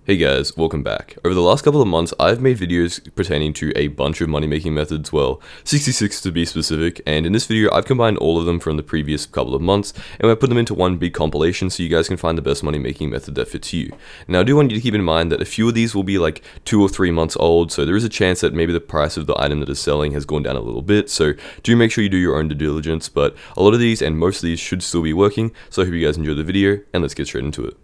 Hey guys, welcome back. Over the last couple of months, I've made videos pertaining to a bunch of money making methods, well, 66 to be specific, and in this video I've combined all of them from the previous couple of months, and I put them into one big compilation so you guys can find the best money making method that fits you. Now I do want you to keep in mind that a few of these will be like 2 or 3 months old, so there is a chance that maybe the price of the item that is selling has gone down a little bit, so do make sure you do your own due diligence, but a lot of these and most of these should still be working, so I hope you guys enjoy the video, and let's get straight into it.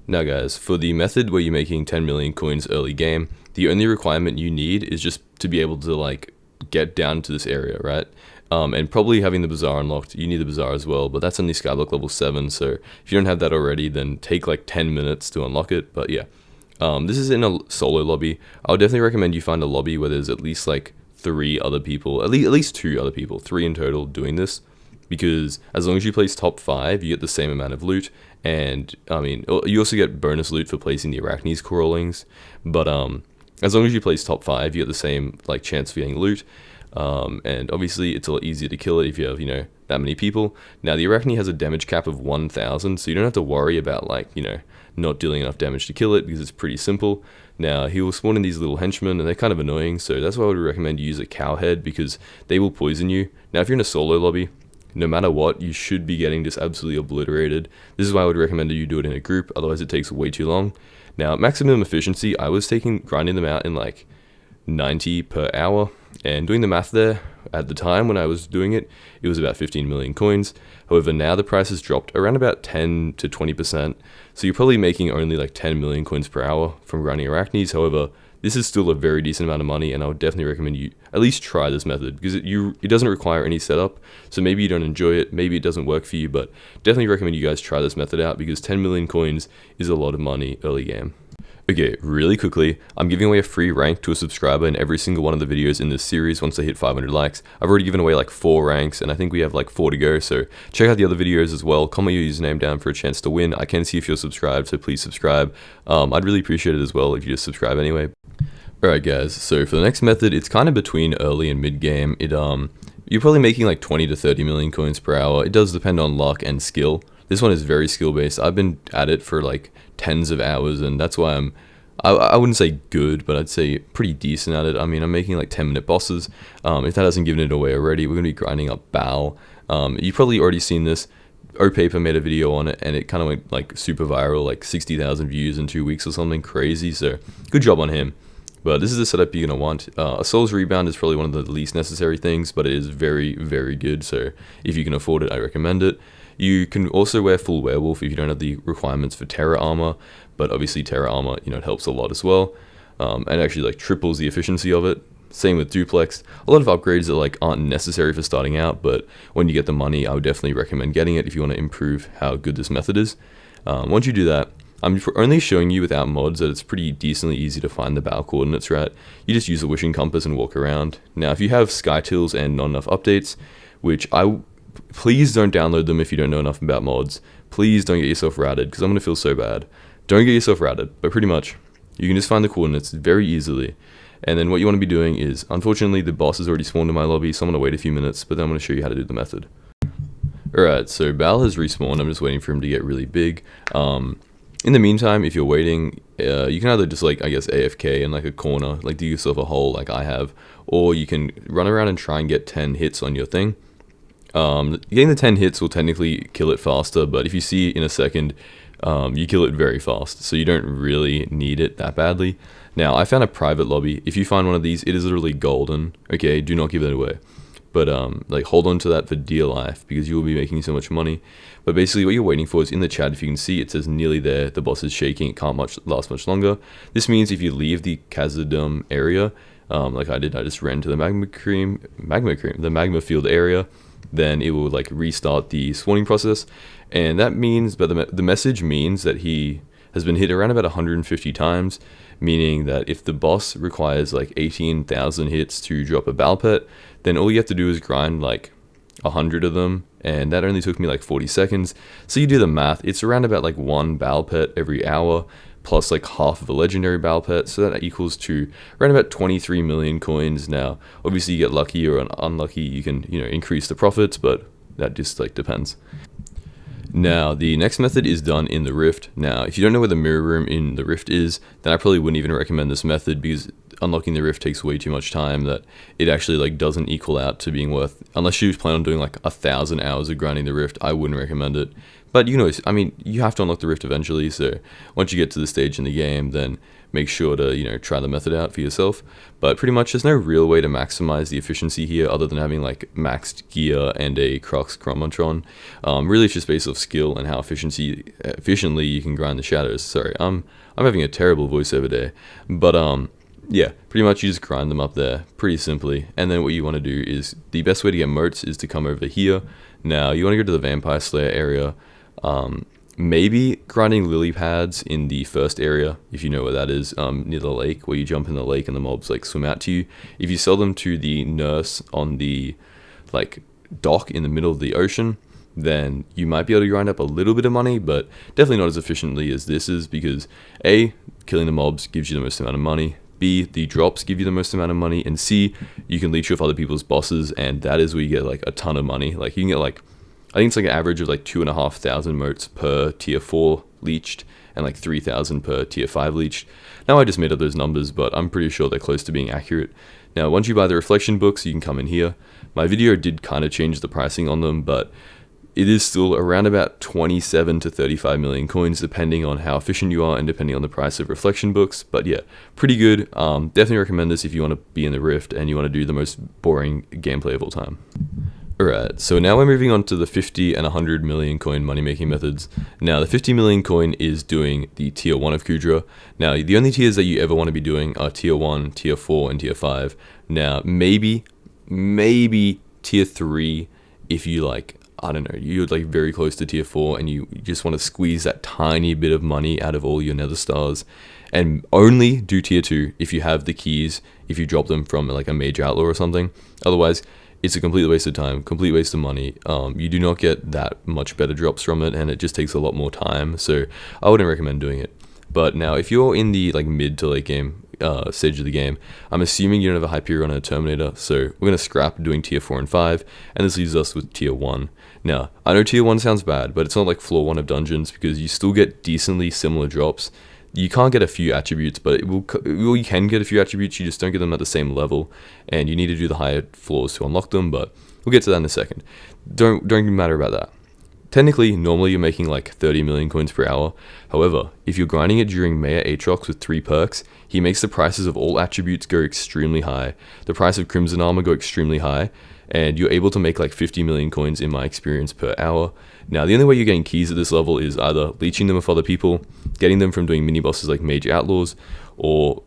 Now guys, for the method where you're making 10 million coins early game, the only requirement you need is just to be able to like get down to this area, right? And probably having the bazaar unlocked. You need the bazaar as well, but that's only Skyblock level 7, so if you don't have that already, then take like 10 minutes to unlock it, but yeah. This is in a solo lobby. I would definitely recommend you find a lobby where there's at least like 3 other people, at least 2 other people, 3 in total doing this, because as long as you place top 5, you get the same amount of loot, and I mean, you also get bonus loot for placing the arachnes crawlings, but as long as you place top 5, you get the same like chance for getting loot, and obviously it's a lot easier to kill it if you have, you know, that many people. Now the arachne has a damage cap of 1000, so you don't have to worry about like, you know, not dealing enough damage to kill it, because it's pretty simple. Now he will spawn in these little henchmen, and they're kind of annoying, so that's why I would recommend you use a cowhead, because they will poison you. Now if you're in a solo lobby, no matter what, you should be getting just absolutely obliterated. This is why I would recommend that you do it in a group, otherwise it takes way too long. Now, maximum efficiency, I was grinding them out in like 90 per hour, and doing the math there, at the time when I was doing it, it was about 15 million coins. However, now the price has dropped around about 10 to 20%, so you're probably making only like 10 million coins per hour from grinding arachnes. However, this is still a very decent amount of money, and I would definitely recommend you at least try this method, because it doesn't require any setup, so maybe you don't enjoy it, maybe it doesn't work for you, but definitely recommend you guys try this method out, because 10 million coins is a lot of money early game. Okay, really quickly, I'm giving away a free rank to a subscriber in every single one of the videos in this series once they hit 500 likes. I've already given away like 4 ranks, and I think we have like 4 to go, so check out the other videos as well. Comment your username down for a chance to win. I can see if you're subscribed, so please subscribe. I'd really appreciate it as well if you just subscribe anyway. Alright guys, so for the next method, it's kind of between early and mid game. You're probably making like 20 to 30 million coins per hour. It does depend on luck and skill. This one is very skill based. I've been at it for like tens of hours, and that's why I wouldn't say good, but I'd say pretty decent at it. I mean, I'm making like 10-minute bosses. If that hasn't given it away already, we're going to be grinding up Bow. You've probably already seen this. O-Paper made a video on it, and it kind of went like super viral, like 60,000 views in 2 weeks or something crazy, so good job on him. But this is the setup you're going to want. A Soul's Rebound is probably one of the least necessary things, but it is very, very good, so if you can afford it, I recommend it. You can also wear full werewolf if you don't have the requirements for Terra armor, but obviously Terra armor, you know, it helps a lot as well, and actually like triples the efficiency of it. Same with Duplex. A lot of upgrades that like aren't necessary for starting out, but when you get the money, I would definitely recommend getting it if you want to improve how good this method is. Once you do that, I'm only showing you without mods that it's pretty decently easy to find the bow coordinates, right? You just use a wishing compass and walk around. Now, if you have SkyTills and not enough updates, please don't download them if you don't know enough about mods. Please don't get yourself routed, because I'm going to feel so bad. Don't get yourself routed, but pretty much, you can just find the coordinates very easily. And then what you want to be doing is, unfortunately, the boss has already spawned in my lobby, so I'm going to wait a few minutes, but then I'm going to show you how to do the method. Alright, so Bal has respawned. I'm just waiting for him to get really big. In the meantime, if you're waiting, you can either just like, I guess, AFK in like a corner, like do yourself a hole like I have, or you can run around and try and get 10 hits on your thing. Getting the 10 hits will technically kill it faster, but if you see in a second, you kill it very fast, so you don't really need it that badly. Now, I found a private lobby. If you find one of these, it is literally golden. Okay, do not give it away. But like hold on to that for dear life, because you will be making so much money. But basically what you're waiting for is in the chat, if you can see, it says nearly there, the boss is shaking, it can't last much longer. This means if you leave the Khazad area, like I did, I just ran to the the magma field area, then it will like restart the spawning process. And that means, but the message means that he has been hit around about 150 times, meaning that if the boss requires like 18,000 hits to drop a Balpet, then all you have to do is grind like 100 of them, and that only took me like 40 seconds. So you do the math, it's around about like 1 Balpet every hour, plus like half of a legendary Balpet, so that equals to around about 23 million coins. Now, obviously you get lucky or unlucky, you can, you know, increase the profits, but that just like depends. Now, the next method is done in the Rift. Now, if you don't know where the mirror room in the Rift is, then I probably wouldn't even recommend this method, because unlocking the Rift takes way too much time that it actually like doesn't equal out to being worth. Unless you plan on doing like 1,000 hours of grinding the Rift, I wouldn't recommend it. But you know, I mean, you have to unlock the Rift eventually, so once you get to the stage in the game, then make sure to, you know, try the method out for yourself. But pretty much there's no real way to maximize the efficiency here other than having like maxed gear and a Crux Chromatron. Really it's just based off skill and how efficiently you can grind the shadows. Sorry, I'm having a terrible voiceover day. But yeah, pretty much you just grind them up there pretty simply. And then what you want to do is, the best way to get moats is to come over here. Now you want to go to the Vampire Slayer area. Maybe grinding lily pads in the first area, if you know where that is, near the lake, where you jump in the lake and the mobs like swim out to you. If you sell them to the nurse on the like dock in the middle of the ocean, then you might be able to grind up a little bit of money, but definitely not as efficiently as this is, because A, killing the mobs gives you the most amount of money, B, the drops give you the most amount of money, and C, you can leech off other people's bosses, and that is where you get like a ton of money. Like you can get like, I think it's like an average of like 2,500 moats per tier 4 leeched, and like 3,000 per tier 5 leeched. Now I just made up those numbers, but I'm pretty sure they're close to being accurate. Now once you buy the reflection books, you can come in here. My video did kind of change the pricing on them, but it is still around about 27 to 35 million coins, depending on how efficient you are and depending on the price of reflection books. But yeah, pretty good. Definitely recommend this if you want to be in the Rift and you want to do the most boring gameplay of all time. Alright, so now we're moving on to the 50 and 100 million coin money making methods. Now the 50 million coin is doing the tier 1 of Kudra. Now the only tiers that you ever want to be doing are tier 1, tier 4, and tier 5. Now maybe tier 3 if you like, I don't know, you're like very close to tier 4 and you just want to squeeze that tiny bit of money out of all your nether stars. And only do tier 2 if you have the keys, if you drop them from like a mage outlaw or something. Otherwise, it's a complete waste of time, complete waste of money. You do not get that much better drops from it, and it just takes a lot more time, so I wouldn't recommend doing it. But now, if you're in the like mid to late game stage of the game, I'm assuming you don't have a Hyperion and a Terminator, so we're going to scrap doing tier 4 and 5, and this leaves us with tier 1. Now, I know tier 1 sounds bad, but it's not like floor 1 of dungeons, because you still get decently similar drops. You can't get a few attributes, but you can get a few attributes, you just don't get them at the same level, and you need to do the higher floors to unlock them, but we'll get to that in a second. Don't matter about that. Technically, normally you're making like 30 million coins per hour. However, if you're grinding it during Mayor Aatrox with 3 perks, he makes the prices of all attributes go extremely high. The price of Crimson Armor go extremely high, and you're able to make like 50 million coins in my experience per hour. Now, the only way you're getting keys at this level is either leeching them with other people, getting them from doing mini bosses like Mage Outlaws, or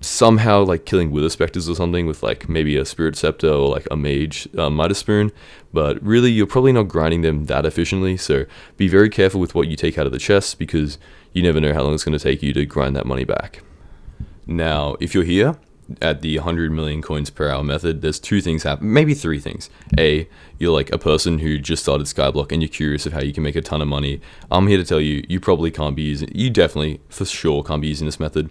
somehow like killing Wither Specters or something with like maybe a Spirit Scepter or like a Mage Mitre Spoon. But really, you're probably not grinding them that efficiently, so be very careful with what you take out of the chests, because you never know how long it's going to take you to grind that money back. Now, if you're here at the 100 million coins per hour method, there's 2 things happen, maybe 3 things. A, you're like a person who just started Skyblock and you're curious of how you can make a ton of money. I'm here to tell you, you probably can't be using, you definitely for sure can't be using this method.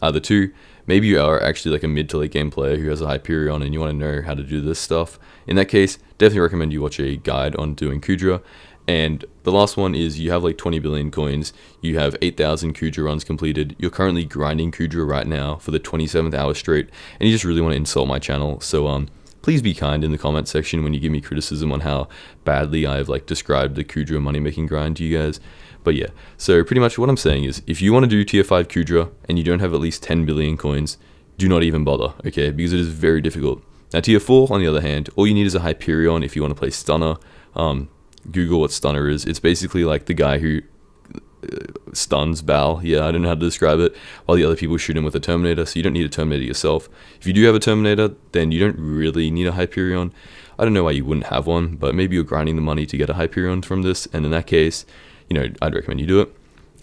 Either 2, maybe you are actually like a mid to late game player who has a Hyperion and you want to know how to do this stuff. In that case, definitely recommend you watch a guide on doing Kudra. And the last one is you have like 20 billion coins, you have 8,000 Kudra runs completed, you're currently grinding Kudra right now for the 27th hour straight, and you just really want to insult my channel. So please be kind in the comment section when you give me criticism on how badly I've like described the Kudra money making grind to you guys. But yeah, so pretty much what I'm saying is, if you want to do tier 5 Kudra and you don't have at least 10 billion coins, do not even bother, okay, because it is very difficult. Now tier 4, on the other hand, all you need is a Hyperion if you want to play Stunner. Google what Stunner is. It's basically like the guy who stuns Bal. Yeah, I don't know how to describe it. While the other people shoot him with a Terminator, so you don't need a Terminator yourself. If you do have a Terminator, then you don't really need a Hyperion. I don't know why you wouldn't have one, but maybe you're grinding the money to get a Hyperion from this, and in that case, you know, I'd recommend you do it.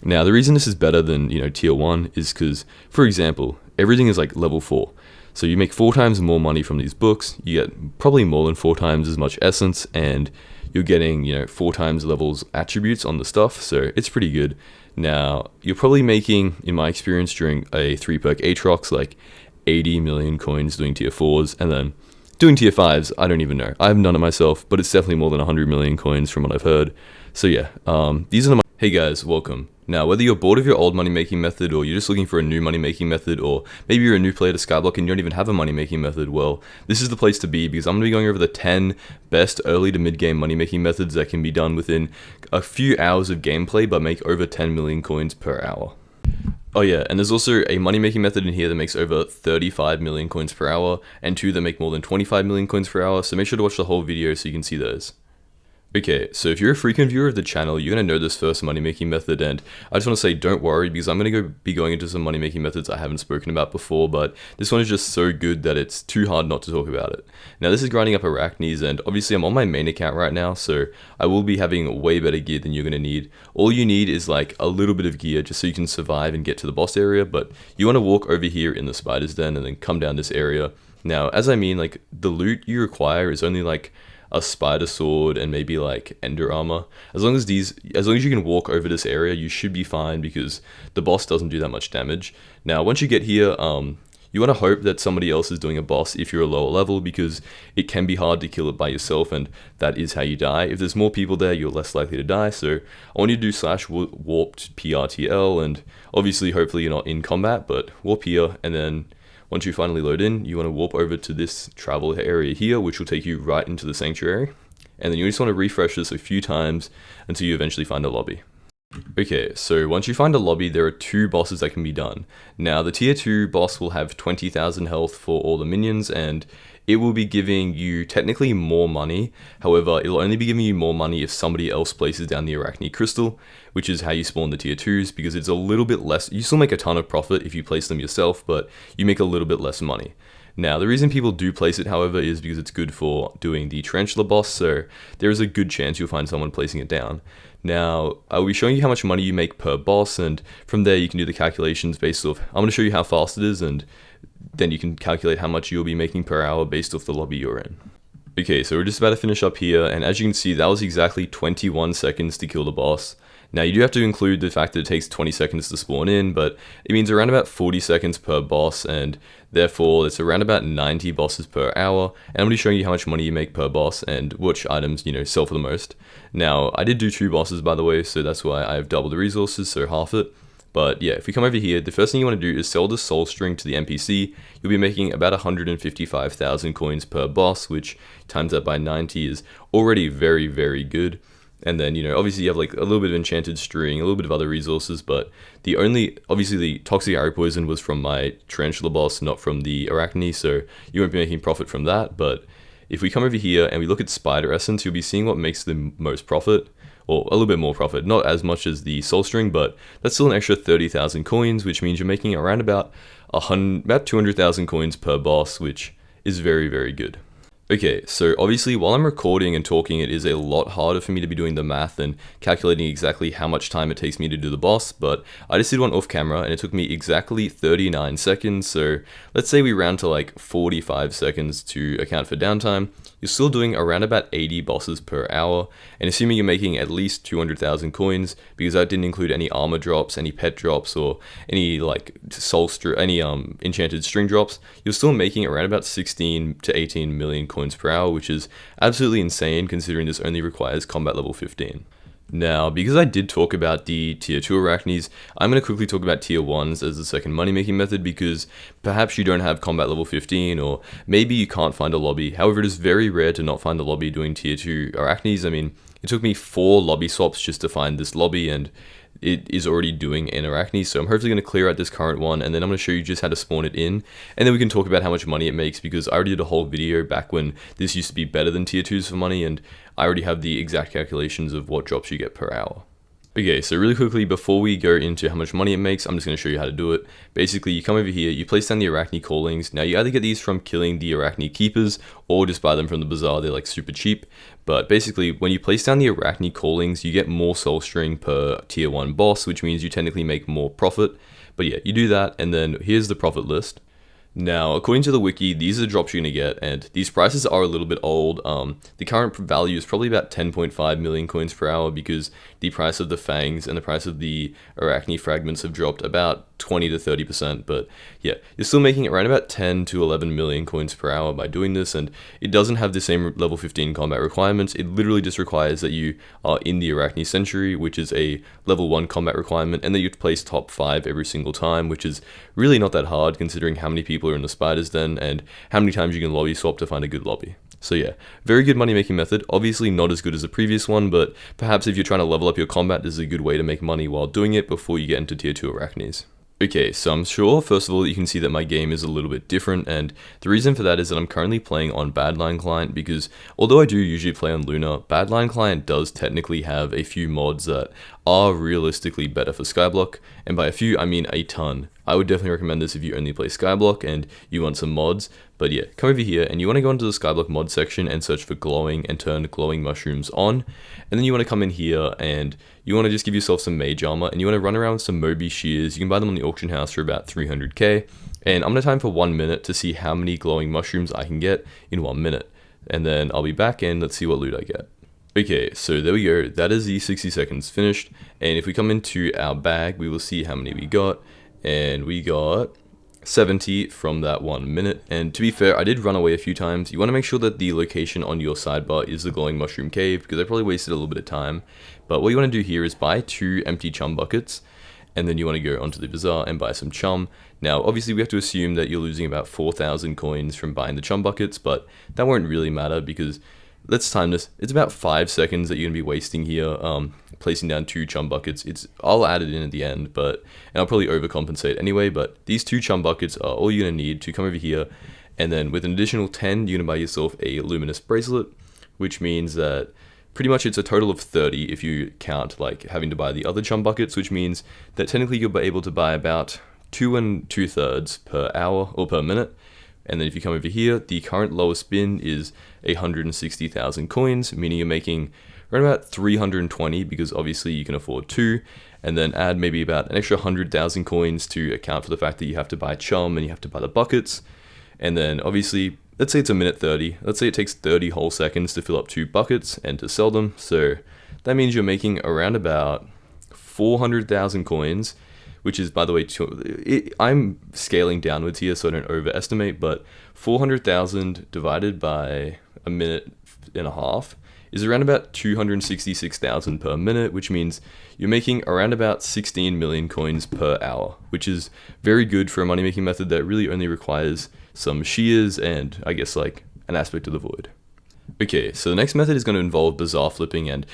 Now, the reason this is better than, you know, tier 1 is because, for example, everything is like level 4. So you make 4 times more money from these books, you get probably more than 4 times as much essence, and you're getting, you know, 4 times levels attributes on the stuff, so it's pretty good. Now, you're probably making, in my experience, during a 3 perk Aatrox, like 80 million coins doing tier 4s, and then doing tier 5s, I don't even know. I haven't done it myself, but it's definitely more than 100 million coins from what I've heard. So yeah, these are the hey guys, welcome. Now, whether you're bored of your old money making method or you're just looking for a new money making method, or maybe you're a new player to Skyblock and you don't even have a money making method, well, this is the place to be because I'm going to be going over the 10 best early to mid game money making methods that can be done within a few hours of gameplay but make over 10 million coins per hour. Oh yeah, and there's also a money making method in here that makes over 35 million coins per hour and two that make more than 25 million coins per hour, so make sure to watch the whole video so you can see those. Okay, so if you're a frequent viewer of the channel, you're going to know this first money making method, and I just want to say don't worry because I'm going to be going into some money making methods I haven't spoken about before, but this one is just so good that it's too hard not to talk about it. Now this is grinding up arachnes, and obviously I'm on my main account right now, so I will be having way better gear than you're going to need. All you need is like a little bit of gear just so you can survive and get to the boss area, but you want to walk over here in the spider's den and then come down this area. Now, as I mean, like the loot you require is only like a spider sword and maybe like ender armor. As long as you can walk over this area, you should be fine because the boss doesn't do that much damage. Now, once you get here, you want to hope that somebody else is doing a boss if you're a lower level because it can be hard to kill it by yourself and that is how you die. If there's more people there, you're less likely to die. So I want you to do /warped PRTL and obviously hopefully you're not in combat, but warp here, and then once you finally load in, you want to warp over to this travel area here, which will take you right into the sanctuary. And then you just want to refresh this a few times until you eventually find a lobby. Okay, so once you find a lobby, there are two bosses that can be done. Now, the tier 2 boss will have 20,000 health for all the minions, and it will be giving you technically more money. However, it'll only be giving you more money if somebody else places down the arachne crystal, which is how you spawn the tier 2s, because it's a little bit less. You still make a ton of profit if you place them yourself, but you make a little bit less money. Now, the reason people do place it, however, is because it's good for doing the tarantula boss, so there is a good chance you'll find someone placing it down. Now, I'll be showing you how much money you make per boss, and from there you can do the calculations based off, I'm going to show you how fast it is, and then you can calculate how much you'll be making per hour based off the lobby you're in. Okay, so we're just about to finish up here, and as you can see, that was exactly 21 seconds to kill the boss. Now, you do have to include the fact that it takes 20 seconds to spawn in, but it means around about 40 seconds per boss, and therefore it's around about 90 bosses per hour, and I'm going to be showing you how much money you make per boss and which items, sell for the most. Now, I did do 2 bosses, by the way, so that's why I have double the resources, so half it. But yeah, if we come over here, the first thing you want to do is sell the soul string to the NPC. You'll be making about 155,000 coins per boss, which times that by 90 is already very, very good. And then, obviously you have like a little bit of enchanted string, a little bit of other resources, but obviously the toxic arrow poison was from my tarantula boss, not from the arachne, so you won't be making profit from that. But if we come over here and we look at spider essence, you'll be seeing what makes the most profit, or a little bit more profit, not as much as the soul string, but that's still an extra 30,000 coins, which means you're making around about 200,000 coins per boss, which is very, very good. Okay, so obviously while I'm recording and talking, it is a lot harder for me to be doing the math and calculating exactly how much time it takes me to do the boss, but I just did one off camera and it took me exactly 39 seconds, so let's say we round to like 45 seconds to account for downtime. You're still doing around about 80 bosses per hour, and assuming you're making at least 200,000 coins, because that didn't include any armor drops, any pet drops, or any like enchanted string drops, you're still making around about 16 to 18 million coins per hour, which is absolutely insane considering this only requires combat level 15. Now, because I did talk about the tier 2 arachnes, I'm going to quickly talk about tier 1s as the second money making method because perhaps you don't have combat level 15 or maybe you can't find a lobby. However, it is very rare to not find a lobby doing tier 2 arachnes. I mean, it took me 4 lobby swaps just to find this lobby and it is already doing an arachne, so I'm hopefully going to clear out this current one and then I'm going to show you just how to spawn it in, and then we can talk about how much money it makes because I already did a whole video back when this used to be better than tier 2s for money, and I already have the exact calculations of what drops you get per hour. Okay, so really quickly, before we go into how much money it makes, I'm just going to show you how to do it. Basically, you come over here, you place down the arachne callings. Now, you either get these from killing the arachne keepers, or just buy them from the bazaar, they're like super cheap. But basically, when you place down the arachne callings, you get more soul string per tier 1 boss, which means you technically make more profit. But yeah, you do that, and then here's the profit list. Now, according to the wiki, these are the drops you're going to get, and these prices are a little bit old. The current value is probably about 10.5 million coins per hour because the price of the fangs and the price of the arachne fragments have dropped about 20 to 30%, but yeah, you're still making around about 10 to 11 million coins per hour by doing this, and it doesn't have the same level 15 combat requirements. It literally just requires that you are in the Arachne Century, which is a level 1 combat requirement, and that you have to place top 5 every single time, which is really not that hard considering how many people are in the Spider's Den and how many times you can lobby swap to find a good lobby. So yeah, very good money making method. Obviously not as good as the previous one, but perhaps if you're trying to level up your combat, this is a good way to make money while doing it before you get into tier 2 Arachnes. Okay, so I'm sure first of all you can see that my game is a little bit different, and the reason for that is that I'm currently playing on Badline Client, because although I do usually play on Luna, Badline Client does technically have a few mods that are realistically better for Skyblock, and by a few I mean a ton. I would definitely recommend this if you only play Skyblock and you want some mods, but yeah, come over here and you want to go into the Skyblock mod section and search for glowing and turn glowing mushrooms on, and then you want to come in here and you want to just give yourself some mage armor, and you want to run around with some Moby shears. You can buy them on the auction house for about 300k, and I'm going to time for 1 minute to see how many glowing mushrooms I can get in 1 minute, and then I'll be back and let's see what loot I get. Okay, so there we go, that is the 60 seconds finished, and if we come into our bag, we will see how many we got, and we got 70 from that 1 minute. And to be fair, I did run away a few times. You want to make sure that the location on your sidebar is the glowing mushroom cave, because I probably wasted a little bit of time. But what you want to do here is buy 2 empty chum buckets, and then you want to go onto the bazaar and buy some chum. Now obviously we have to assume that you're losing about 4,000 coins from buying the chum buckets, but that won't really matter because let's time this. It's about 5 seconds that you're going to be wasting here, placing down 2 chum buckets. I'll add it in at the end, and I'll probably overcompensate anyway, but these 2 chum buckets are all you're going to need to come over here, and then with an additional 10, you're going to buy yourself a luminous bracelet, which means that pretty much it's a total of 30 if you count like having to buy the other chum buckets, which means that technically you'll be able to buy about 2 2/3 per hour or per minute. And then if you come over here, the current lowest bin is 160,000 coins, meaning you're making around about 320 because obviously you can afford 2, and then add maybe about an extra 100,000 coins to account for the fact that you have to buy chum and you have to buy the buckets. And then obviously, let's say it's a minute 30. Let's say it takes 30 whole seconds to fill up 2 buckets and to sell them. So that means you're making around about 400,000 coins, which is, by the way, I'm scaling downwards here so I don't overestimate, but 400,000 divided by a minute and a half is around about 266,000 per minute, which means you're making around about 16 million coins per hour, which is very good for a money making method that really only requires some shears and I guess like an aspect of the void. Okay, so the next method is going to involve bazaar flipping, and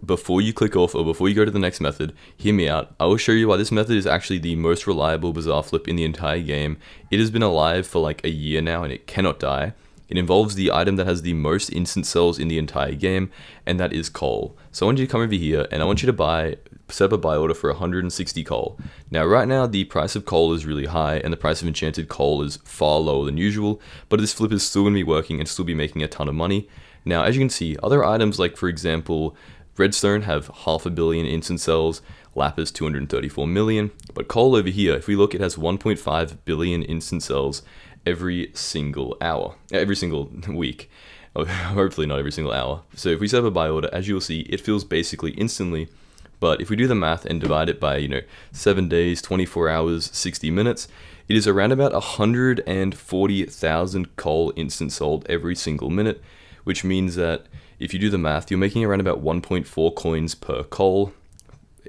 before you click off or before you go to the next method, hear me out. I will show you why this method is actually the most reliable bazaar flip in the entire game. It has been alive for like a year now and it cannot die. It involves the item that has the most instant sells in the entire game, and that is coal. So I want you to come over here and I want you to set up a buy order for 160 coal. Now right now the price of coal is really high and the price of enchanted coal is far lower than usual, but this flip is still going to be working and still be making a ton of money. Now as you can see, other items like for example redstone have 500 million instant sells, lapis 234 million, but coal over here, if we look, it has 1.5 billion instant sells every single week. Hopefully not every single hour. So if we set up a buy order, as you'll see, it fills basically instantly. But if we do the math and divide it by 7 days, 24 hours, 60 minutes, it is around about 140,000 coal instant sold every single minute, which means that if you do the math, you're making around about 1.4 coins per coal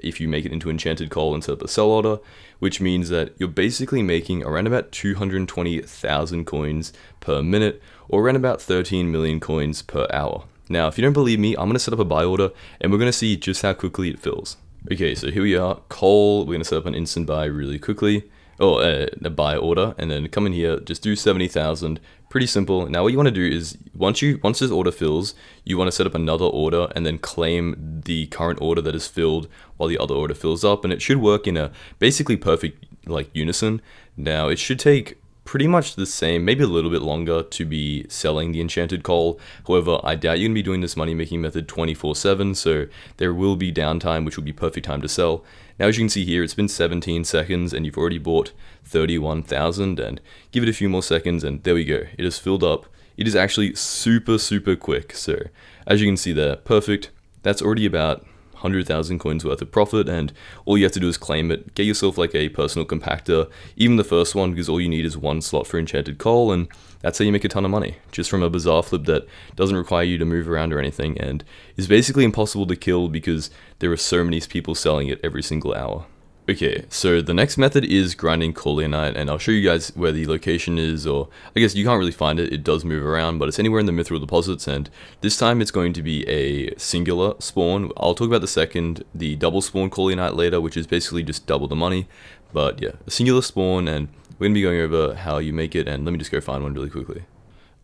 if you make it into enchanted coal and set up a sell order, which means that you're basically making around about 220,000 coins per minute, or around about 13 million coins per hour. Now, if you don't believe me, I'm going to set up a buy order, and we're going to see just how quickly it fills. Okay, so here we are, coal, we're going to set up an instant buy really quickly, or a buy order, and then come in here, just do 70,000, pretty simple. Now what you want to do is, once this order fills, you want to set up another order, and then claim the current order that is filled while the other order fills up, and it should work in a basically perfect unison. Now it should take pretty much the same, maybe a little bit longer to be selling the enchanted coal. However, I doubt you're going to be doing this money making method 24/7, so there will be downtime, which will be perfect time to sell. Now as you can see here, it's been 17 seconds and you've already bought 31,000, and give it a few more seconds and there we go, it is filled up. It is actually super quick, so as you can see there, perfect. That's already about 100,000 coins worth of profit, and all you have to do is claim it, get yourself like a personal compactor, even the first one, because all you need is one slot for enchanted coal, and that's how you make a ton of money, just from a bizarre flip that doesn't require you to move around or anything, and is basically impossible to kill because there are so many people selling it every single hour. Okay, so the next method is grinding coleonite, and I'll show you guys where the location is, or I guess you can't really find it, it does move around, but it's anywhere in the mithril deposits, and this time it's going to be a singular spawn. I'll talk about the double spawn coleonite later, which is basically just double the money, but yeah, a singular spawn, and we're going to be going over how you make it, and let me just go find one really quickly.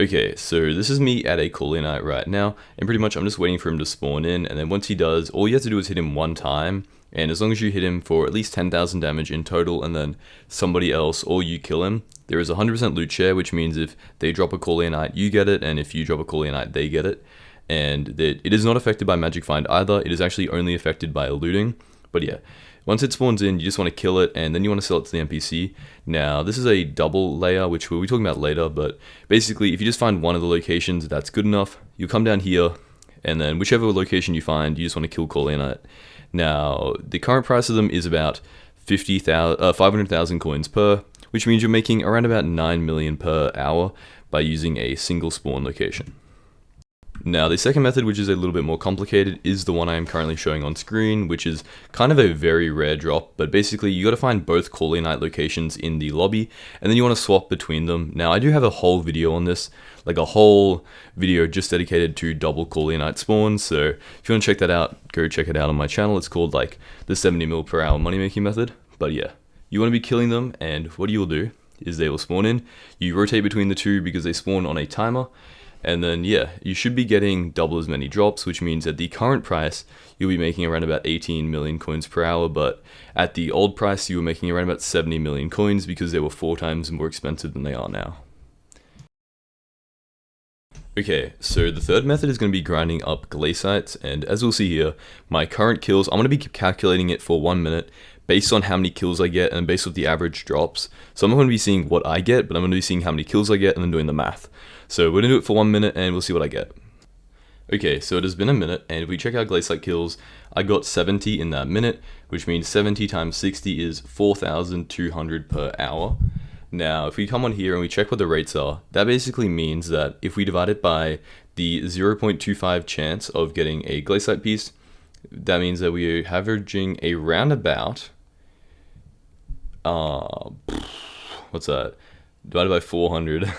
Okay, so this is me at a coleonite right now, and pretty much I'm just waiting for him to spawn in, and then once he does, all you have to do is hit him one time, and as long as you hit him for at least 10,000 damage in total, and then somebody else or you kill him, there is a 100% loot share, which means if they drop a coleonite, you get it, and if you drop a coleonite, they get it. And it is not affected by magic find either, it is actually only affected by looting. But yeah, once it spawns in, you just want to kill it, and then you want to sell it to the NPC. Now, this is a double layer, which we'll be talking about later, but basically, if you just find one of the locations that's good enough, you come down here, and then whichever location you find, you just want to kill coleonite. Now, the current price of them is about 500,000 coins per, which means you're making around about 9 million per hour by using a single spawn location. Now, the second method, which is a little bit more complicated, is the one I am currently showing on screen, which is kind of a very rare drop, but basically you got to find both coleonite locations in the lobby, and then you want to swap between them. Now, I do have a whole video on this, like a whole video just dedicated to double coleonite spawns, so if you want to check that out, go check it out on my channel. It's called like the 70 mil per hour money making method. But yeah, you want to be killing them, and what you will do is they will spawn in, you rotate between the two because they spawn on a timer, and then yeah, you should be getting double as many drops, which means at the current price, you'll be making around about 18 million coins per hour, but at the old price, you were making around about 70 million coins because they were 4 times more expensive than they are now. Okay, so the third method is going to be grinding up glacites, and as we'll see here, my current kills, I'm going to be calculating it for 1 minute based on how many kills I get and based on the average drops. So I'm not going to be seeing what I get, but I'm going to be seeing how many kills I get and then doing the math. So we're going to do it for 1 minute and we'll see what I get. Okay, so it has been a minute, and if we check out glaciite kills, I got 70 in that minute, which means 70 times 60 is 4,200 per hour. Now, if we come on here and we check what the rates are, that basically means that if we divide it by the 0.25 chance of getting a glaciite piece, that means that we are averaging a roundabout, what's that, divided by 400,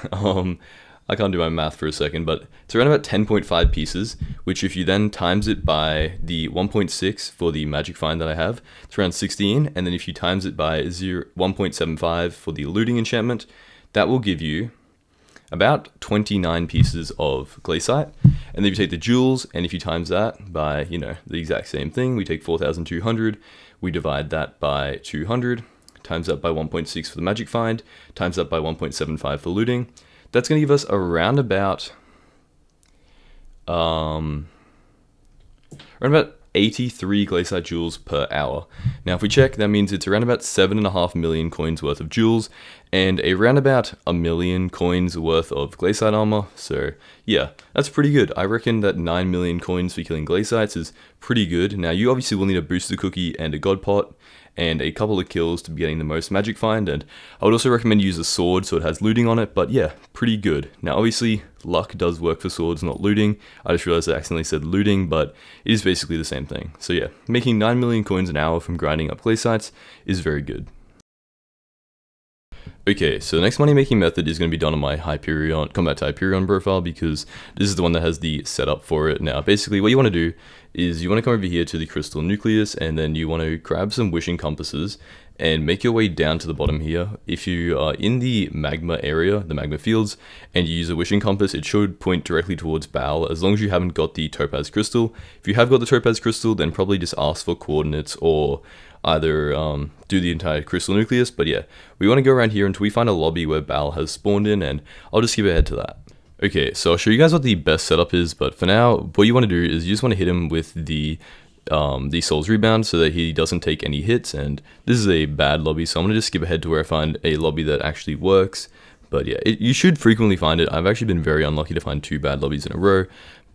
I can't do my math for a second, but it's around about 10.5 pieces, which if you then times it by the 1.6 for the magic find that I have, it's around 16, and then if you times it by 1.75 for the looting enchantment, that will give you about 29 pieces of glaciite. And then if you take the jewels, and if you times that by, the exact same thing, we take 4,200, we divide that by 200, times that by 1.6 for the magic find, times that by 1.75 for looting. That's going to give us around about 83 glaciite jewels per hour. Now, if we check, that means it's around about 7.5 million coins worth of jewels, and around about 1 million coins worth of glaciite armor. So yeah, that's pretty good. I reckon that 9 million coins for killing glacites is pretty good. Now, you obviously will need a booster cookie and a god pot, and a couple of kills to be getting the most magic find, and I would also recommend you use a sword so it has looting on it, but yeah, pretty good. Now obviously, luck does work for swords, not looting. I just realized I accidentally said looting, but it is basically the same thing. So yeah, making 9 million coins an hour from grinding up glacites is very good. Okay, so the next money making method is going to be done on my Combat to Hyperion profile, because this is the one that has the setup for it. Now, basically what you want to do is you want to come over here to the crystal nucleus, and then you want to grab some wishing compasses and make your way down to the bottom here. If you are in the magma area, the magma fields, and you use a wishing compass, it should point directly towards Baal, as long as you haven't got the topaz crystal. If you have got the topaz crystal, then probably just ask for coordinates, or either do the entire crystal nucleus. But yeah, we want to go around here until we find a lobby where Baal has spawned in, and I'll just skip ahead to that. Okay, so I'll show you guys what the best setup is, but for now, what you want to do is you just want to hit him with the Soul's Rebound so that he doesn't take any hits, and this is a bad lobby, so I'm going to just skip ahead to where I find a lobby that actually works. But yeah, you should frequently find it. I've actually been very unlucky to find 2 bad lobbies in a row,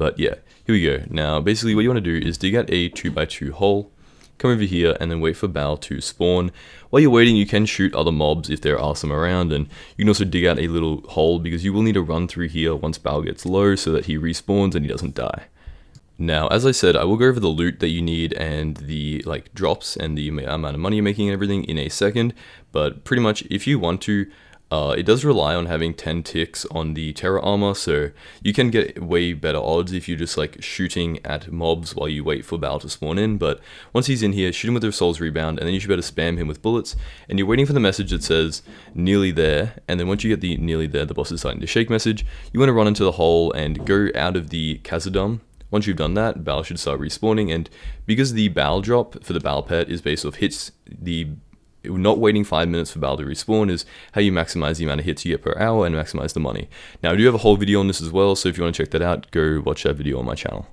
But yeah, here we go. Now basically what you want to do is dig out a 2x2 hole, come over here and then wait for Bal to spawn. While you're waiting, you can shoot other mobs if there are some around, and you can also dig out a little hole because you will need to run through here once Bal gets low so that he respawns and he doesn't die. Now, as I said, I will go over the loot that you need and the drops and the amount of money you're making and everything in a second, but pretty much if you want to, it does rely on having 10 ticks on the Terra armor, so you can get way better odds if you're just shooting at mobs while you wait for Bal to spawn in. But once he's in here, shoot him with the Soul's Rebound, and then you should be able to spam him with bullets, and you're waiting for the message that says nearly there, and then once you get the nearly there, the boss is starting to shake message, you want to run into the hole and go out of the Khazad-dûm. Once you've done that, Bal should start respawning, and because the Bal drop for the Bal pet is based off hits, not waiting 5 minutes for Bal to respawn is how you maximize the amount of hits you get per hour and maximize the money. Now I do have a whole video on this as well, so if you want to check that out, go watch that video on my channel.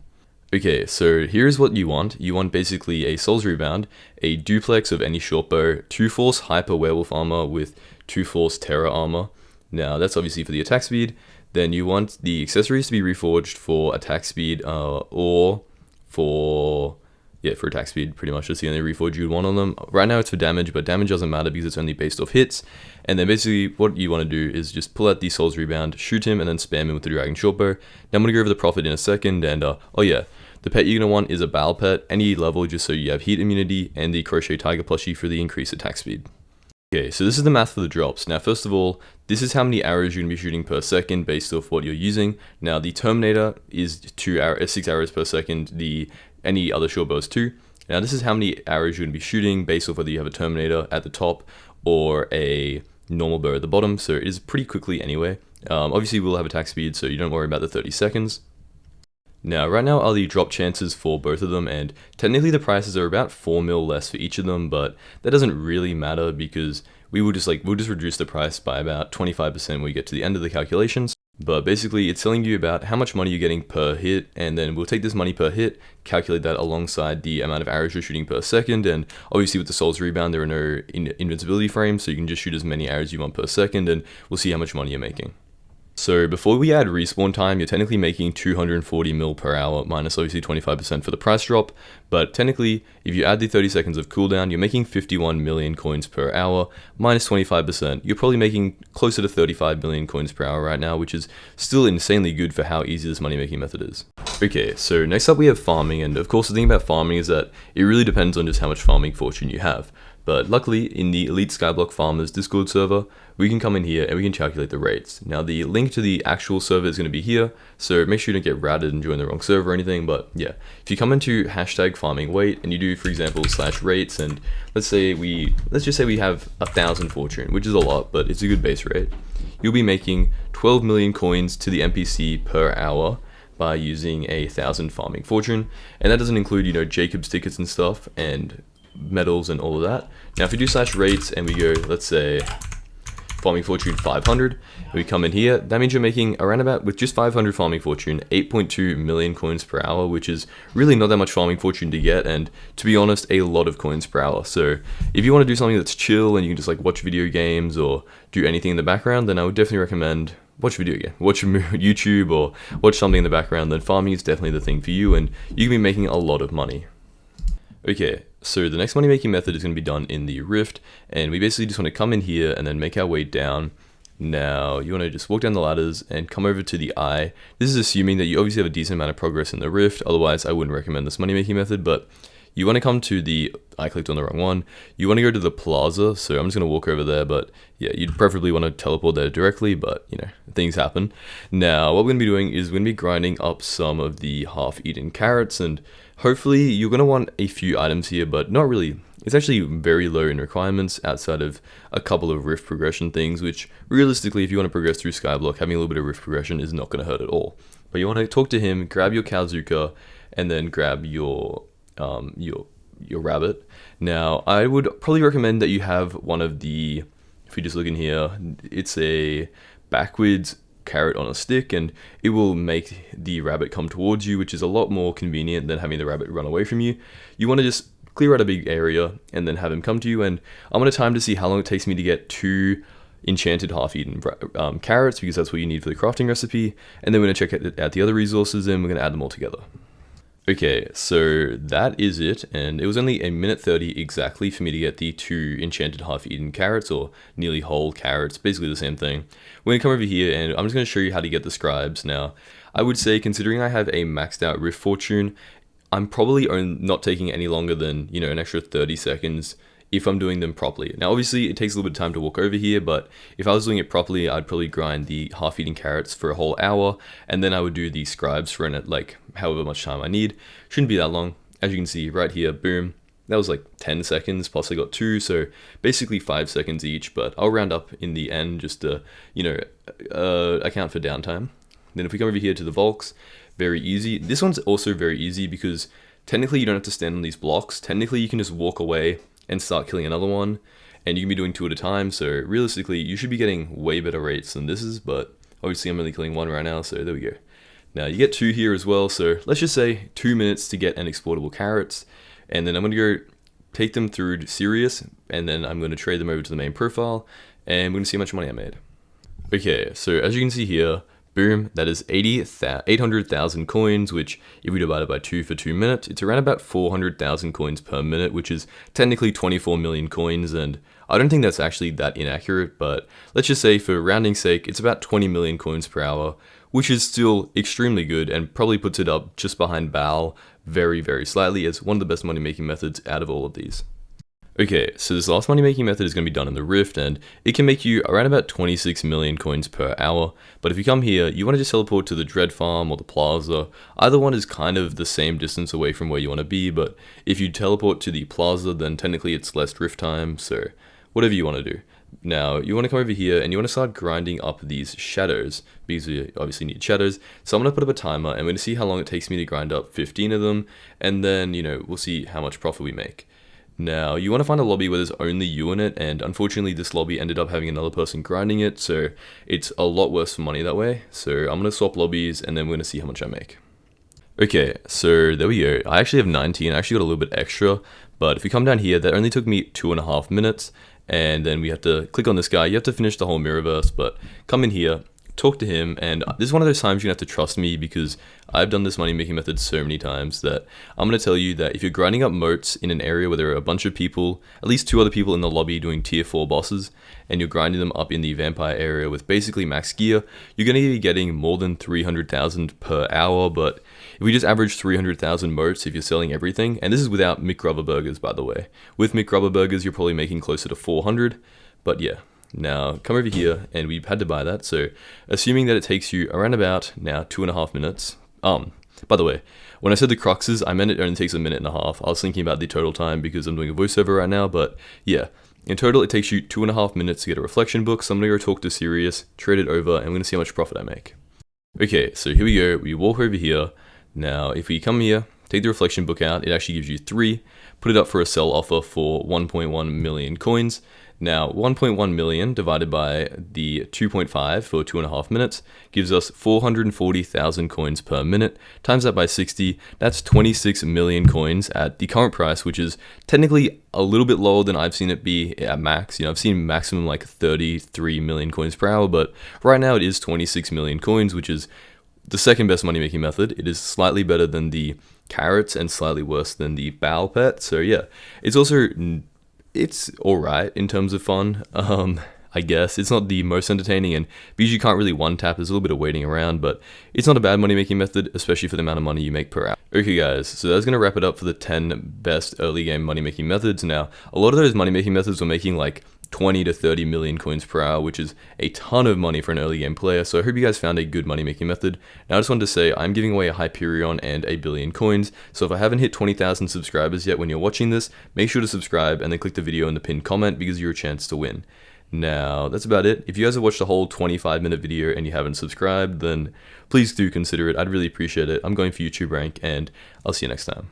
Okay, so here's what you want. You want basically a Soul's Rebound, a duplex of any short bow, 2-force Hyper Werewolf armor with 2-force Terra armor. Now that's obviously for the attack speed. Then you want the accessories to be reforged for attack speed or for attack speed. Pretty much that's the only reforge you'd want on them. Right now it's for damage, but damage doesn't matter because it's only based off hits. And then basically what you want to do is just pull out the Soul's Rebound, shoot him, and then spam him with the Dragon Shortbow. Now I'm going to go over the profit in a second, and oh yeah, the pet you're going to want is a Bal pet, any level, just so you have heat immunity, and the Crochet Tiger plushie for the increased attack speed. Okay, so this is the math for the drops. Now, first of all, this is how many arrows you're going to be shooting per second based off what you're using. Now, the Terminator is 6 arrows per second. Any other short bow is 2. Now, this is how many arrows you're going to be shooting based off whether you have a Terminator at the top or a normal bow at the bottom. So it is pretty quickly anyway. Obviously, we'll have attack speed, so you don't worry about the 30 seconds. Now, right now are the drop chances for both of them, and technically the prices are about 4 mil less for each of them, but that doesn't really matter because we'll just reduce the price by about 25% when we get to the end of the calculations. But basically it's telling you about how much money you're getting per hit, and then we'll take this money per hit, calculate that alongside the amount of arrows you're shooting per second, and obviously with the Soul's Rebound there are no invincibility frames, so you can just shoot as many arrows you want per second, and we'll see how much money you're making. So before we add respawn time, you're technically making 240 mil per hour, minus obviously 25% for the price drop, but technically, if you add the 30 seconds of cooldown, you're making 51 million coins per hour, minus 25%. You're probably making closer to 35 million coins per hour right now, which is still insanely good for how easy this money-making method is. Okay, so next up we have farming, and of course the thing about farming is that it really depends on just how much farming fortune you have. But luckily, in the Elite Skyblock Farmers Discord server, we can come in here and we can calculate the rates. Now, the link to the actual server is going to be here, so make sure you don't get routed and join the wrong server or anything. But yeah, if you come into hashtag farming weight and you do, for example, /rates, and let's just say we have 1,000 fortune, which is a lot, but it's a good base rate. You'll be making 12 million coins to the NPC per hour by using 1,000 farming fortune, and that doesn't include, Jacob's tickets and stuff, and medals and all of that. Now if we do /rates and we go, let's say farming fortune 500, we come in here, that means you're making around about, with just 500 farming fortune, 8.2 million coins per hour, which is really not that much farming fortune to get, and to be honest, a lot of coins per hour. So if you want to do something that's chill and you can just watch video games or do anything in the background, then I would definitely recommend watch YouTube or watch something in the background. Then farming is definitely the thing for you, and you can be making a lot of money. Okay, so the next money making method is going to be done in the Rift, and we basically just want to come in here and then make our way down. Now you want to just walk down the ladders and come over to the Eye. This is assuming that you obviously have a decent amount of progress in the Rift, otherwise I wouldn't recommend this money making method. But you want to come to the, I clicked on the wrong one, you want to go to the plaza, so I'm just going to walk over there, but yeah, you'd preferably want to teleport there directly, but things happen. Now what we're going to be doing is we're going to be grinding up some of the half-eaten carrots, and hopefully you're going to want a few items here, but not really. It's actually very low in requirements outside of a couple of Rift progression things, which realistically, if you want to progress through Skyblock, having a little bit of Rift progression is not going to hurt at all. But you want to talk to him, grab your Kalzuka, and then grab your rabbit. Now, I would probably recommend that you have one of the, if you just look in here, it's a backwards carrot on a stick, and it will make the rabbit come towards you, which is a lot more convenient than having the rabbit run away from you. You want to just clear out a big area and then have him come to you, and I'm going to time to see how long it takes me to get 2 enchanted half-eaten carrots, because that's what you need for the crafting recipe, and then we're going to check out the other resources and we're going to add them all together. Okay, so that is it, and it was only a minute 30 exactly for me to get the 2 enchanted half-eaten carrots, or nearly whole carrots, basically the same thing. We're going to come over here, and I'm just going to show you how to get the scribes. Now, I would say, considering I have a maxed out riff fortune, I'm probably not taking any longer than, you know, an extra 30 seconds if I'm doing them properly. Now, obviously, it takes a little bit of time to walk over here, but if I was doing it properly, I'd probably grind the half-eaten carrots for a whole hour, and then I would do the scribes for like however much time I need. Shouldn't be that long. As you can see right here, boom. That was like 10 seconds, plus I got 2, so basically 5 seconds each, but I'll round up in the end just to, you know, account for downtime. Then if we come over here to the Volks, very easy. This one's also very easy because technically you don't have to stand on these blocks. Technically you can just walk away and start killing another one, and you can be doing 2 at a time, so realistically you should be getting way better rates than this is, but obviously I'm only killing 1 right now, so there we go. Now you get 2 here as well, so let's just say 2 minutes to get an exportable carrots, and then I'm going to go take them through Sirius, and then I'm going to trade them over to the main profile, and we're going to see how much money I made. Okay, so as you can see here, boom, that is 800,000 coins, which if we divide it by 2 for 2 minutes, it's around about 400,000 coins per minute, which is technically 24 million coins, and I don't think that's actually that inaccurate, but let's just say for rounding's sake, it's about 20 million coins per hour, which is still extremely good and probably puts it up just behind Bal very, very slightly as one of the best money making methods out of all of these. Okay, so this last money making method is going to be done in the Rift, and it can make you around about 26 million coins per hour, but if you come here, you want to just teleport to the Dread Farm or the Plaza. Either one is kind of the same distance away from where you want to be, but if you teleport to the Plaza, then technically it's less Rift time, so whatever you want to do. Now, you want to come over here and you want to start grinding up these shadows, because we obviously need shadows. So I'm going to put up a timer and we're going to see how long it takes me to grind up 15 of them, and then, you know, we'll see how much profit we make. Now, you want to find a lobby where there's only you in it, and unfortunately this lobby ended up having another person grinding it, so it's a lot worse for money that way. So I'm going to swap lobbies, and then we're going to see how much I make. Okay, so there we go. I actually have 19, I actually got a little bit extra, but if we come down here, that only took me 2.5 minutes, and then we have to click on this guy. You have to finish the whole Mirrorverse, but come in here, talk to him, and this is one of those times you're gonna have to trust me, because I've done this money making method so many times that I'm gonna tell you that if you're grinding up moats in an area where there are a bunch of people, at least 2 other people in the lobby doing tier 4 bosses, and you're grinding them up in the vampire area with basically max gear, you're gonna be getting more than 300,000 per hour. But if we just average 300,000 moats if you're selling everything, and this is without McRubber burgers, by the way. With McRubber burgers you're probably making closer to 400, but yeah. Now, come over here, and we've had to buy that, so assuming that it takes you around about, now, 2.5 minutes. By the way, when I said the cruxes, I meant it only takes a minute and a half. I was thinking about the total time because I'm doing a voiceover right now, but yeah. In total, it takes you 2.5 minutes to get a reflection book, so I'm going to go talk to Sirius, trade it over, and we're going to see how much profit I make. Okay, so here we go, we walk over here. Now, if we come here, take the reflection book out, it actually gives you 3, put it up for a sell offer for 1.1 million coins. Now, 1.1 million divided by the 2.5 for 2.5 minutes gives us 440,000 coins per minute. Times that by 60, that's 26 million coins at the current price, which is technically a little bit lower than I've seen it be at max. You know, I've seen maximum like 33 million coins per hour, but right now it is 26 million coins, which is the second best money making method. It is slightly better than the carrots and slightly worse than the Bal pet. So yeah, it's alright in terms of fun. I guess it's not the most entertaining, and because you can't really one tap, there's a little bit of waiting around, but it's not a bad money making method, especially for the amount of money you make per hour. Okay guys, so that's gonna wrap it up for the 10 best early game money making methods. Now, a lot of those money making methods were making like 20 to 30 million coins per hour, which is a ton of money for an early game player, so I hope you guys found a good money making method. Now I just wanted to say, I'm giving away a Hyperion and a billion coins, so if I haven't hit 20,000 subscribers yet when you're watching this, make sure to subscribe and then click the video in the pinned comment, because you're a chance to win. Now, that's about it. If you guys have watched the whole 25-minute video and you haven't subscribed, then please do consider it. I'd really appreciate it. I'm going for YouTube rank, and I'll see you next time.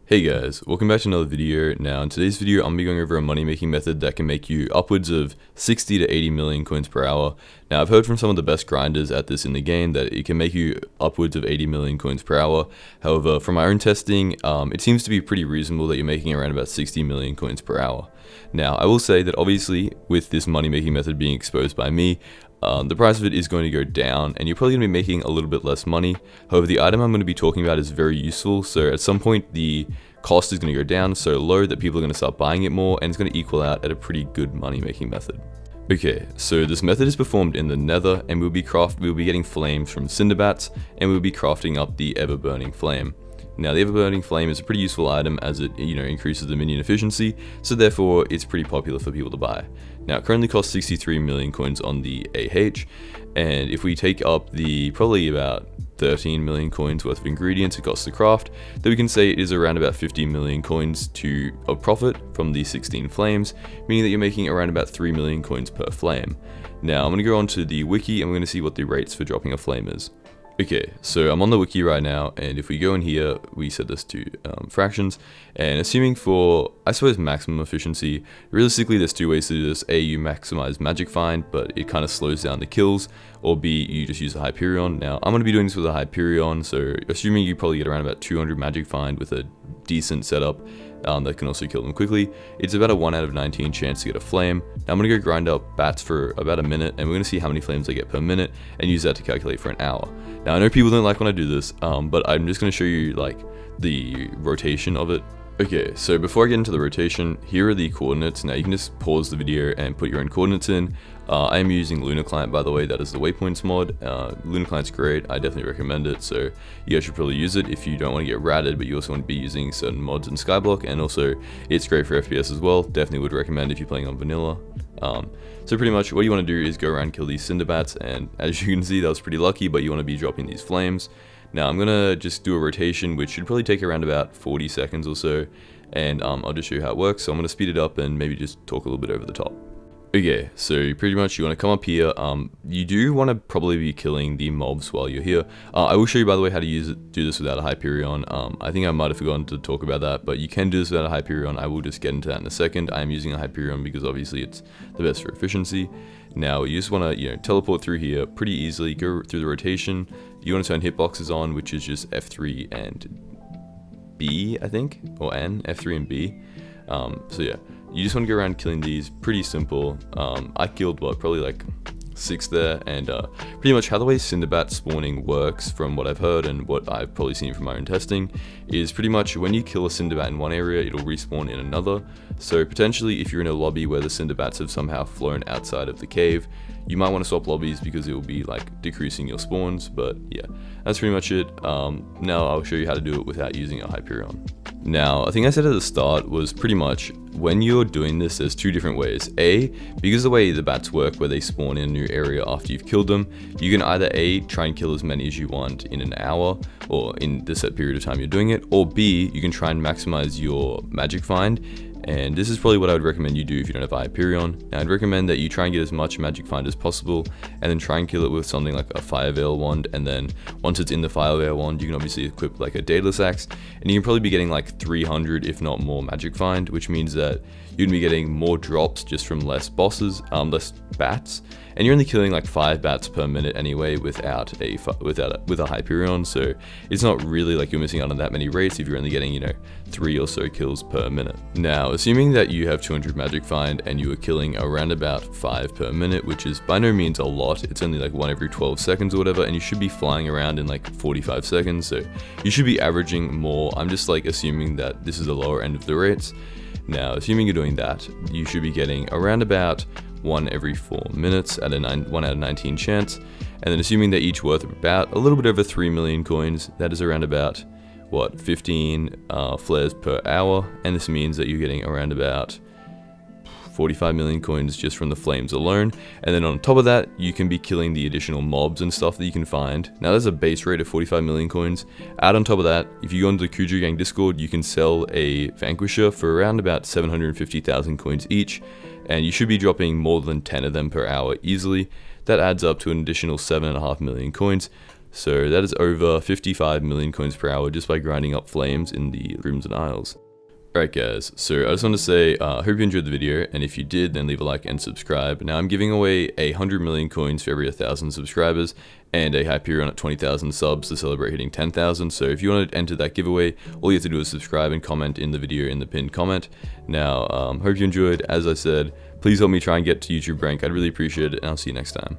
Hey guys, welcome back to another video. Now in today's video I'm going to be going over a money making method that can make you upwards of 60 to 80 million coins per hour. Now I've heard from some of the best grinders at this in the game that it can make you upwards of 80 million coins per hour. However, from my own testing, it seems to be pretty reasonable that you're making around about 60 million coins per hour. Now I will say that obviously with this money making method being exposed by me, the price of it is going to go down and you're probably going to be making a little bit less money. However, the item I'm going to be talking about is very useful, so at some point the cost is going to go down so low that people are going to start buying it more, and it's going to equal out at a pretty good money making method. Okay, so this method is performed in the nether, and we'll be getting flames from cinderbats, and we'll be crafting up the ever burning flame. Now the ever burning flame is a pretty useful item as it increases the minion efficiency, so therefore it's pretty popular for people to buy. Now it currently costs 63 million coins on the AH, and if we take up the probably about 13 million coins worth of ingredients it costs to craft, then we can say it is around about 50 million coins of profit from the 16 flames, meaning that you're making around about 3 million coins per flame. Now I'm going to go on to the wiki and we're going to see what the rates for dropping a flame is. Okay, so I'm on the wiki right now, and if we go in here, we set this to fractions, and assuming for, I suppose, maximum efficiency, realistically there's two ways to do this. A, you maximize magic find, but it kind of slows down the kills, or B, you just use a Hyperion. Now, I'm going to be doing this with a Hyperion, so assuming you probably get around about 200 magic find with a decent setup, that can also kill them quickly. It's about a 1 out of 19 chance to get a flame. Now I'm going to go grind up bats for about a minute, and we're going to see how many flames I get per minute, and use that to calculate for an hour. Now I know people don't like when I do this, but I'm just going to show you like the rotation of it. Okay, so before I get into the rotation, here are the coordinates. Now you can just pause the video and put your own coordinates in. I am using Lunar Client, by the way. That is the waypoints mod. Lunar Client's great. I definitely recommend it. So you guys should probably use it if you don't want to get ratted, but you also want to be using certain mods in Skyblock. And also, it's great for FPS as well. Definitely would recommend if you're playing on vanilla. So pretty much what you want to do is go around and kill these cinderbats. And as you can see, that was pretty lucky, but you want to be dropping these flames. Now I'm going to just do a rotation, which should probably take around about 40 seconds or so, and I'll just show you how it works. So I'm going to speed it up and maybe just talk a little bit over the top. Okay, so pretty much you want to come up here. You do want to probably be killing the mobs while you're here. I will show you, by the way, how to do this without a Hyperion. I think I might have forgotten to talk about that, but you can do this without a Hyperion. I will just get into that in a second. I am using a Hyperion because obviously it's the best for efficiency. Now you just want to teleport through here pretty easily, go through the rotation. You want to turn hitboxes on, which is just F3 and B, I think, or N, F3 and B. So yeah, you just want to go around killing these, pretty simple. I killed probably like 6 there, and pretty much how the way cinderbat spawning works, from what I've heard and what I've probably seen from my own testing, is pretty much when you kill a cinderbat in one area, it'll respawn in another. So potentially if you're in a lobby where the cinderbats have somehow flown outside of the cave, you might want to swap lobbies because it will be like decreasing your spawns. But yeah, that's pretty much it. Now I'll show you how to do it without using a Hyperion. Now, a thing I said at the start was pretty much when you're doing this, there's two different ways. A, because the way the bats work, where they spawn in a new area after you've killed them, you can either A, try and kill as many as you want in an hour or in the set period of time you're doing it, or B, you can try and maximize your magic find. And this is probably what I would recommend you do if you don't have a Hyperion. Now, I'd recommend that you try and get as much magic find as possible, and then try and kill it with something like a fire veil wand. And then once it's in the fire veil wand, you can obviously equip like a daedalus axe, and you can probably be getting like 300 if not more magic find, which means that you'd be getting more drops just from less bosses, less bats, and you're only killing like 5 bats per minute anyway without a Hyperion. So it's not really like you're missing out on that many rates if you're only getting 3 or so kills per minute. Now, assuming that you have 200 magic find and you are killing around about 5 per minute, which is by no means a lot, it's only like 1 every 12 seconds or whatever, and you should be flying around in like 45 seconds, so you should be averaging more. I'm just like assuming that this is the lower end of the rates. Now, assuming you're doing that, you should be getting around about 1 every 4 minutes at a 1 out of 19 chance, and then assuming they're each worth about a little bit over 3 million coins, that is around about, what, 15 flares per hour, and this means that you're getting around about 45 million coins just from the flames alone. And then on top of that, you can be killing the additional mobs and stuff that you can find. Now there's a base rate of 45 million coins. Add on top of that, if you go into the Kuju Gang Discord, you can sell a Vanquisher for around about 750,000 coins each, and you should be dropping more than 10 of them per hour easily. That adds up to an additional 7.5 million coins. So that is over 55 million coins per hour just by grinding up flames in the rooms and aisles. Alright guys, so I just want to say, hope you enjoyed the video, and if you did, then leave a like and subscribe. Now I'm giving away 100 million coins for every 1,000 subscribers, and a Hyperion at 20,000 subs to celebrate hitting 10,000, so if you want to enter that giveaway, all you have to do is subscribe and comment in the video in the pinned comment. Now, hope you enjoyed. As I said, please help me try and get to YouTube rank, I'd really appreciate it, and I'll see you next time.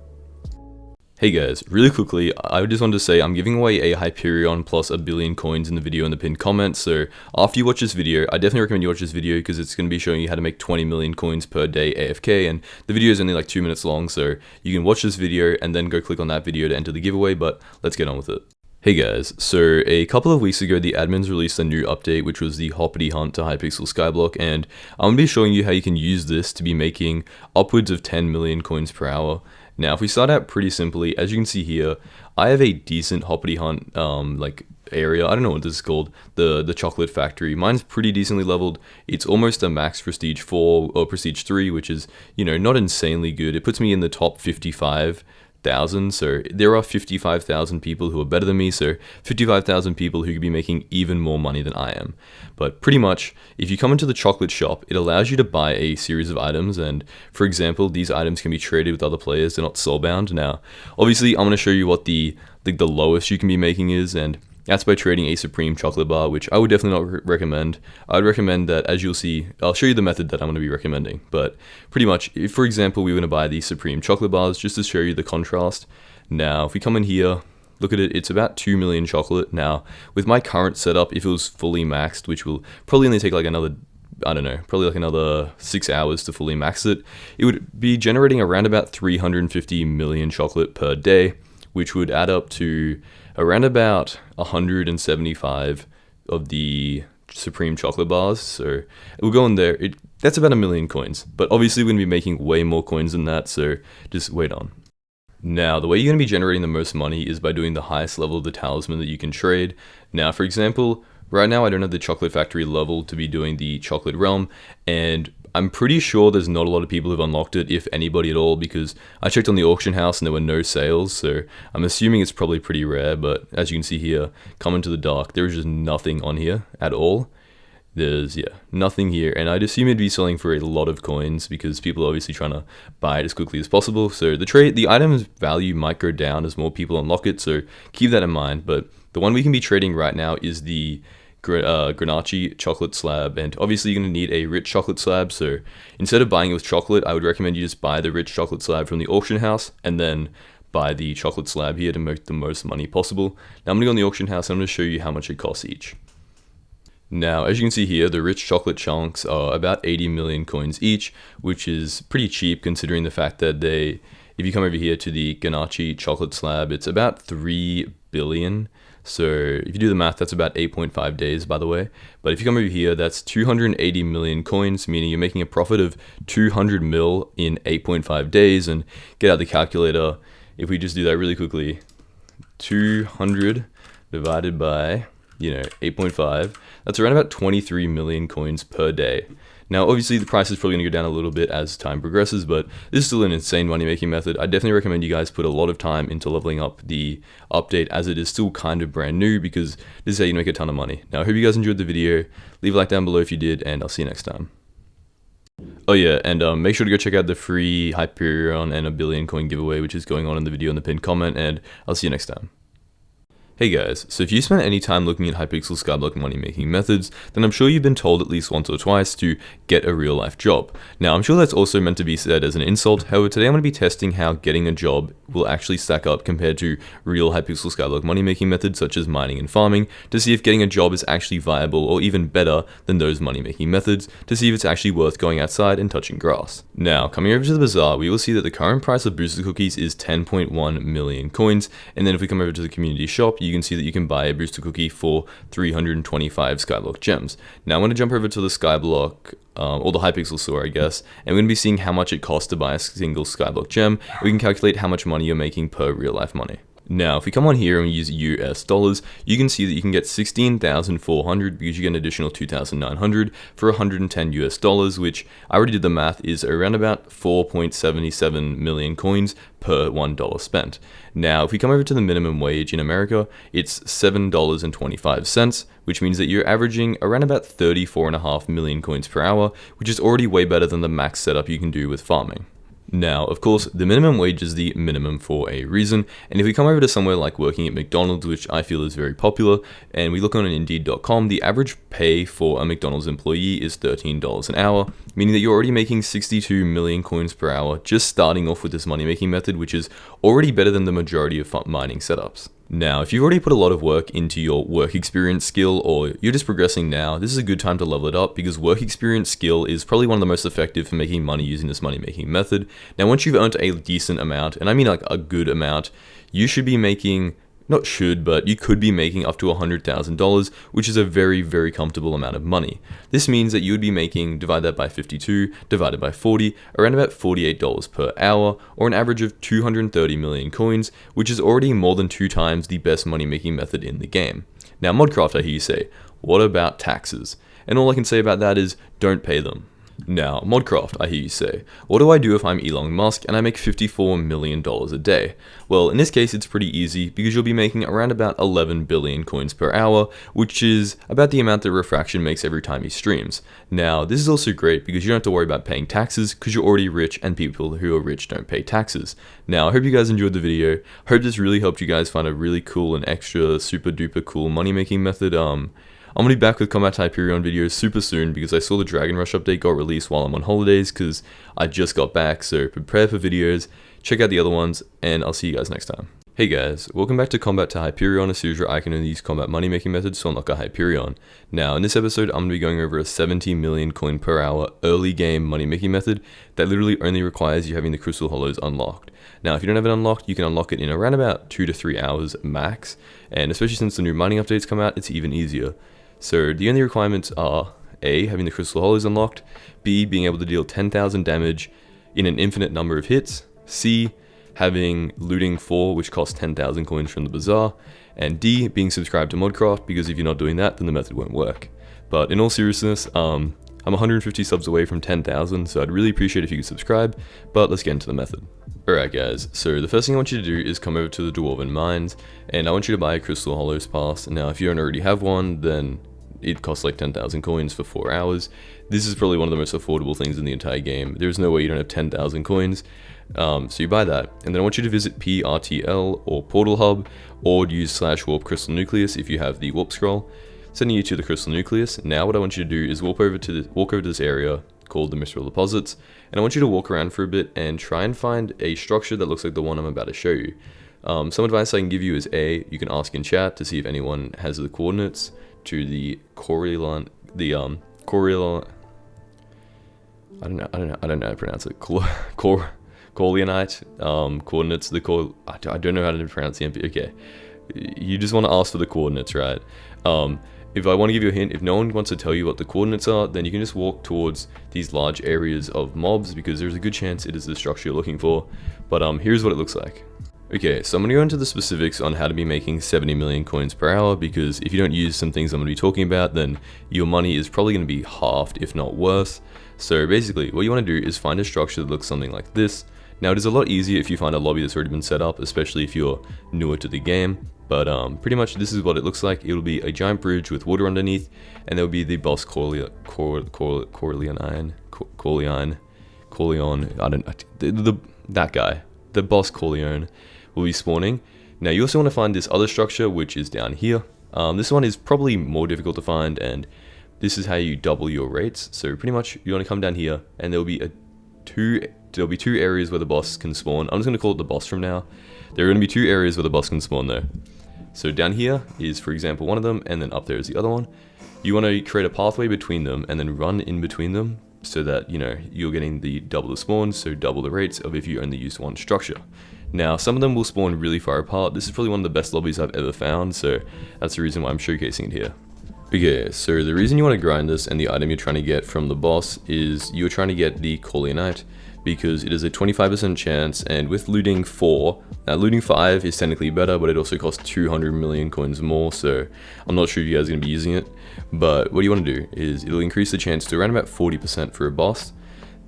Hey guys, really quickly, I just wanted to say I'm giving away a Hyperion plus 1 billion coins in the video in the pinned comment, so after you watch this video, I definitely recommend you watch this video because it's going to be showing you how to make 20 million coins per day AFK, and the video is only like 2 minutes long, so you can watch this video and then go click on that video to enter the giveaway, but let's get on with it. Hey guys, so a couple of weeks ago the admins released a new update which was the Hoppity Hunt to Hypixel Skyblock, and I'm going to be showing you how you can use this to be making upwards of 10 million coins per hour. Now if we start out pretty simply, as you can see here, I have a decent Hoppity Hunt like area. I don't know what this is called, the chocolate factory. Mine's pretty decently leveled. It's almost a max prestige 4 or prestige 3, which is, you know, not insanely good. It puts me in the top 55,000, so there are 55,000 people who are better than me, so 55,000 people who could be making even more money than I am. But pretty much, if you come into the chocolate shop, it allows you to buy a series of items, and for example, these items can be traded with other players. They're not soulbound. Now, obviously, I'm going to show you what the lowest you can be making is, and that's by trading a supreme chocolate bar, which I would definitely not recommend. I'd recommend that, as you'll see, I'll show you the method that I'm going to be recommending. But pretty much, if for example, we were going to buy these supreme chocolate bars, just to show you the contrast. Now, if we come in here, look at it, it's about 2 million chocolate. Now, with my current setup, if it was fully maxed, which will probably only take like another, I don't know, probably like another 6 hours to fully max it, it would be generating around about 350 million chocolate per day, which would add up to around about 175 of the supreme chocolate bars. So we'll go in there. That's about 1 million coins, but obviously we're going to be making way more coins than that, so just wait on. Now, the way you're going to be generating the most money is by doing the highest level of the talisman that you can trade. Now, for example, right now I don't have the chocolate factory level to be doing the chocolate realm, and I'm pretty sure there's not a lot of people who've unlocked it, if anybody at all, because I checked on the auction house and there were no sales, so I'm assuming it's probably pretty rare. But as you can see here, come into the dark, there is just nothing on here at all. There's, yeah, nothing here, and I'd assume it'd be selling for a lot of coins because people are obviously trying to buy it as quickly as possible. So the item's value might go down as more people unlock it, so keep that in mind. But the one we can be trading right now is the Grenache chocolate slab, and obviously you're going to need a rich chocolate slab, so instead of buying it with chocolate, I would recommend you just buy the rich chocolate slab from the auction house and then buy the chocolate slab here to make the most money possible. Now I'm going to go on the auction house and I'm going to show you how much it costs each. Now, as you can see here, the rich chocolate chunks are about 80 million coins each, which is pretty cheap considering the fact that if you come over here to the Grenache chocolate slab, it's about 3 billion. So if you do the math, that's about 8.5 days, by the way. But if you come over here, that's 280 million coins, meaning you're making a profit of 200 mil in 8.5 days. And get out the calculator. If we just do that really quickly, 200 divided by, 8.5, that's around about 23 million coins per day. Now, obviously, the price is probably going to go down a little bit as time progresses, but this is still an insane money-making method. I definitely recommend you guys put a lot of time into leveling up the update, as it is still kind of brand new, because this is how you make a ton of money. Now, I hope you guys enjoyed the video. Leave a like down below if you did, and I'll see you next time. Oh yeah, and make sure to go check out the free Hyperion and 1 billion coin giveaway, which is going on in the video in the pinned comment, and I'll see you next time. Hey guys, so if you spent any time looking at Hypixel Skyblock money making methods, then I'm sure you've been told at least once or twice to get a real life job. Now I'm sure that's also meant to be said as an insult, however today I'm going to be testing how getting a job will actually stack up compared to real Hypixel Skyblock money making methods such as mining and farming, to see if getting a job is actually viable or even better than those money making methods, to see if it's actually worth going outside and touching grass. Now coming over to the bazaar, we will see that the current price of booster cookies is 10.1 million coins, and then if we come over to the community shop, you can see that you can buy a booster cookie for 325 Skyblock gems. Now I'm going to jump over to the Skyblock, or the Hypixel store, I guess, and we're going to be seeing how much it costs to buy a single Skyblock gem. We can calculate how much money you're making per real life money. Now, if we come on here and we use US dollars, you can see that you can get 16,400 because you get an additional 2,900 for 110 US dollars, which I already did the math is around about 4.77 million coins per $1 spent. Now, if we come over to the minimum wage in America, it's $7.25, which means that you're averaging around about 34.5 million coins per hour, which is already way better than the max setup you can do with farming. Now, of course, the minimum wage is the minimum for a reason, and if we come over to somewhere like working at McDonald's, which I feel is very popular, and we look on Indeed.com, the average pay for a McDonald's employee is $13 an hour, meaning that you're already making 62 million coins per hour just starting off with this money-making method, which is already better than the majority of mining setups. Now, if you've already put a lot of work into your work experience skill, or you're just progressing now, this is a good time to level it up because work experience skill is probably one of the most effective for making money using this money making method. Now, once you've earned a decent amount, and I mean like a good amount, you should be making, not should, but you could be making up to $100,000, which is a very, very comfortable amount of money. This means that you would be making, divide that by 52, divided by 40, around about $48 per hour, or an average of 230 million coins, which is already more than 2 times the best money-making method in the game. Now, Modcraft, I hear you say, what about taxes? And all I can say about that is, don't pay them. Now, Modcraft, I hear you say, what do I do if I'm Elon Musk and I make $54 million a day? Well, in this case, it's pretty easy because you'll be making around about 11 billion coins per hour, which is about the amount that Refraction makes every time he streams. Now, this is also great because you don't have to worry about paying taxes because you're already rich and people who are rich don't pay taxes. Now, I hope you guys enjoyed the video. I hope this really helped you guys find a really cool and extra super duper cool money making method. I'm going to be back with Combat to Hyperion videos super soon because I saw the Dragon Rush update got released while I'm on holidays because I just got back, so prepare for videos, check out the other ones, and I'll see you guys next time. Hey guys, welcome back to Combat to Hyperion, a series where I can only use combat money making methods to unlock a Hyperion. Now, in this episode, I'm going to be going over a 70 million coin per hour early game money making method that literally only requires you having the Crystal Hollows unlocked. Now, if you don't have it unlocked, you can unlock it in around about 2 to 3 hours max, and especially since the new mining updates come out, it's even easier. So the only requirements are A, having the Crystal Hollows unlocked, B, being able to deal 10,000 damage in an infinite number of hits, C, having looting 4, which costs 10,000 coins from the bazaar, and D, being subscribed to Modcraft, because if you're not doing that, then the method won't work. But in all seriousness, I'm 150 subs away from 10,000, so I'd really appreciate if you could subscribe, but let's get into the method. Alright guys, so the first thing I want you to do is come over to the Dwarven Mines, and I want you to buy a Crystal Hollows pass. Now if you don't already have one, then it costs like 10,000 coins for 4 hours. This is probably one of the most affordable things in the entire game. There's no way you don't have 10,000 coins. So you buy that, and then I want you to visit PRTL or Portal Hub, or use /warp Crystal Nucleus if you have the warp scroll, sending you to the Crystal Nucleus. Now what I want you to do is walk over to this area called the Mystical Deposits, and I want you to walk around for a bit and try and find a structure that looks like the one I'm about to show you. Some advice I can give you is A, you can ask in chat to see if anyone has the coordinates to the Coriolan, I don't know how to pronounce it, Corleonite, coordinates, I don't know how to pronounce the MP, okay, you just want to ask for the coordinates, right? If I want to give you a hint, if no one wants to tell you what the coordinates are, then you can just walk towards these large areas of mobs because there's a good chance it is the structure you're looking for, but here's what it looks like. Okay, so I'm going to go into the specifics on how to be making 70 million coins per hour, because if you don't use some things I'm going to be talking about, then your money is probably going to be halved, if not worse. So basically, what you want to do is find a structure that looks something like this. Now, it is a lot easier if you find a lobby that's already been set up, especially if you're newer to the game. But pretty much this is what it looks like. It'll be a giant bridge with water underneath, and there'll be the boss Corleon, that guy, the boss Corleon will be spawning. Now you also want to find this other structure, which is down here. This one is probably more difficult to find, and this is how you double your rates. So pretty much you want to come down here, and there'll be two areas where the boss can spawn. I'm just going to call it the boss from now. There are going to be 2 areas where the boss can spawn though. So down here is, for example, one of them, and then up there is the other one. You want to create a pathway between them and then run in between them so that, you know, you're getting the double the spawns, so double the rates of if you only use one structure. Now, some of them will spawn really far apart. This is probably one of the best lobbies I've ever found, so that's the reason why I'm showcasing it here. Okay, so the reason you want to grind this and the item you're trying to get from the boss is you're trying to get the Corleonite, because it is a 25% chance, and with looting 4, now looting 5 is technically better, but it also costs 200 million coins more, so I'm not sure if you guys are going to be using it. But what you want to do is it'll increase the chance to around about 40% for a boss.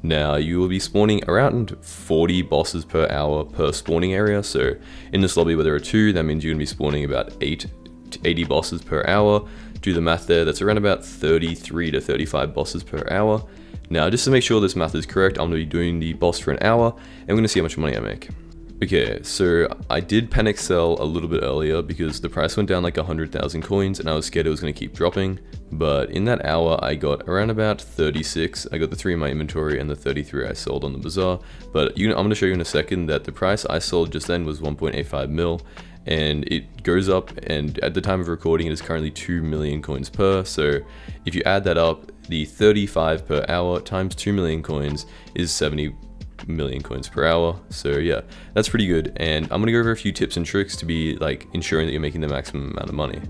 Now you will be spawning around 40 bosses per hour per spawning area, so in this lobby where there are 2, that means you're going to be spawning about 8 to 80 bosses per hour. Do the math there, that's around about 33 to 35 bosses per hour. Now just to make sure this math is correct, I'm going to be doing the boss for an hour, and we're going to see how much money I make. Okay, so I did panic sell a little bit earlier because the price went down like 100,000 coins and I was scared it was going to keep dropping. But in that hour I got around about 36. I got the 3 in my inventory and the 33 I sold on the bazaar. But I'm going to show you in a second that the price I sold just then was 1.85 mil. And it goes up, and at the time of recording it is currently 2 million coins per. So if you add that up, the 35 per hour times 2 million coins is 70 million coins per hour. So yeah, that's pretty good, and I'm gonna go over a few tips and tricks to be like ensuring that you're making the maximum amount of money.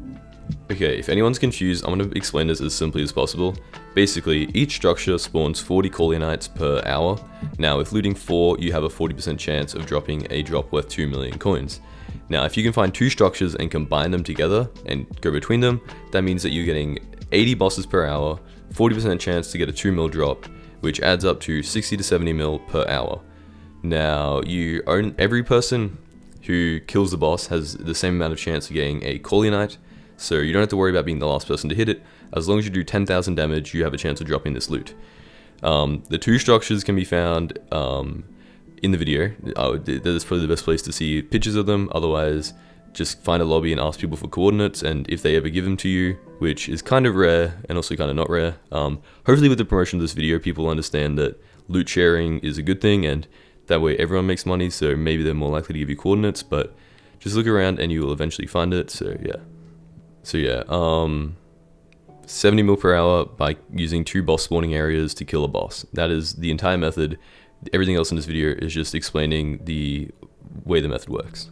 Okay, if anyone's confused, I'm gonna explain this as simply as possible. Basically, each structure spawns 40 Corleonites per hour. Now with looting 4, you have a 40% chance of dropping a drop worth 2 million coins. Now if you can find 2 structures and combine them together and go between them, that means that you're getting 80 bosses per hour, 40% chance to get a 2 mil drop, which adds up to 60 to 70 mil per hour. Now, every person who kills the boss has the same amount of chance of getting a Corleonite, so you don't have to worry about being the last person to hit it. As long as you do 10,000 damage, you have a chance of dropping this loot. The 2 structures can be found in the video. That's probably the best place to see pictures of them. Otherwise, just find a lobby and ask people for coordinates, and if they ever give them to you, which is kind of rare and also kind of not rare. Hopefully with the promotion of this video, people understand that loot sharing is a good thing, and that way everyone makes money, so maybe they're more likely to give you coordinates, but just look around and you will eventually find it. So yeah, 70 mil per hour by using 2 boss spawning areas to kill a boss. That is the entire method. Everything else in this video is just explaining the way the method works.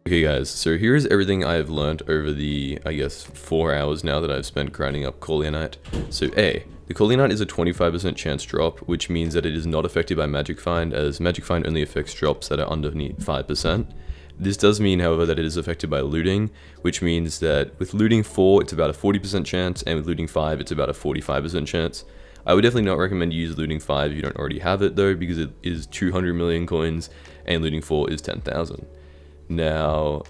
Okay guys, so here's everything I've learned over the, I guess, 4 hours now that I've spent grinding up Corleonite. So the Corleonite is a 25% chance drop, which means that it is not affected by Magic Find, as Magic Find only affects drops that are underneath 5%. This does mean, however, that it is affected by looting, which means that with looting 4, it's about a 40% chance, and with looting 5, it's about a 45% chance. I would definitely not recommend you use looting 5 if you don't already have it though, because it is 200 million coins, and looting 4 is 10,000. Now,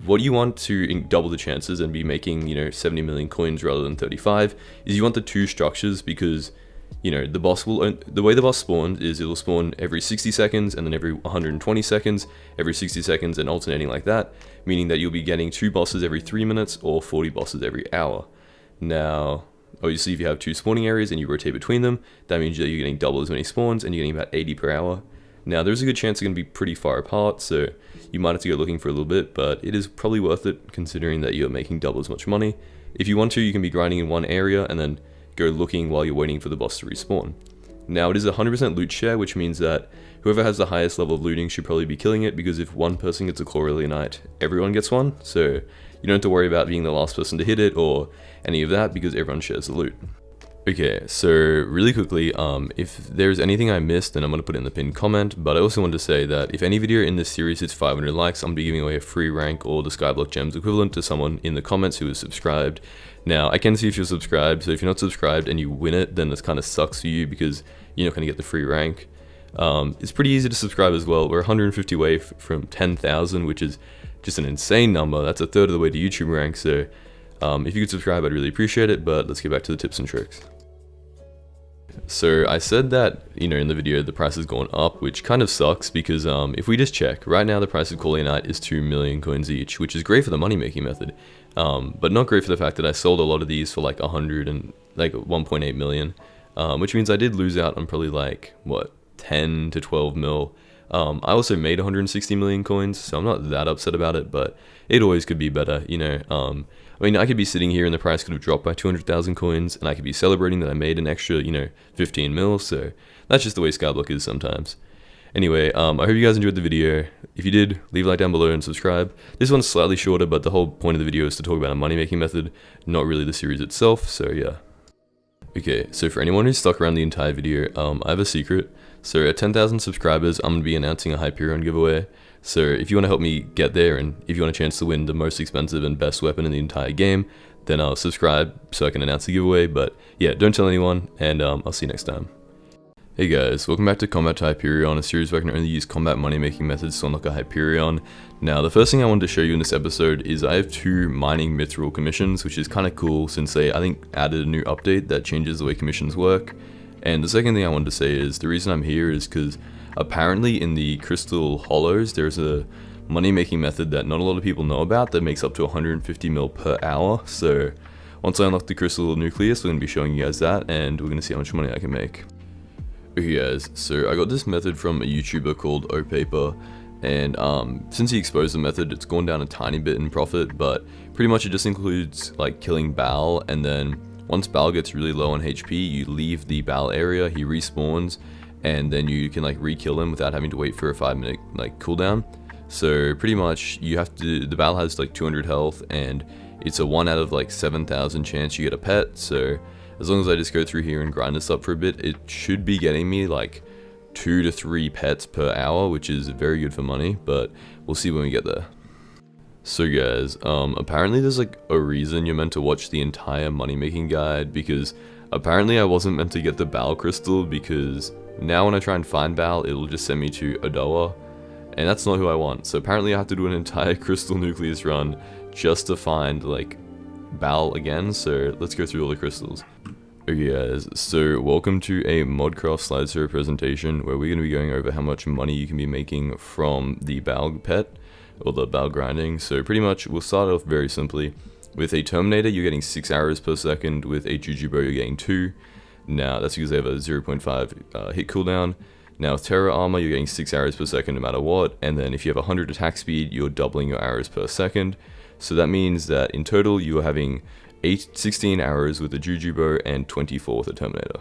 what you want to double the chances and be making, 70 million coins rather than 35 is you want the 2 structures, because, the way the boss spawns is it'll spawn every 60 seconds and then every 120 seconds, every 60 seconds and alternating like that, meaning that you'll be getting 2 bosses every 3 minutes or 40 bosses every hour. Now, obviously if you have 2 spawning areas and you rotate between them, that means that you're getting double as many spawns and you're getting about 80 per hour. Now, there's a good chance they're going to be pretty far apart, so you might have to go looking for a little bit, but it is probably worth it considering that you're making double as much money. If you want to, you can be grinding in one area and then go looking while you're waiting for the boss to respawn. Now, it is a 100% loot share, which means that whoever has the highest level of looting should probably be killing it, because if one person gets a Corleonite, everyone gets one, so you don't have to worry about being the last person to hit it or any of that, because everyone shares the loot. Okay, so really quickly, if there's anything I missed, then I'm going to put it in the pinned comment, but I also wanted to say that if any video in this series hits 500 likes, I'm going to be giving away a free rank or the Skyblock gems equivalent to someone in the comments who is subscribed. Now, I can see if you're subscribed, so if you're not subscribed and you win it, then this kind of sucks for you because you're not going to get the free rank. It's pretty easy to subscribe as well. We're 150 away from 10,000, which is just an insane number. That's a third of the way to YouTube rank, so if you could subscribe, I'd really appreciate it, but let's get back to the tips and tricks. So I said that, in the video the price has gone up, which kind of sucks because if we just check, right now the price of Corleonite is 2 million coins each, which is great for the money making method, but not great for the fact that I sold a lot of these for like 1.8 million, which means I did lose out on probably like, 10 to 12 mil. I also made 160 million coins, so I'm not that upset about it, but it always could be better, I could be sitting here and the price could have dropped by 200,000 coins, and I could be celebrating that I made an extra, 15 mil, so that's just the way Skyblock is sometimes. Anyway, I hope you guys enjoyed the video. If you did, leave a like down below and subscribe. This one's slightly shorter, but the whole point of the video is to talk about a money-making method, not really the series itself, so yeah. Okay, so for anyone who's stuck around the entire video, I have a secret. So at 10,000 subscribers, I'm going to be announcing a Hyperion giveaway. So if you want to help me get there, and if you want a chance to win the most expensive and best weapon in the entire game, then I'll subscribe so I can announce the giveaway. But yeah, don't tell anyone, and I'll see you next time. Hey guys, welcome back to Combat to Hyperion, a series where I can only use combat money making methods to unlock a Hyperion. Now, the first thing I wanted to show you in this episode is I have 2 mining mithril commissions, which is kind of cool since they, I think, added a new update that changes the way commissions work. And the second thing I wanted to say is the reason I'm here is because apparently in the crystal hollows, there's a money making method that not a lot of people know about that makes up to 150 mil per hour. So once I unlock the crystal nucleus, we're going to be showing you guys that, and we're going to see how much money I can make. Okay guys, so I got this method from a YouTuber called Opaper, and since he exposed the method, it's gone down a tiny bit in profit, but pretty much it just includes like killing Baal, and then once Baal gets really low on HP, you leave the Baal area, he respawns, and then you can like re-kill him without having to wait for a 5-minute like cooldown. So pretty much you have to, the Baal has like 200 health, and it's a 1 out of like 7,000 chance you get a pet, so as long as I just go through here and grind this up for a bit, it should be getting me like 2 to 3 pets per hour, which is very good for money, but we'll see when we get there. So guys, apparently there's like a reason you're meant to watch the entire money making guide, because apparently I wasn't meant to get the Baal crystal, because now when I try and find Baal, it'll just send me to Odoa, and that's not who I want. So apparently I have to do an entire crystal nucleus run just to find like Baal again, so let's go through all the crystals. Okay guys, so welcome to a Modcraft slideshow presentation where we're going to be going over how much money you can be making from the Baal pet, or the Baal grinding. So pretty much we'll start off very simply. With a Terminator you're getting 6 arrows per second, with a Jujubo you're getting 2. Now that's because they have a 0.5 hit cooldown. Now with Terror Armor you're getting 6 arrows per second no matter what, and then if you have 100 attack speed you're doubling your arrows per second. So that means that in total you are having 16 arrows with a Jujubo and 24 with a Terminator.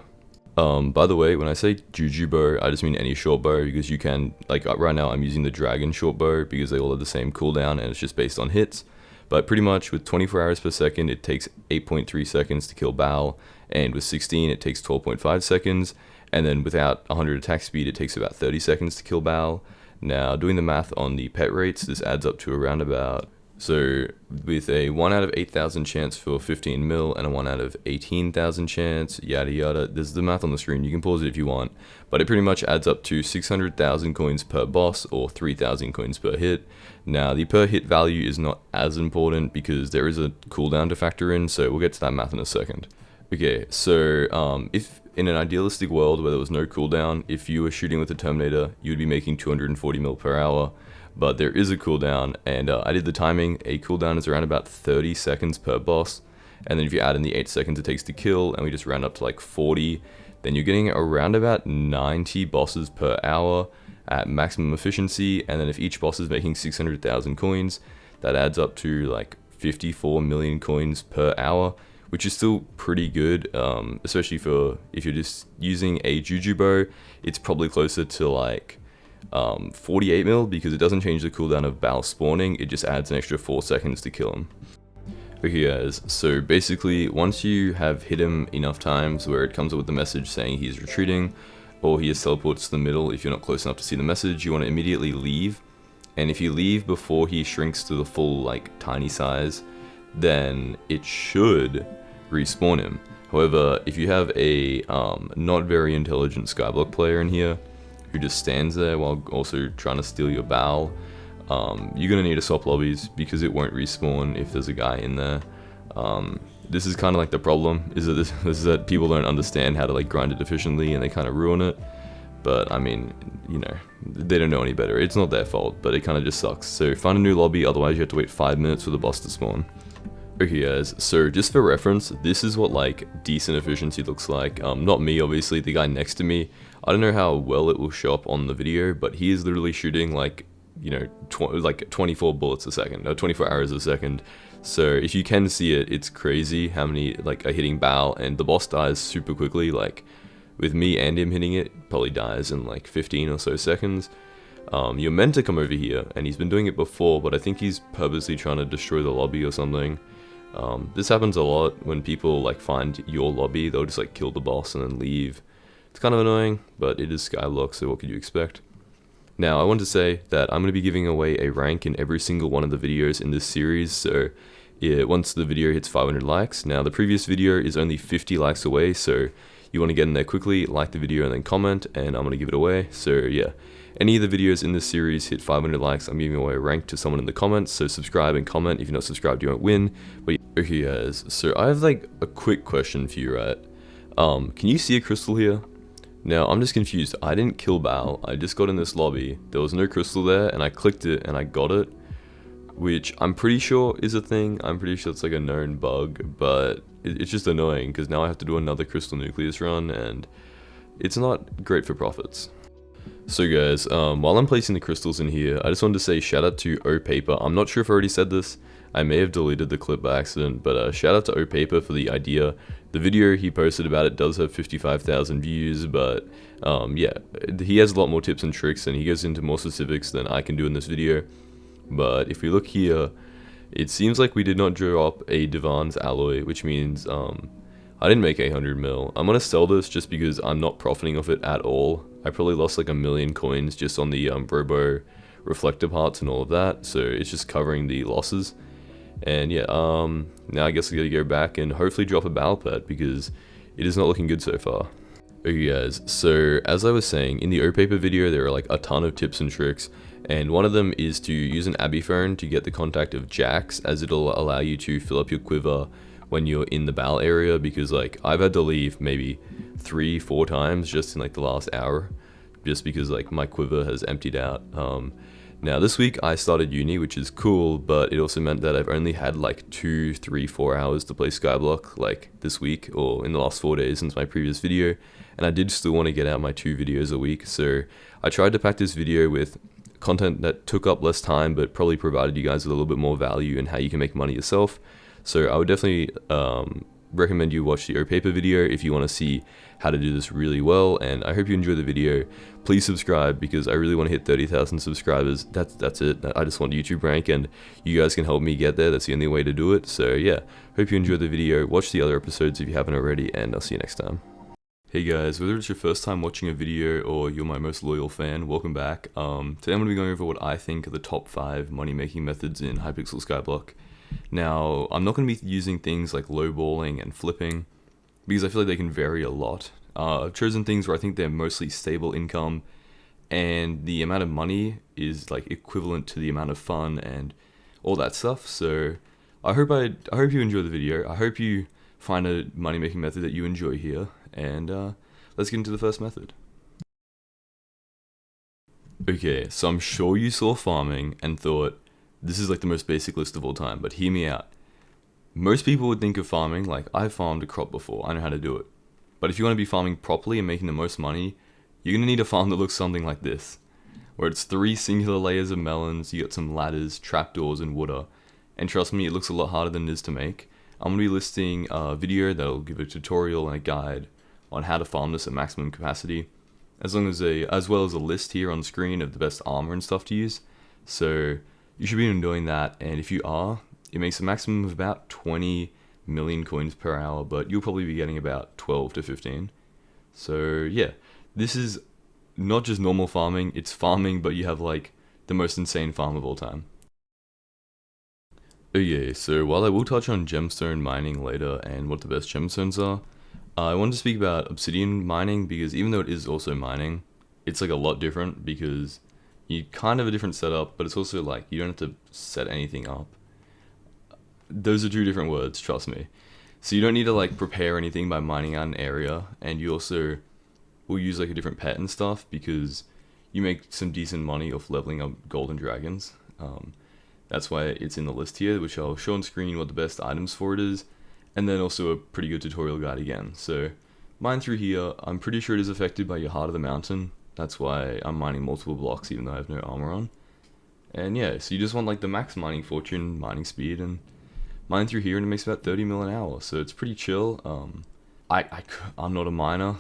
By the way, when I say Jujubo, I just mean any short bow, because you can, like right now I'm using the Dragon short bow because they all have the same cooldown and it's just based on hits. But pretty much with 24 arrows per second it takes 8.3 seconds to kill Baal, and with 16 it takes 12.5 seconds, and then without 100 attack speed it takes about 30 seconds to kill Baal. Now doing the math on the pet rates, this adds up to around about, so with a 1 out of 8,000 chance for 15 mil and a 1 out of 18,000 chance, yada yada, there's the math on the screen, you can pause it if you want, but it pretty much adds up to 600,000 coins per boss, or 3,000 coins per hit. Now the per hit value is not as important because there is a cooldown to factor in, so we'll get to that math in a second. Okay, so if in an idealistic world where there was no cooldown, if you were shooting with a Terminator, you would be making 240 mil per hour. But there is a cooldown, and I did the timing. A cooldown is around about 30 seconds per boss, and then if you add in the 8 seconds it takes to kill, and we just round up to like 40, then you're getting around about 90 bosses per hour at maximum efficiency, and then if each boss is making 600,000 coins, that adds up to like 54 million coins per hour, which is still pretty good, especially for if you're just using a Jujubo. It's probably closer to like 48 mil, because it doesn't change the cooldown of Baal spawning, it just adds an extra 4 seconds to kill him. Okay guys, so basically once you have hit him enough times where it comes up with the message saying he's retreating, or he has teleports to the middle, if you're not close enough to see the message, you want to immediately leave. And if you leave before he shrinks to the full like tiny size, then it should respawn him. However, if you have a not very intelligent Skyblock player in here who just stands there while also trying to steal your Baal, you're gonna need to swap lobbies because it won't respawn if there's a guy in there. This is kind of like the problem, is that this is that people don't understand how to like grind it efficiently, and they kind of ruin it. But I mean, you know, they don't know any better. It's not their fault, but it kind of just sucks. So find a new lobby, otherwise you have to wait 5 minutes for the boss to spawn. Okay guys, so just for reference, this is what like decent efficiency looks like. Not me, obviously, the guy next to me. I don't know how well it will show up on the video, but he is literally shooting like, you know, like 24 bullets a second, or 24 arrows a second. So if you can see it, it's crazy how many like are hitting Baal, and the boss dies super quickly. Like with me and him hitting it, probably dies in like 15 or so seconds. You're meant to come over here, and he's been doing it before, but I think he's purposely trying to destroy the lobby or something. This happens a lot when people like find your lobby, they'll just like kill the boss and then leave. It's kind of annoying, but it is Skyblock, so what could you expect? Now, I want to say that I'm going to be giving away a rank in every single one of the videos in this series, so yeah, once the video hits 500 likes. Now, the previous video is only 50 likes away, so you want to get in there quickly, like the video and then comment, and I'm going to give it away. So yeah, any of the videos in this series hit 500 likes, I'm giving away a rank to someone in the comments, so subscribe and comment. If you're not subscribed, you won't win. But okay guys, so I have like a quick question for you, right? Can you see a crystal here? Now, I'm just confused. I didn't kill Bao, I just got in this lobby. There was no crystal there, and I clicked it, and I got it. Which I'm pretty sure is a thing. I'm pretty sure it's like a known bug, but it's just annoying, because now I have to do another crystal nucleus run, and it's not great for profits. So guys, while I'm placing the crystals in here, I just wanted to say shout out to OPaper. I'm not sure if I already said this. I may have deleted the clip by accident, but shout out to OPaper for the idea. The video he posted about it does have 55,000 views, but yeah, he has a lot more tips and tricks, and he goes into more specifics than I can do in this video. But if we look here, it seems like we did not drop a Divan's alloy, which means I didn't make 800 mil. I'm gonna sell this just because I'm not profiting off it at all. I probably lost like 1,000,000 coins just on the robo reflector parts and all of that, so it's just covering the losses. And yeah, now I guess I gotta go back and hopefully drop a battle pet, because it is not looking good so far. Okay guys, so as I was saying, in the OPaper video there are like a ton of tips and tricks, and one of them is to use an Abbey phone to get the contact of Jax, as it'll allow you to fill up your quiver when you're in the battle area, because like I've had to leave maybe 3-4 times just in like the last hour, just because like my quiver has emptied out. Now this week I started uni, which is cool, but it also meant that I've only had like 2, 3, 4 hours to play Skyblock like this week, or in the last 4 days since my previous video, and I did still want to get out my 2 videos a week, so I tried to pack this video with content that took up less time but probably provided you guys with a little bit more value in how you can make money yourself. So I would definitely recommend you watch the OPaper video if you want to see how to do this really well, and I hope you enjoy the video. Please subscribe, because I really want to hit 30,000 subscribers. That's it. I just want YouTube rank, and you guys can help me get there. That's the only way to do it. So yeah, hope you enjoyed the video. Watch the other episodes if you haven't already, and I'll see you next time. Hey guys, whether it's your first time watching a video or you're my most loyal fan, welcome back. Today I'm going to be going over what I think are the top 5 money making methods in Hypixel Skyblock. Now, I'm not going to be using things like lowballing and flipping, because I feel like they can vary a lot. I've chosen things where I think they're mostly stable income, and the amount of money is like equivalent to the amount of fun and all that stuff. So I hope you enjoy the video. I hope you find a money making method that you enjoy here, and let's get into the first method. Okay, so I'm sure you saw farming and thought, this is like the most basic list of all time, but hear me out. Most people would think of farming like, I farmed a crop before, I know how to do it. But if you want to be farming properly and making the most money, you're going to need a farm that looks something like this, where it's 3 singular layers of melons, you got some ladders, trapdoors, and water. And trust me, it looks a lot harder than it is to make. I'm going to be listing a video that'll give a tutorial and a guide on how to farm this at maximum capacity, as well as a list here on screen of the best armor and stuff to use. So you should be doing that, and if you are, it makes a maximum of about 20 million coins per hour, but you'll probably be getting about 12 to 15. So yeah, this is not just normal farming, it's farming, but you have like the most insane farm of all time. Okay, so while I will touch on gemstone mining later and what the best gemstones are, I wanted to speak about obsidian mining, because even though it is also mining, it's like a lot different, because you kind of have a different setup, but it's also like you don't have to set anything up. Those are 2 different words, trust me. So you don't need to like prepare anything by mining out an area, and you also will use like a different pet and stuff, because you make some decent money off leveling up golden dragons. That's why it's in the list here, which I'll show on screen what the best items for it is, and then also a pretty good tutorial guide again. So mine through here, I'm pretty sure it is affected by your heart of the mountain. That's why I'm mining multiple blocks even though I have no armor on. And yeah, so you just want like the max mining fortune, mining speed, and mine through here, and it makes about 30 mil an hour, so it's pretty chill. I'm not a miner.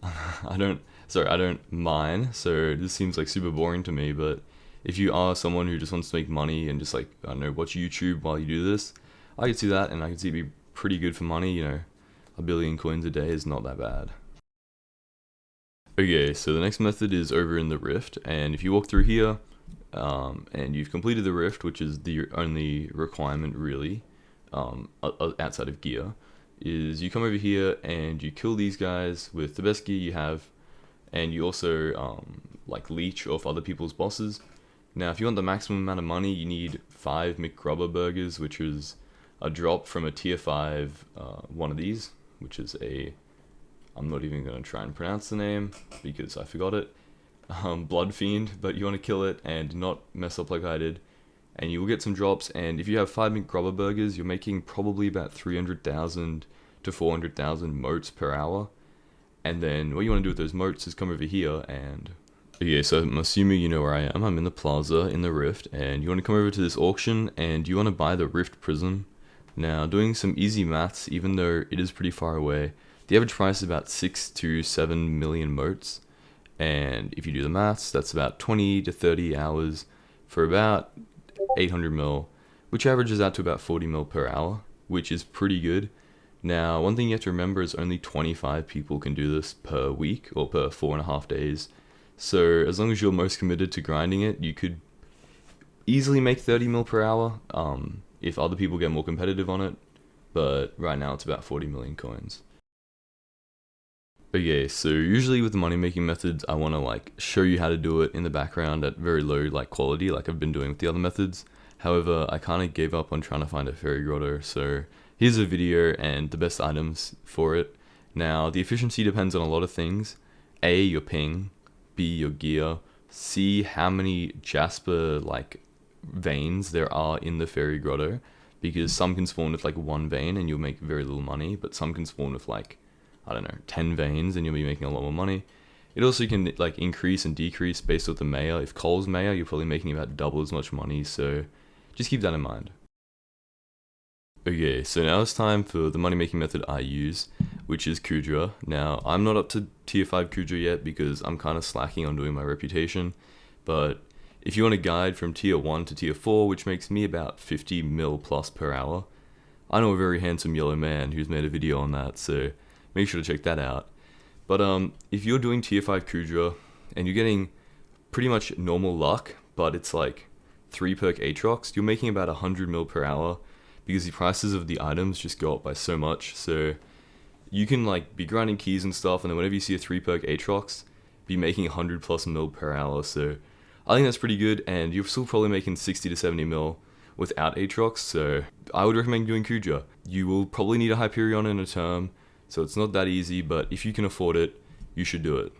I don't mine, so this seems like super boring to me, but if you are someone who just wants to make money and just like, I don't know, watch YouTube while you do this, I could see that, and I could see it be pretty good for money, you know, a billion coins a day is not that bad. Okay, so the next method is over in the rift, and if you walk through here, and you've completed the rift, which is the only requirement really, outside of gear, is you come over here and you kill these guys with the best gear you have, and you also like leech off other people's bosses. Now, if you want the maximum amount of money, you need 5 McRubber burgers, which is a drop from a tier 5 one of these, which is a, I'm not even going to try and pronounce the name because I forgot it, Blood Fiend, but you want to kill it and not mess up like I did, and you will get some drops. And if you have 5 McRubber burgers, you're making probably about 300,000 to 400,000 motes per hour. And then what you want to do with those motes is come over here and... Okay, so I'm assuming you know where I am. I'm in the plaza in the rift, and you want to come over to this auction and you want to buy the rift prism. Now, doing some easy maths, even though it is pretty far away, the average price is about 6 to 7 million motes, and if you do the maths, that's about 20 to 30 hours for about 800 mil, which averages out to about 40 mil per hour, which is pretty good. Now, one thing you have to remember is only 25 people can do this per week, or per 4.5 days. So as long as you're most committed to grinding it, you could easily make 30 mil per hour if other people get more competitive on it, but right now it's about 40 million coins. Okay, so usually with the money making methods, I want to like show you how to do it in the background at very low like quality, like I've been doing with the other methods. However, I kind of gave up on trying to find a fairy grotto, so here's a video and the best items for it. Now, the efficiency depends on a lot of things. A, your ping. B, your gear. C, how many jasper like veins there are in the fairy grotto, because some can spawn with like 1 vein and you'll make very little money, but some can spawn with like, I don't know, 10 veins and you'll be making a lot more money. It also can like increase and decrease based on the Maya. If Cole's Maya, you're probably making about double as much money, so just keep that in mind. Okay, so now it's time for the money making method I use, which is Kudra. Now, I'm not up to tier 5 Kudra yet because I'm kind of slacking on doing my reputation, but if you want a guide from tier 1 to tier 4, which makes me about 50 mil plus per hour, I know a very handsome yellow man who's made a video on that, so make sure to check that out. But if you're doing tier 5 Kudra and you're getting pretty much normal luck, but it's like 3 perk Aatrox, you're making about 100 mil per hour, because the prices of the items just go up by so much. So you can like be grinding keys and stuff, and then whenever you see a 3 perk Aatrox, be making 100 plus mil per hour. So I think that's pretty good, and you're still probably making 60 to 70 mil without Aatrox, so I would recommend doing Kudra. You will probably need a Hyperion in a term, so it's not that easy, but if you can afford it, you should do it.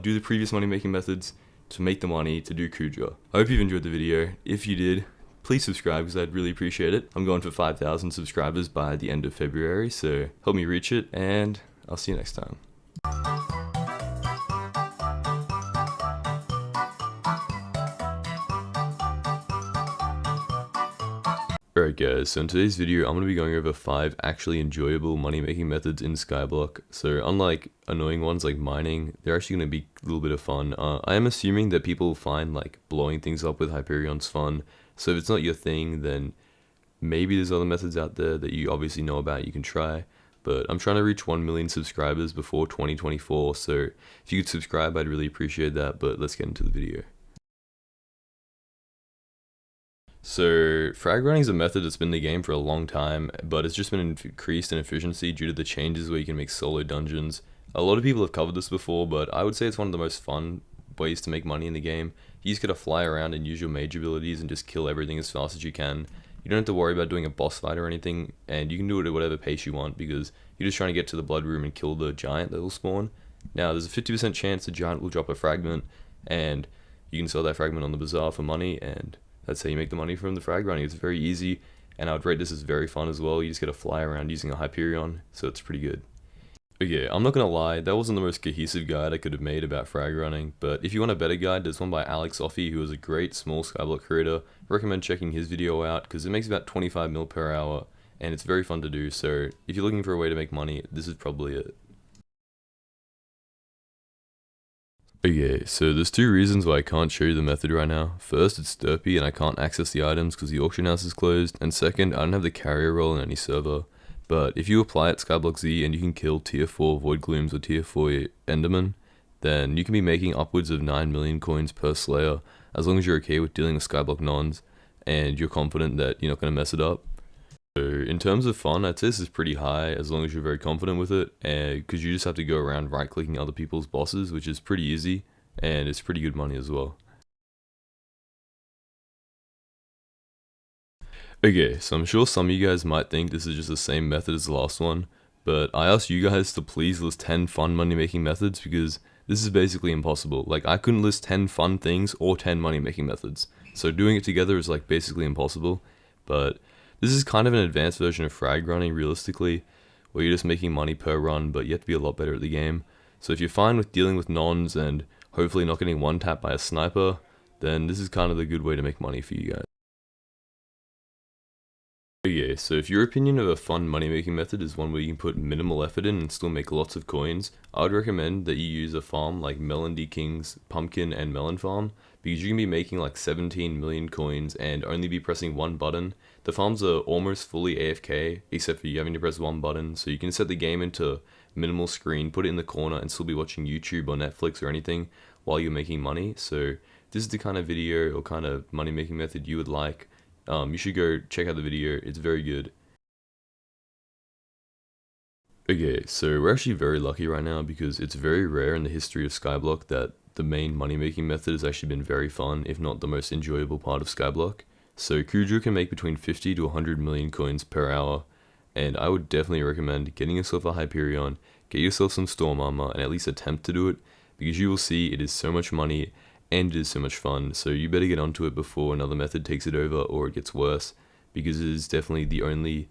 Do the previous money making methods to make the money to do Kudra. I hope you've enjoyed the video. If you did, please subscribe because I'd really appreciate it. I'm going for 5,000 subscribers by the end of February, so help me reach it, and I'll see you next time. Alright guys, so in today's video I'm going to be going over 5 actually enjoyable money making methods in Skyblock. So unlike annoying ones like mining, they're actually going to be a little bit of fun. I am assuming that people find like blowing things up with Hyperion's fun, so if it's not your thing, then maybe there's other methods out there that you obviously know about you can try. But I'm trying to reach 1 million subscribers before 2024, so if you could subscribe I'd really appreciate that, but let's get into the video. So frag running is a method that's been in the game for a long time, but it's just been increased in efficiency due to the changes where you can make solo dungeons. A lot of people have covered this before, but I would say it's one of the most fun ways to make money in the game. You just gotta fly around and use your mage abilities and just kill everything as fast as you can. You don't have to worry about doing a boss fight or anything, and you can do it at whatever pace you want because you're just trying to get to the blood room and kill the giant that will spawn. Now there's a 50% chance the giant will drop a fragment, and you can sell that fragment on the bazaar for money, and that's how you make the money from the frag running. It's very easy, and I would rate this as very fun as well. You just gotta fly around using a Hyperion, so it's pretty good. Okay, I'm not gonna lie, that wasn't the most cohesive guide I could have made about frag running, but if you want a better guide, there's one by Alex Offie, who is a great small Skyblock creator. I recommend checking his video out, because it makes about 25 mil per hour, and it's very fun to do, so if you're looking for a way to make money, this is probably it. Okay, so there's two reasons why I can't show you the method right now. First, it's derpy and I can't access the items because the auction house is closed, and second, I don't have the carrier role in any server. But if you apply it Skyblock Z and you can kill tier 4 Void Glooms or tier 4 Enderman, then you can be making upwards of 9 million coins per Slayer, as long as you're okay with dealing with Skyblock nons, and you're confident that you're not going to mess it up. So in terms of fun, I'd say this is pretty high as long as you're very confident with it, because you just have to go around right-clicking other people's bosses, which is pretty easy, and it's pretty good money as well. Okay, so I'm sure some of you guys might think this is just the same method as the last one, but I asked you guys to please list 10 fun money-making methods because this is basically impossible. Like, I couldn't list 10 fun things or 10 money-making methods, so doing it together is like basically impossible, but this is kind of an advanced version of frag running realistically, where you're just making money per run, but you have to be a lot better at the game. So if you're fine with dealing with nons and hopefully not getting one tapped by a sniper, then this is kind of the good way to make money for you guys. Okay, so if your opinion of a fun money making method is one where you can put minimal effort in and still make lots of coins, I would recommend that you use a farm like Melon D King's Pumpkin and Melon Farm, because you can be making like 17 million coins and only be pressing one button. The farms are almost fully AFK, except for you having to press one button, so you can set the game into minimal screen, put it in the corner, and still be watching YouTube or Netflix or anything while you're making money. So this is the kind of video or kind of money making method you would like. You should go check out the video, it's very good. Okay, so we're actually very lucky right now because it's very rare in the history of Skyblock that the main money making method has actually been very fun, if not the most enjoyable part of Skyblock. So Kujo can make between 50 to 100 million coins per hour, and I would definitely recommend getting yourself a Hyperion, get yourself some Storm Armor, and at least attempt to do it, because you will see it is so much money and it is so much fun, so you better get onto it before another method takes it over or it gets worse, because it is definitely the only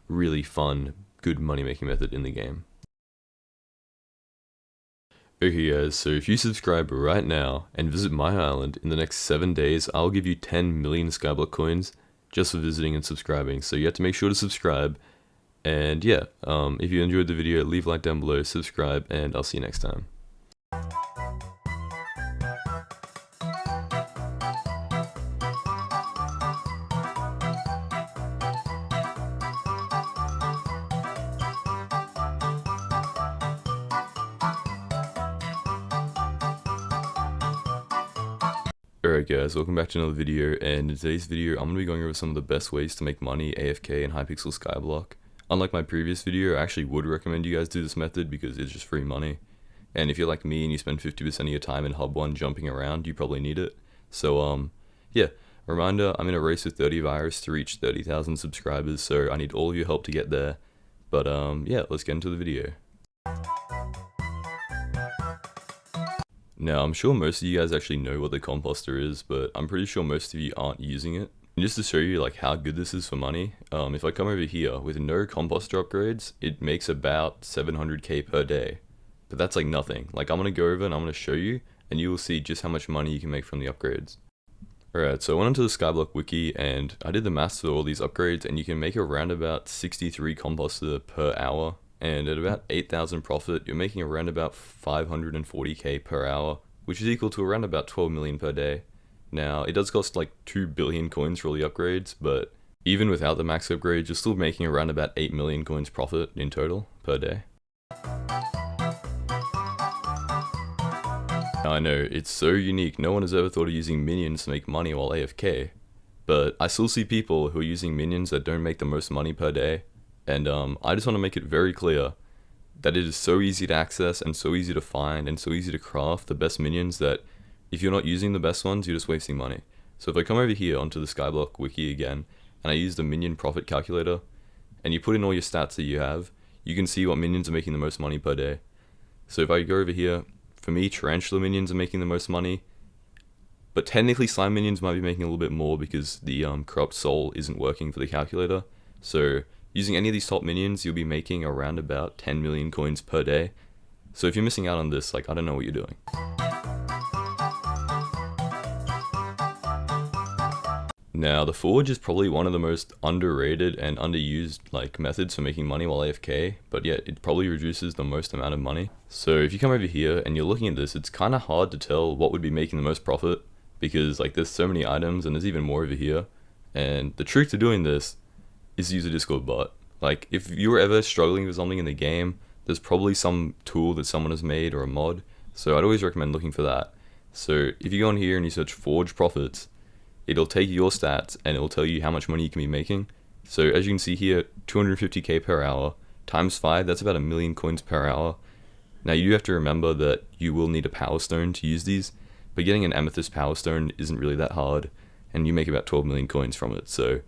really fun, good money making method in the game. Okay guys, so if you subscribe right now and visit my island in the next 7 days, I'll give you 10 million Skyblock coins just for visiting and subscribing, so you have to make sure to subscribe. And yeah, if you enjoyed the video, leave a like down below, subscribe, and I'll see you next time. Alright guys, welcome back to another video, and in today's video I'm going to be going over some of the best ways to make money AFK in Hypixel Skyblock. Unlike my previous video, I actually would recommend you guys do this method because it's just free money. And if you're like me and you spend 50% of your time in Hub 1 jumping around, you probably need it. So yeah, reminder, I'm in a race with 30 virus to reach 30,000 subscribers, so I need all of your help to get there. But yeah, let's get into the video. Now, I'm sure most of you guys actually know what the composter is, but I'm pretty sure most of you aren't using it. And just to show you like how good this is for money, if I come over here with no composter upgrades, it makes about 700k per day. But that's like nothing. Like, I'm going to go over and I'm going to show you, and you will see just how much money you can make from the upgrades. Alright, so I went onto the Skyblock wiki and I did the maths for all these upgrades, and you can make around about 63 composter per hour. And at about 8,000 profit, you're making around about 540k per hour, which is equal to around about 12 million per day. Now, it does cost like 2 billion coins for all the upgrades, but even without the max upgrades, you're still making around about 8 million coins profit in total per day. Now, I know, it's so unique, no one has ever thought of using minions to make money while AFK, but I still see people who are using minions that don't make the most money per day. And I just want to make it very clear that it is so easy to access and so easy to find and so easy to craft the best minions that if you're not using the best ones, you're just wasting money. So if I come over here onto the Skyblock wiki again, and I use the minion profit calculator, and you put in all your stats that you have, you can see what minions are making the most money per day. So if I go over here, for me, tarantula minions are making the most money, but technically slime minions might be making a little bit more because the corrupt soul isn't working for the calculator. So using any of these top minions, you'll be making around about 10 million coins per day. So if you're missing out on this, like, I don't know what you're doing. Now, the forge is probably one of the most underrated and underused methods for making money while AFK, but yet it probably reduces the most amount of money. So if you come over here and you're looking at this, it's kind of hard to tell what would be making the most profit, because there's so many items and there's even more over here. And the trick to doing this is to use a Discord bot. If you were ever struggling with something in the game, there's probably some tool that someone has made or a mod, so I'd always recommend looking for that. So if you go in here and you search forge profits, it'll take your stats and it'll tell you how much money you can be making. So as you can see here, 250k per hour times 5, that's about 1 million coins per hour. Now you do have to remember that you will need a power stone to use these, but getting an amethyst power stone isn't really that hard, and you make about 12 million coins from it. So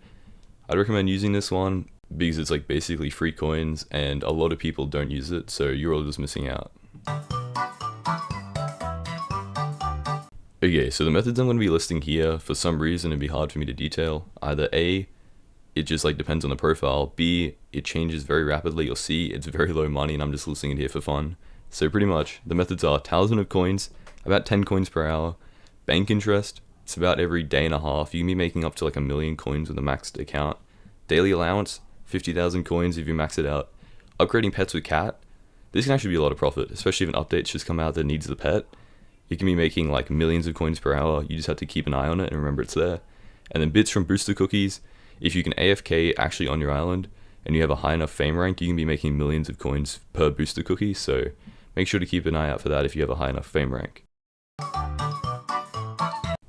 I'd recommend using this one because it's basically free coins and a lot of people don't use it, so you're all just missing out. Okay, so the methods I'm going to be listing here, for some reason it'd be hard for me to detail. Either A, it just depends on the profile. B, it changes very rapidly. Or C, it's very low money and I'm just listing it here for fun. So pretty much, the methods are talisman of coins, about 10 coins per hour. Bank interest, it's about every day and a half. You can be making up to 1 million coins with a maxed account. Daily allowance, 50,000 coins if you max it out. Upgrading pets with cat, this can actually be a lot of profit, especially if an update's just come out that needs the pet. You can be making millions of coins per hour. You just have to keep an eye on it and remember it's there. And then bits from booster cookies. If you can AFK actually on your island and you have a high enough fame rank, you can be making millions of coins per booster cookie. So make sure to keep an eye out for that if you have a high enough fame rank.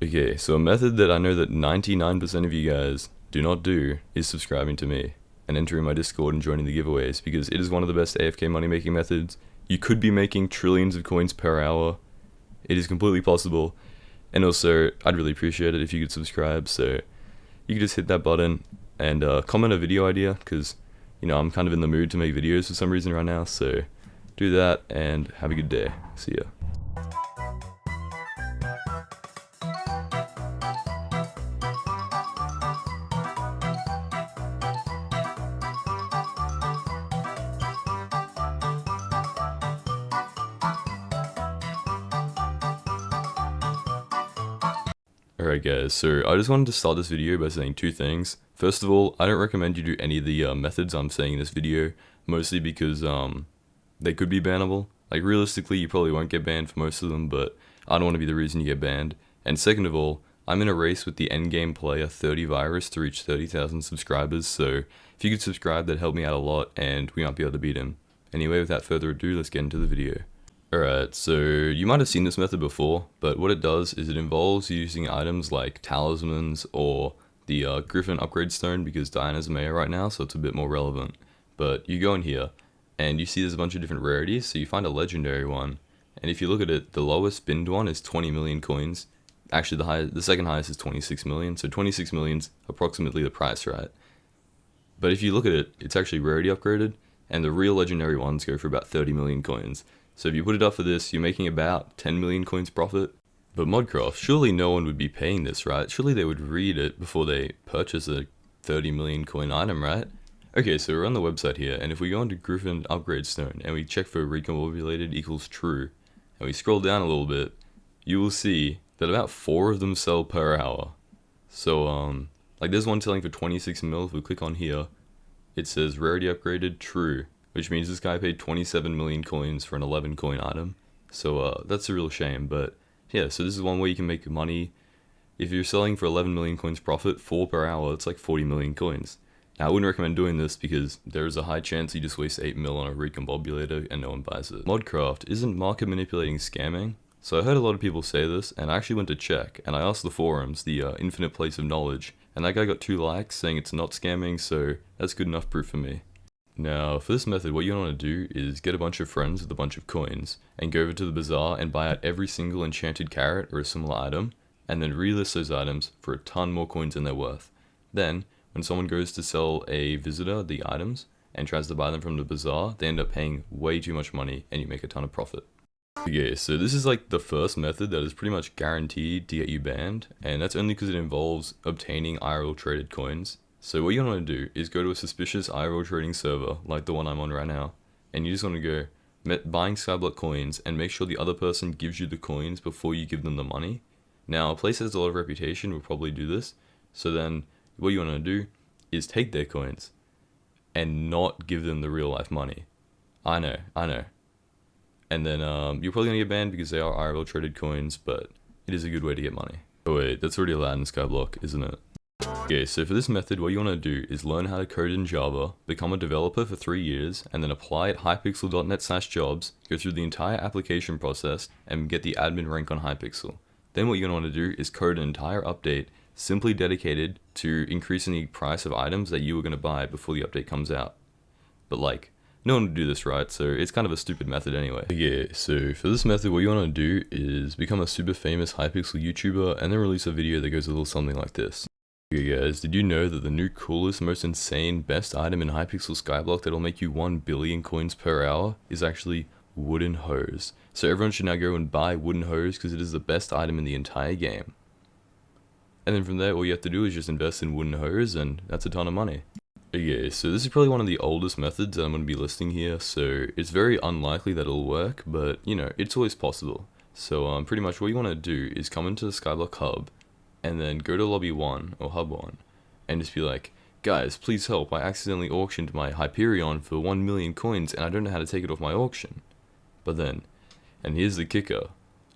Okay, so a method that I know that 99% of you guys do not do is subscribing to me and entering my Discord and joining the giveaways, because it is one of the best AFK money making methods. You could be making trillions of coins per hour. It is completely possible, and also I'd really appreciate it if you could subscribe. So you could just hit that button and comment a video idea, because I'm kind of in the mood to make videos for some reason right now. So do that and have a good day. See ya. Alright guys, so I just wanted to start this video by saying two things. First of all, I don't recommend you do any of the methods I'm saying in this video, mostly because they could be bannable. Realistically, you probably won't get banned for most of them, but I don't want to be the reason you get banned. And second of all, I'm in a race with the endgame player 30 Virus to reach 30,000 subscribers, so if you could subscribe, that'd help me out a lot and we might be able to beat him. Anyway, without further ado, let's get into the video. Alright, so you might have seen this method before, but what it does is it involves using items like talismans or the Griffin upgrade stone, because Diana's a mayor right now, so it's a bit more relevant. But you go in here, and you see there's a bunch of different rarities, so you find a legendary one, and if you look at it, the lowest binned one is 20 million coins. Actually, the second highest is 26 million, so 26 million's approximately the price, right? But if you look at it, it's actually rarity upgraded, and the real legendary ones go for about 30 million coins. So if you put it up for this, you're making about 10 million coins profit. But Modcraft, surely no one would be paying this, right? Surely they would read it before they purchase a 30 million coin item, right? Okay, so we're on the website here, and if we go into Griffin Upgrade Stone, and we check for recombobulated equals true, and we scroll down a little bit, you will see that about 4 of them sell per hour. So, there's one selling for 26 mil. If we click on here, it says rarity upgraded true, which means this guy paid 27 million coins for an 11 coin item. So that's a real shame, but yeah, so this is one way you can make money. If you're selling for 11 million coins profit, 4 per hour, it's 40 million coins. Now I wouldn't recommend doing this because there's a high chance you just waste 8 mil on a recombobulator and no one buys it. Modcraft isn't market manipulating scamming. So I heard a lot of people say this, and I actually went to check, and I asked the forums, the infinite place of knowledge, and that guy got 2 likes saying it's not scamming, so that's good enough proof for me. Now, for this method, what you want to do is get a bunch of friends with a bunch of coins, and go over to the bazaar and buy out every single enchanted carrot or a similar item, and then relist those items for a ton more coins than they're worth. Then, when someone goes to sell a visitor the items, and tries to buy them from the bazaar, they end up paying way too much money, and you make a ton of profit. Okay, so this is the first method that is pretty much guaranteed to get you banned, and that's only because it involves obtaining IRL traded coins. So what you want to do is go to a suspicious IRL trading server, like the one I'm on right now, and you just want to go buying Skyblock coins and make sure the other person gives you the coins before you give them the money. Now, a place that has a lot of reputation will probably do this, So then what you want to do is take their coins and not give them the real life money. I know. And then you're probably going to get banned because they are IRL traded coins, but it is a good way to get money. Oh wait, that's already allowed in Skyblock, isn't it? Okay, so for this method, what you want to do is learn how to code in Java, become a developer for 3 years, and then apply at hypixel.net/jobs, go through the entire application process, and get the admin rank on Hypixel. Then what you're going to want to do is code an entire update simply dedicated to increasing the price of items that you were going to buy before the update comes out. But like, no one would do this, right? So it's kind of a stupid method anyway. Yeah, so for this method, what you want to do is become a super famous Hypixel YouTuber and then release a video that goes a little something like this. Okay guys, did you know that the new coolest, most insane, best item in Hypixel Skyblock that'll make you 1 billion coins per hour is actually wooden hose? So everyone should now go and buy wooden hose because it is the best item in the entire game. And then from there, all you have to do is just invest in wooden hose, and that's a ton of money. Okay, so this is probably one of the oldest methods that I'm going to be listing here, so it's very unlikely that it'll work, but you know, it's always possible. So pretty much what you want to do is come into the Skyblock hub, and then go to lobby 1 or hub 1 and just be like, guys, please help, I accidentally auctioned my Hyperion for 1 million coins and I don't know how to take it off my auction. But then, and here's the kicker,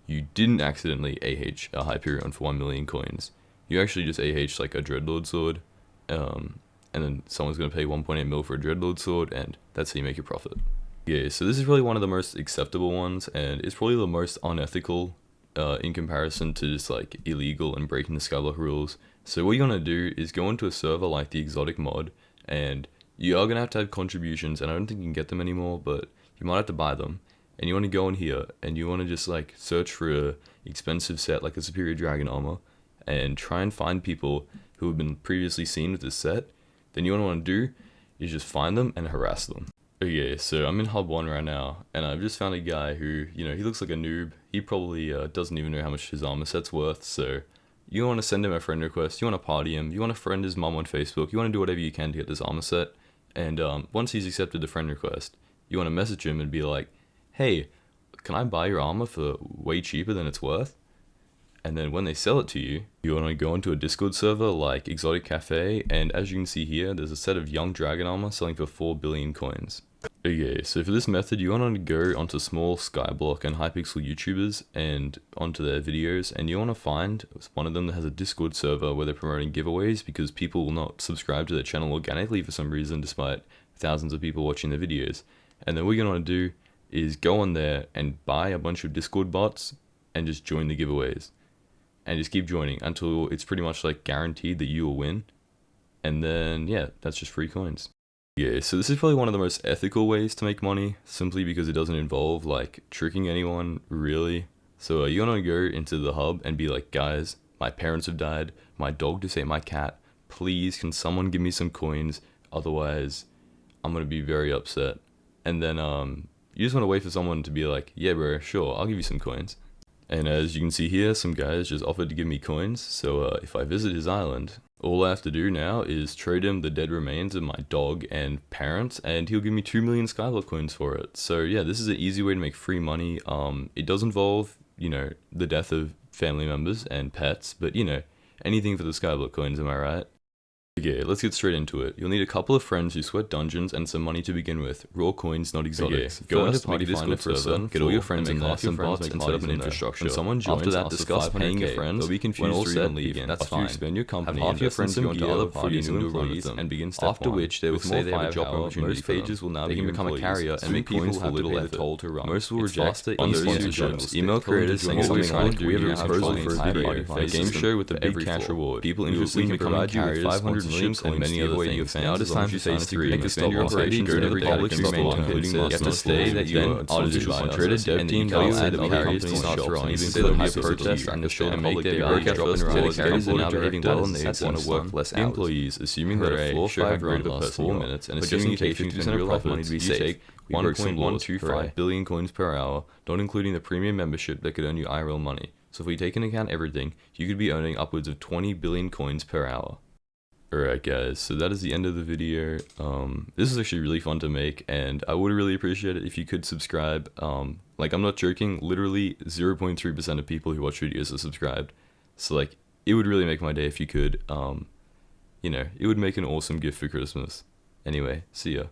you didn't accidentally AH a Hyperion for 1 million coins. You actually just AH like a Dreadlord sword, and then someone's going to pay 1.8 mil for a Dreadlord sword, and that's how you make your profit. Yeah, so this is probably one of the most acceptable ones, and it's probably the most unethical in comparison to just like illegal and breaking the Skyblock rules. So what you're going to do is go into a server like the exotic mod, and you are going to have contributions, and I don't think you can get them anymore, but you might have to buy them. And you want to go in here, and you want to just like search for a expensive set like a superior dragon armor, and try and find people who have been previously seen with this set. Then you want to do is just find them and harass them. Okay, so I'm in hub 1 right now, and I've just found a guy who, you know, he looks like a noob. He probably doesn't even know how much his armor set's worth, so you want to send him a friend request, you want to party him, you want to friend his mom on Facebook, you want to do whatever you can to get this armor set, and once he's accepted the friend request, you want to message him and be like, hey, can I buy your armor for way cheaper than it's worth? And then when they sell it to you, you want to go into a Discord server like Exotic Cafe, and as you can see here, there's a set of young dragon armor selling for 4 billion coins. Okay, so for this method, you want to go onto small Skyblock and Hypixel YouTubers and onto their videos, and you want to find one of them that has a Discord server where they're promoting giveaways because people will not subscribe to their channel organically for some reason despite thousands of people watching their videos. And then what you're going to want to do is go on there and buy a bunch of Discord bots and just join the giveaways. And just keep joining until it's pretty much like guaranteed that you will win. And then, yeah, that's just free coins. Yeah, so this is probably one of the most ethical ways to make money, simply because it doesn't involve like tricking anyone, really. So you want to go into the hub and be like, guys, my parents have died, my dog just ate my cat, please can someone give me some coins, otherwise I'm going to be very upset. And then you just want to wait for someone to be like, yeah bro, sure, I'll give you some coins. And as you can see here, some guys just offered to give me coins, so if I visit his island, all I have to do now is trade him the dead remains of my dog and parents, and he'll give me 2 million Skyblock coins for it. So yeah, this is an easy way to make free money. It does involve, you know, the death of family members and pets, but you know, anything for the Skyblock coins, am I right? Okay, let's get straight into it. You'll need a couple of friends who sweat dungeons and some money to begin with. Raw coins, not exotics. Okay, go into Party Discord server, get all your friends in there, some bots, and set up an infrastructure. When someone joins, after that, discuss paying your friends. They'll be confused to even leave. That's fine. Expand your company, have half your friends go into other parties and new employees, and begin step 1. After which, they will say they have a job opportunity. Most pages will now become a carrier and make coins for little effort. Toll to run. Most will reject on those sponsorships. Email creators saying something like, we have a proposal for a video, a game show with a big cash reward. People interested in becoming carriers, 500 million and many other things. Now it is time for phase 3. Make a stop your operations, go to the public domain, including you have to stay that you are audited by us, dev team that will say that carriers to start throwing. Even say that we protest and show the public their value trust in the carriers are now behaving well and they want to work less hours. Employees, assuming that a floor 5 run lasts 4 minutes, and assuming you take 50% of profit money to be safe, 1.125 billion coins per hour, not including the premium membership that could earn you IRL money. So if we take into account everything, you could be earning upwards of 20 billion coins per hour. Alright guys, so that is the end of the video. This is actually really fun to make, and I would really appreciate it if you could subscribe. Like, I'm not joking, literally 0.3% of people who watch videos are subscribed. So like, it would really make my day if you could. It would make an awesome gift for Christmas. Anyway, see ya.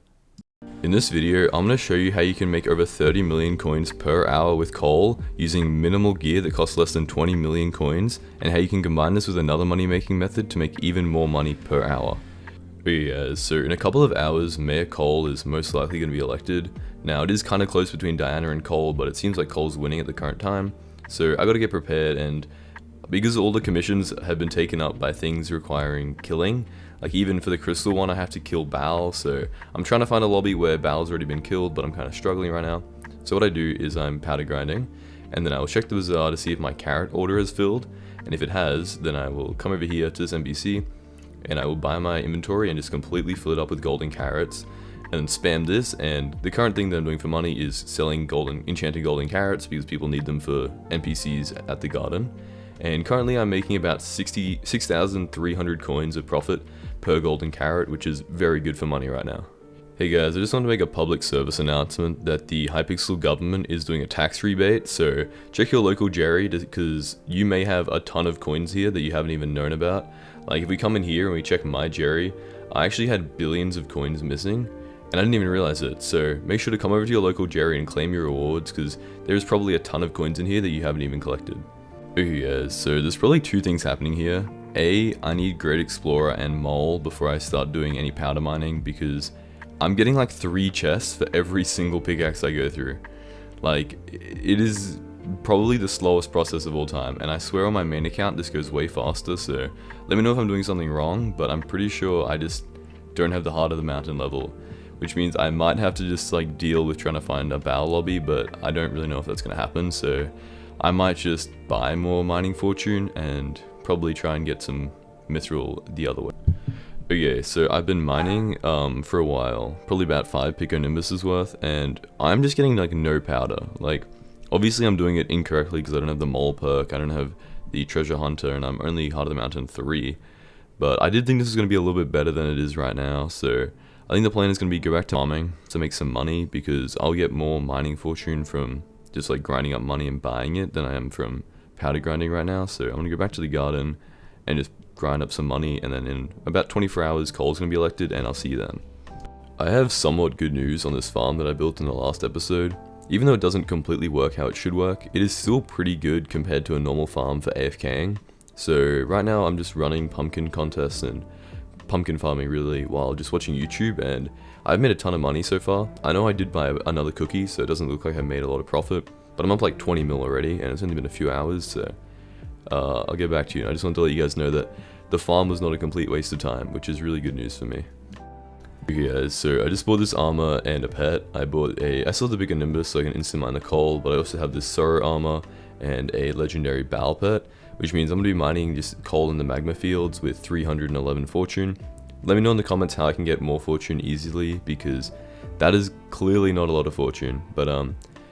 In this video, I'm going to show you how you can make over 30 million coins per hour with coal using minimal gear that costs less than 20 million coins, and how you can combine this with another money making method to make even more money per hour. Yeah, so in a couple of hours, Mayor Cole is most likely going to be elected. Now, it is kind of close between Diana and Cole, but it seems like Cole's winning at the current time. So I got to get prepared, and because all the commissions have been taken up by things requiring killing, like even for the crystal one I have to kill Bal, so I'm trying to find a lobby where Bal's already been killed, but I'm kind of struggling right now. So what I do is I'm powder grinding, and then I will check the bazaar to see if my carrot order has filled, and if it has, then I will come over here to this NPC, and I will buy my inventory and just completely fill it up with golden carrots, and spam this. And the current thing that I'm doing for money is selling enchanted golden carrots because people need them for NPCs at the garden. And currently I'm making about 6,300 coins of profit per golden carrot, which is very good for money right now. Hey guys, I just want to make a public service announcement that the Hypixel government is doing a tax rebate, so check your local Jerry because you may have a ton of coins here that you haven't even known about. Like if we come in here and we check my Jerry, I actually had billions of coins missing, and I didn't even realize it, so make sure to come over to your local Jerry and claim your rewards because there's probably a ton of coins in here that you haven't even collected. Okay guys, so there's probably two things happening here. A, I need Great Explorer and Mole before I start doing any powder mining because I'm getting like 3 chests for every single pickaxe I go through. Like, it is probably the slowest process of all time, and I swear on my main account this goes way faster, so let me know if I'm doing something wrong, but I'm pretty sure I just don't have the heart of the mountain level, which means I might have to just like deal with trying to find a bow lobby, but I don't really know if that's going to happen, so I might just buy more mining fortune and probably try and get some mithril the other way. Okay, so I've been mining for a while, probably about 5 Piconimbus's worth, and I'm just getting like no powder. Like, obviously I'm doing it incorrectly because I don't have the mole perk, I don't have the treasure hunter, and I'm only Heart of the Mountain 3. But I did think this was going to be a little bit better than it is right now, so I think the plan is going to be go back to farming to make some money because I'll get more mining fortune from just like grinding up money and buying it than I am from powder grinding right now. So I'm going to go back to the garden and just grind up some money, and then in about 24 hours Cole's going to be elected and I'll see you then. I have somewhat good news on this farm that I built in the last episode. Even though it doesn't completely work how it should work, it is still pretty good compared to a normal farm for AFKing. So right now I'm just running pumpkin contests and pumpkin farming really while just watching YouTube, and I've made a ton of money so far. I know I did buy another cookie, so it doesn't look like I made a lot of profit, but I'm up like 20 mil already, and it's only been a few hours, so I'll get back to you. I just wanted to let you guys know that the farm was not a complete waste of time, which is really good news for me. Okay guys, so I just bought this armor and a pet. I still have the bigger Nimbus so I can instant mine the coal, but I also have this Sorrow armor and a legendary Bal pet, which means I'm going to be mining just coal in the magma fields with 311 fortune. Let me know in the comments how I can get more fortune easily, because that is clearly not a lot of fortune, but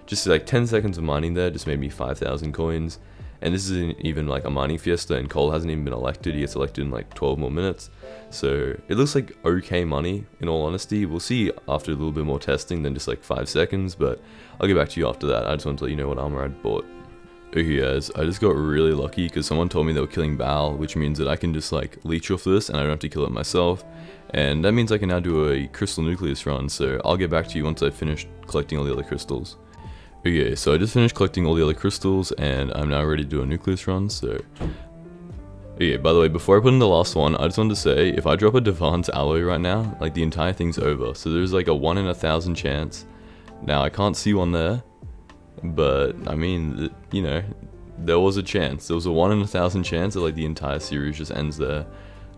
just like 10 seconds of mining there just made me 5,000 coins, and this isn't even like a mining fiesta, and Cole hasn't even been elected. He gets elected in like 12 more minutes, so it looks like okay money in all honesty. We'll see after a little bit more testing than just like 5 seconds, but I'll get back to you after that. I just wanted to let you know what armor I'd bought. Okay guys, I just got really lucky because someone told me they were killing Bal, which means that I can just like leech off this and I don't have to kill it myself, and that means I can now do a crystal nucleus run, so I'll get back to you once I've finished collecting all the other crystals. Okay, so I just finished collecting all the other crystals and I'm now ready to do a nucleus run, so... Okay, by the way, before I put in the last one, I just wanted to say, if I drop a Devant's alloy right now, like the entire thing's over, so there's like a 1 in 1,000 chance. Now, I can't see one there, but I mean, you know, there was a chance. There was a 1 in 1,000 chance that like the entire series just ends there.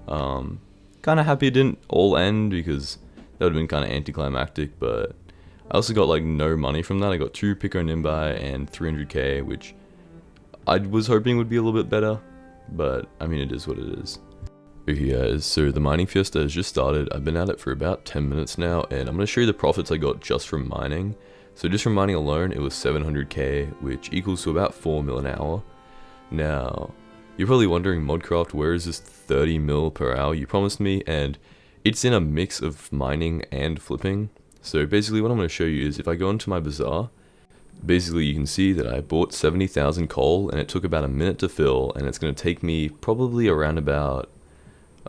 Kind of happy it didn't all end because that would have been kind of anticlimactic, but I also got like no money from that. I got 2 Pico Nimbi and 300k, which I was hoping would be a little bit better, but I mean, it is what it is. Okay guys, so the mining fiesta has just started. I've been at it for about 10 minutes now, and I'm going to show you the profits I got just from mining. So just from mining alone, it was 700k, which equals to about 4 mil an hour. Now, you're probably wondering, Modcraft, where is this 30 mil per hour you promised me? And it's in a mix of mining and flipping. So basically what I'm going to show you is if I go into my bazaar, basically you can see that I bought 70,000 coal and it took about a minute to fill, and it's going to take me probably around about,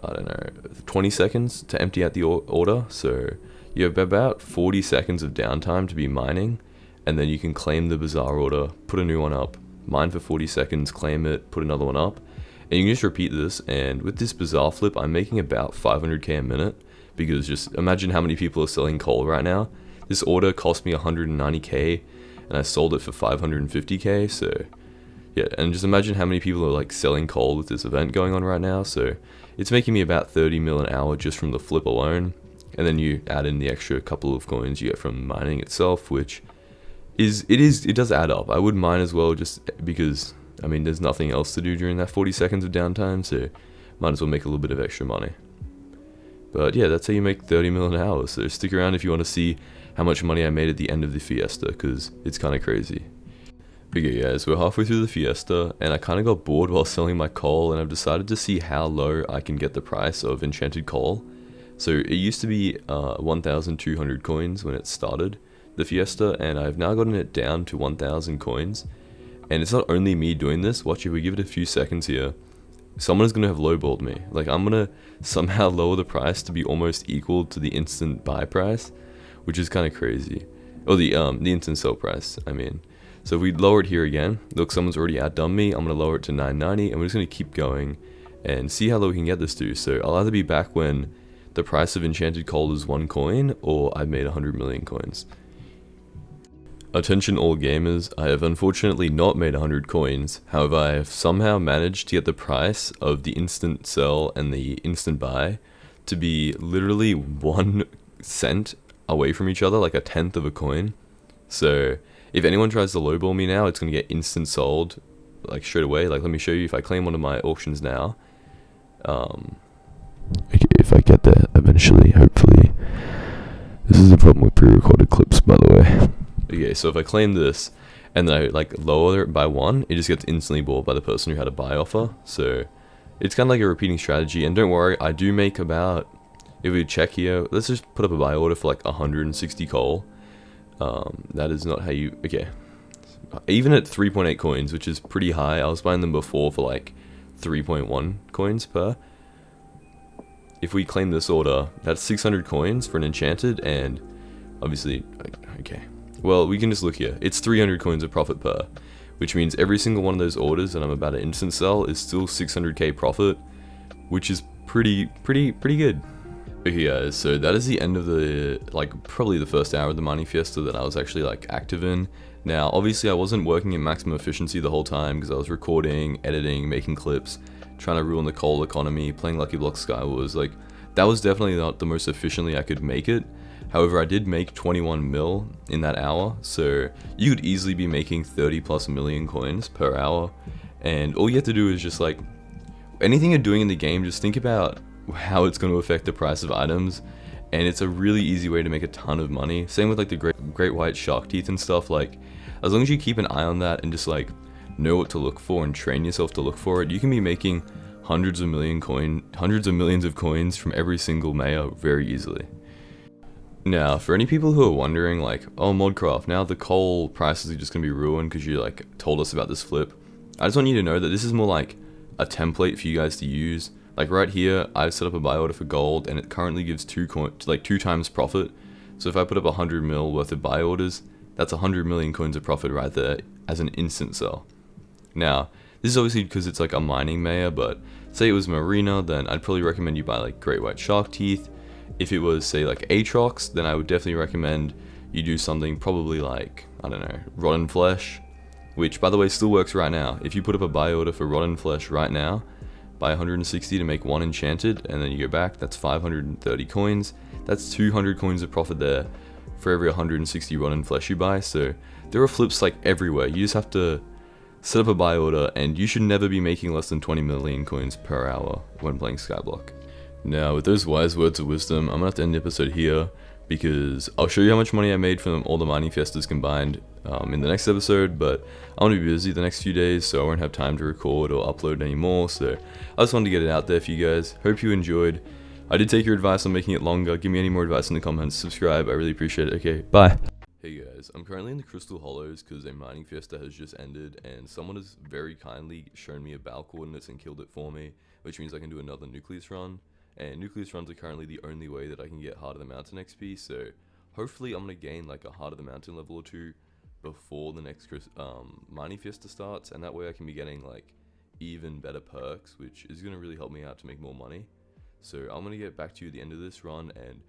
I don't know, 20 seconds to empty out the order. So you have about 40 seconds of downtime to be mining, and then you can claim the bazaar order, put a new one up, mine for 40 seconds, claim it, put another one up, and you can just repeat this. And with this bazaar flip, I'm making about 500k a minute, because just imagine how many people are selling coal right now. This order cost me 190k and I sold it for 550k, so yeah, and just imagine how many people are like selling coal with this event going on right now. So it's making me about 30 mil an hour just from the flip alone, and then you add in the extra couple of coins you get from mining itself, which it does add up. I would mine as well, just because I mean there's nothing else to do during that 40 seconds of downtime, so might as well make a little bit of extra money. But yeah, that's how you make 30 mil an hour, so stick around if you want to see how much money I made at the end of the fiesta, because it's kind of crazy. Okay guys, we're halfway through the fiesta, and I kind of got bored while selling my coal, and I've decided to see how low I can get the price of enchanted coal. So it used to be 1,200 coins when it started, the fiesta, and I've now gotten it down to 1,000 coins. And it's not only me doing this. Watch, if we give it a few seconds here, someone is going to have lowballed me. Like, I'm going to somehow lower the price to be almost equal to the instant buy price, which is kind of crazy. Oh, the instant sell price, I mean. So if we lower it here again, look, someone's already outdone me. I'm going to lower it to 990, and we're just going to keep going and see how low we can get this to. So I'll either be back when the price of enchanted coal is 1 coin, or I've made 100 million coins. Attention all gamers, I have unfortunately not made 100 coins. However, I have somehow managed to get the price of the instant sell and the instant buy to be literally 1 cent away from each other, like a tenth of a coin. So if anyone tries to lowball me now, it's going to get instant sold, like straight away. Like, let me show you if I claim one of my auctions now. Okay, if I get there eventually, hopefully. This is the problem with pre-recorded clips, by the way. Okay, so if I claim this, and then I like lower it by 1, it just gets instantly bought by the person who had a buy offer. So it's kind of like a repeating strategy, and don't worry, I do make about, if we check here, let's just put up a buy order for like 160 coal. That is not how you, okay, even at 3.8 coins, which is pretty high. I was buying them before for like 3.1 coins per. If we claim this order, that's 600 coins for an enchanted, and obviously, okay, well, we can just look here. It's 300 coins of profit per, which means every single one of those orders that I'm about to instant sell is still 600k profit, which is pretty good. Okay guys, so that is the end of the, like, probably the first hour of the mining fiesta that I was actually like active in. Now, obviously I wasn't working at maximum efficiency the whole time because I was recording, editing, making clips, trying to ruin the coal economy, playing Lucky Block Skywars. Like, that was definitely not the most efficiently I could make it. However, I did make 21 mil in that hour, so you could easily be making 30 plus million coins per hour. And all you have to do is just like, anything you're doing in the game, just think about how it's going to affect the price of items, and it's a really easy way to make a ton of money. Same with like the great white shark teeth and stuff. Like, as long as you keep an eye on that and just like know what to look for and train yourself to look for it, you can be making hundreds of millions of coins from every single mayor very easily. Now, for any people who are wondering, like, oh, Modcraft, now the coal prices are just going to be ruined because you like told us about this flip, I just want you to know that this is more like a template for you guys to use. Like right here, I've set up a buy order for gold, and it currently gives 2 times profit. So if I put up 100 mil worth of buy orders, that's 100 million coins of profit right there as an instant sell. Now, this is obviously because it's like a mining mayor, but say it was Marina, then I'd probably recommend you buy like great white shark teeth. If it was say like Aatrox, then I would definitely recommend you do something probably like, I don't know, rotten flesh, which by the way still works right now. If you put up a buy order for rotten flesh right now, buy 160 to make 1 enchanted, and then you go back, that's 530 coins. That's 200 coins of profit there for every 160 rotten flesh you buy. So there are flips like everywhere. You just have to set up a buy order, and you should never be making less than 20 million coins per hour when playing Skyblock. Now, with those wise words of wisdom, I'm gonna have to end the episode here, because I'll show you how much money I made from all the mining fiestas combined in the next episode, but I'm going to be busy the next few days, so I won't have time to record or upload anymore. So I just wanted to get it out there for you guys. Hope you enjoyed. I did take your advice on making it longer. Give me any more advice in the comments. Subscribe, I really appreciate it. Okay, bye. Hey guys, I'm currently in the Crystal Hollows because a mining fiesta has just ended and someone has very kindly shown me a bow coordinates and killed it for me, which means I can do another nucleus run, and nucleus runs are currently the only way that I can get Heart of the Mountain XP, so hopefully I'm going to gain like a Heart of the Mountain level or two before the next mining fiesta starts, and that way I can be getting like even better perks, which is going to really help me out to make more money. So I'm going to get back to you at the end of this run, and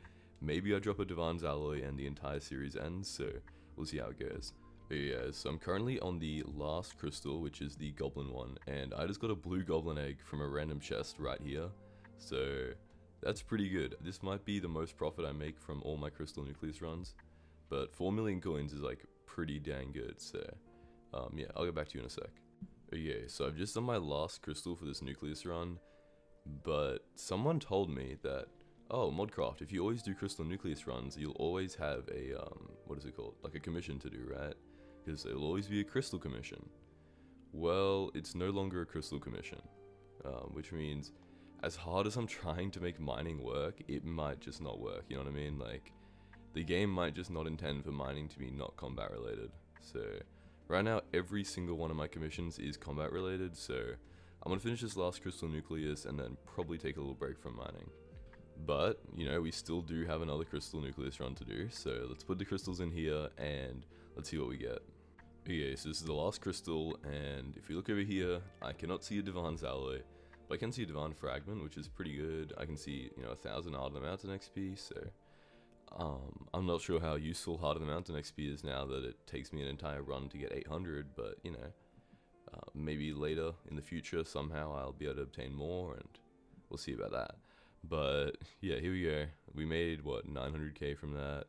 maybe I drop a Divine's Alloy and the entire series ends, so we'll see how it goes. But yeah, so I'm currently on the last crystal, which is the goblin one, and I just got a blue goblin egg from a random chest right here, so that's pretty good. This might be the most profit I make from all my crystal nucleus runs, but 4 million coins is like pretty dang good, so yeah, I'll get back to you in a sec. Okay, so I've just done my last crystal for this nucleus run, but someone told me that, oh, Modcraft, if you always do crystal nucleus runs, you'll always have a, what is it called? Like a commission to do, right? Because it'll always be a crystal commission. Well, it's no longer a crystal commission, which means as hard as I'm trying to make mining work, it might just not work, you know what I mean? Like, the game might just not intend for mining to be not combat related. So, right now, every single one of my commissions is combat related, so I'm gonna finish this last crystal nucleus and then probably take a little break from mining. But, you know, we still do have another crystal nucleus run to do, so let's put the crystals in here and let's see what we get. Okay, so this is the last crystal, and if you look over here, I cannot see a Divine's Alloy, but I can see a Divine Fragment, which is pretty good. I can see, you know, 1000 Heart of the Mountain XP, so I'm not sure how useful Heart of the Mountain XP is now that it takes me an entire run to get 800, but, you know, maybe later in the future somehow I'll be able to obtain more, and we'll see about that. But yeah, here we go. We made what, 900k from that,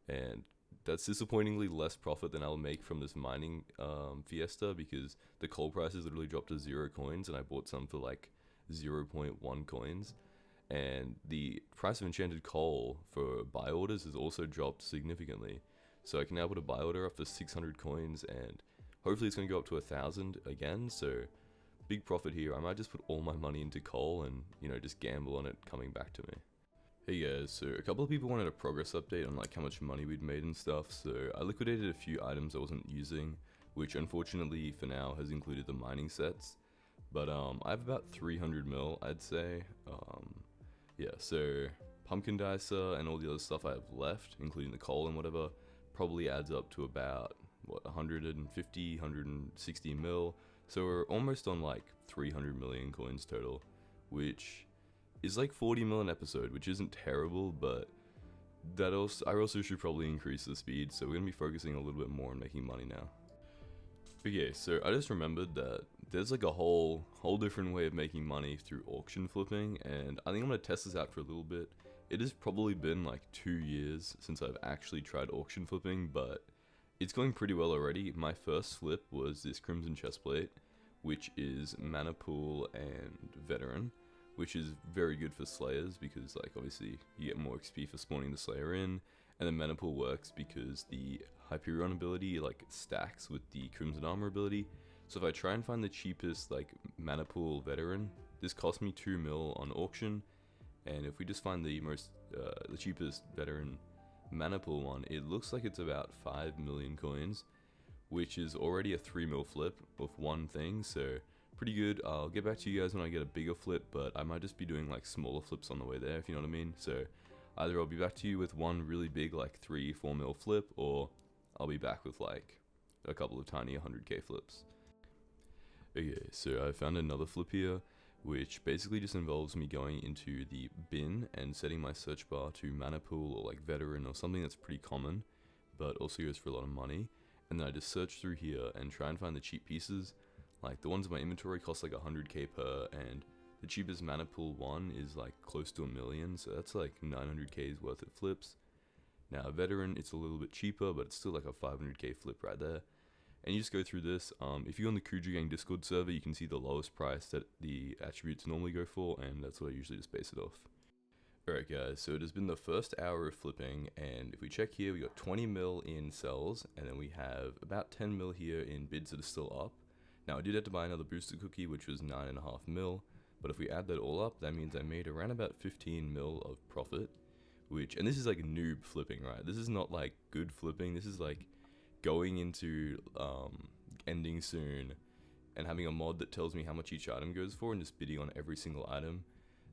and that's disappointingly less profit than I'll make from this mining fiesta, because the coal prices literally dropped to 0 coins and I bought some for like 0.1 coins, and the price of enchanted coal for buy orders has also dropped significantly, so I can now put a buy order up for 600 coins and hopefully it's going to go up to 1000 again. So big profit here. I might just put all my money into coal and, you know, just gamble on it coming back to me. Hey guys, so a couple of people wanted a progress update on like how much money we'd made and stuff, so I liquidated a few items I wasn't using, which unfortunately for now has included the mining sets, but I have about 300 mil, I'd say. Yeah, so pumpkin dicer and all the other stuff I have left, including the coal and whatever, probably adds up to about, what, 150, 160 mil. So we're almost on like 300 million coins total, which is like 40 mil an episode, which isn't terrible, but I also should probably increase the speed, so we're going to be focusing a little bit more on making money now. Okay, so I just remembered that there's like a whole different way of making money through auction flipping, and I think I'm going to test this out for a little bit. It has probably been like 2 years since I've actually tried auction flipping, but it's going pretty well already. My first flip was this Crimson Chestplate, which is Mana Pool and Veteran, which is very good for Slayers because, like, obviously you get more XP for spawning the Slayer in, and then Mana Pool works because the Hyperion ability, like, stacks with the Crimson Armor ability. So if I try and find the cheapest, like, Mana Pool Veteran, this cost me 2 mil on auction, and if we just find the cheapest Veteran Mana Pool one, it looks like it's about 5 million coins, which is already a 3 mil flip with one thing, so pretty good. I'll get back to you guys when I get a bigger flip, but I might just be doing like smaller flips on the way there, if you know what I mean. So either I'll be back to you with one really big like 3-4 mil flip, or I'll be back with like a couple of tiny 100k flips. Okay, so I found another flip here, which basically just involves me going into the bin and setting my search bar to Mana Pool or like Veteran or something that's pretty common, but also goes for a lot of money. And then I just search through here and try and find the cheap pieces. Like the ones in my inventory cost like 100k per, and the cheapest Mana Pool one is like close to 1 million, so that's like 900k's worth of flips. Now a Veteran, it's a little bit cheaper, but it's still like a 500k flip right there. And you just go through this. If you're on the Kuja Gang Discord server, you can see the lowest price that the attributes normally go for, and that's what I usually just base it off. Alright guys, so it has been the first hour of flipping, and if we check here, we got 20 mil in sells, and then we have about 10 mil here in bids that are still up. Now I did have to buy another booster cookie, which was 9.5 mil, but if we add that all up, that means I made around about 15 mil of profit, and this is like noob flipping, right? This is not like good flipping. This is like going into ending soon and having a mod that tells me how much each item goes for and just bidding on every single item.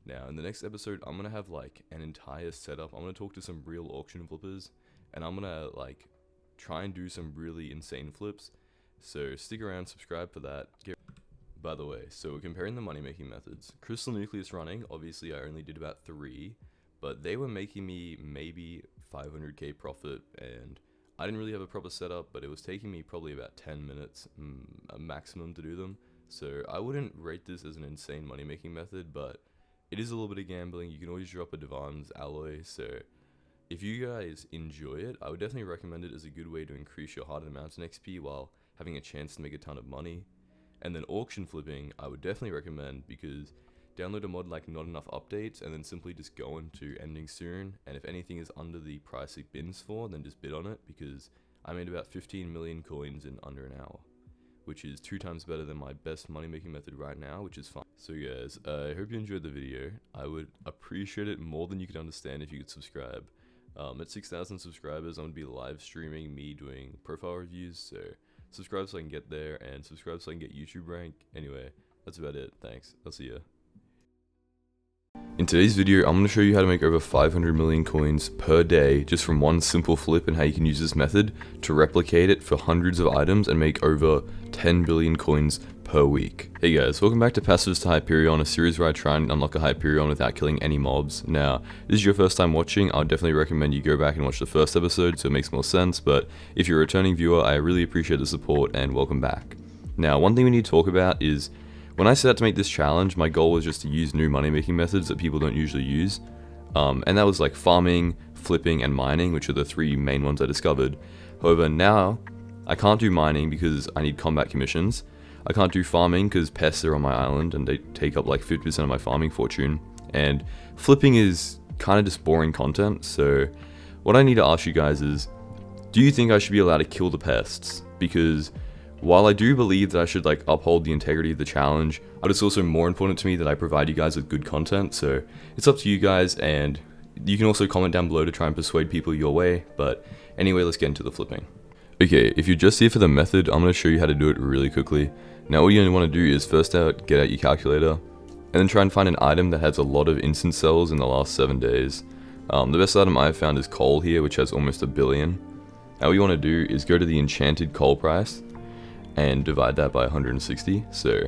Now, in the next episode, I'm going to have like an entire setup. I'm going to talk to some real auction flippers, and I'm going to like try and do some really insane flips. So stick around, subscribe for that. By the way, so we're comparing the money making methods. Crystal Nucleus running, obviously I only did about 3, but they were making me maybe 500k profit, and I didn't really have a proper setup, but it was taking me probably about 10 minutes a maximum to do them. So I wouldn't rate this as an insane money making method, but it is a little bit of gambling. You can always drop a Divan's alloy, so if you guys enjoy it, I would definitely recommend it as a good way to increase your Hardened Mountain XP while having a chance to make a ton of money. And then auction flipping, I would definitely recommend, because download a mod like Not Enough Updates and then simply just go into ending soon, and if anything is under the price it bins for, then just bid on it, because I made about 15 million coins in under an hour, which is 2 times better than my best money making method right now, which is fine. So guys, I hope you enjoyed the video. I would appreciate it more than you could understand if you could subscribe. At 6,000 subscribers, I'm going to be live streaming me doing profile reviews, so subscribe so I can get there, and subscribe so I can get YouTube rank. Anyway, that's about it. Thanks. I'll see ya. In today's video, I'm going to show you how to make over 500 million coins per day just from one simple flip, and how you can use this method to replicate it for hundreds of items and make over 10 billion coins per week. Hey guys, welcome back to Passives to Hyperion, a series where I try and unlock a Hyperion without killing any mobs. Now, if this is your first time watching, I would definitely recommend you go back and watch the first episode so it makes more sense, but if you're a returning viewer, I really appreciate the support and welcome back. Now, one thing we need to talk about is, when I set out to make this challenge, my goal was just to use new money making methods that people don't usually use, and that was like farming, flipping, and mining, which are the 3 main ones I discovered. However, now I can't do mining because I need combat commissions. I can't do farming because pests are on my island and they take up like 50% of my farming fortune, and flipping is kind of just boring content. So what I need to ask you guys is, do you think I should be allowed to kill the pests? Because while I do believe that I should like uphold the integrity of the challenge, but it's also more important to me that I provide you guys with good content. So it's up to you guys, and you can also comment down below to try and persuade people your way. But anyway, let's get into the flipping. Okay, if you're just here for the method, I'm going to show you how to do it really quickly. Now what you're going to want to do is first get out your calculator, and then try and find an item that has a lot of instant sells in the last 7 days. The best item I've found is coal here, which has almost 1 billion. Now what you want to do is go to the enchanted coal price and divide that by 160. So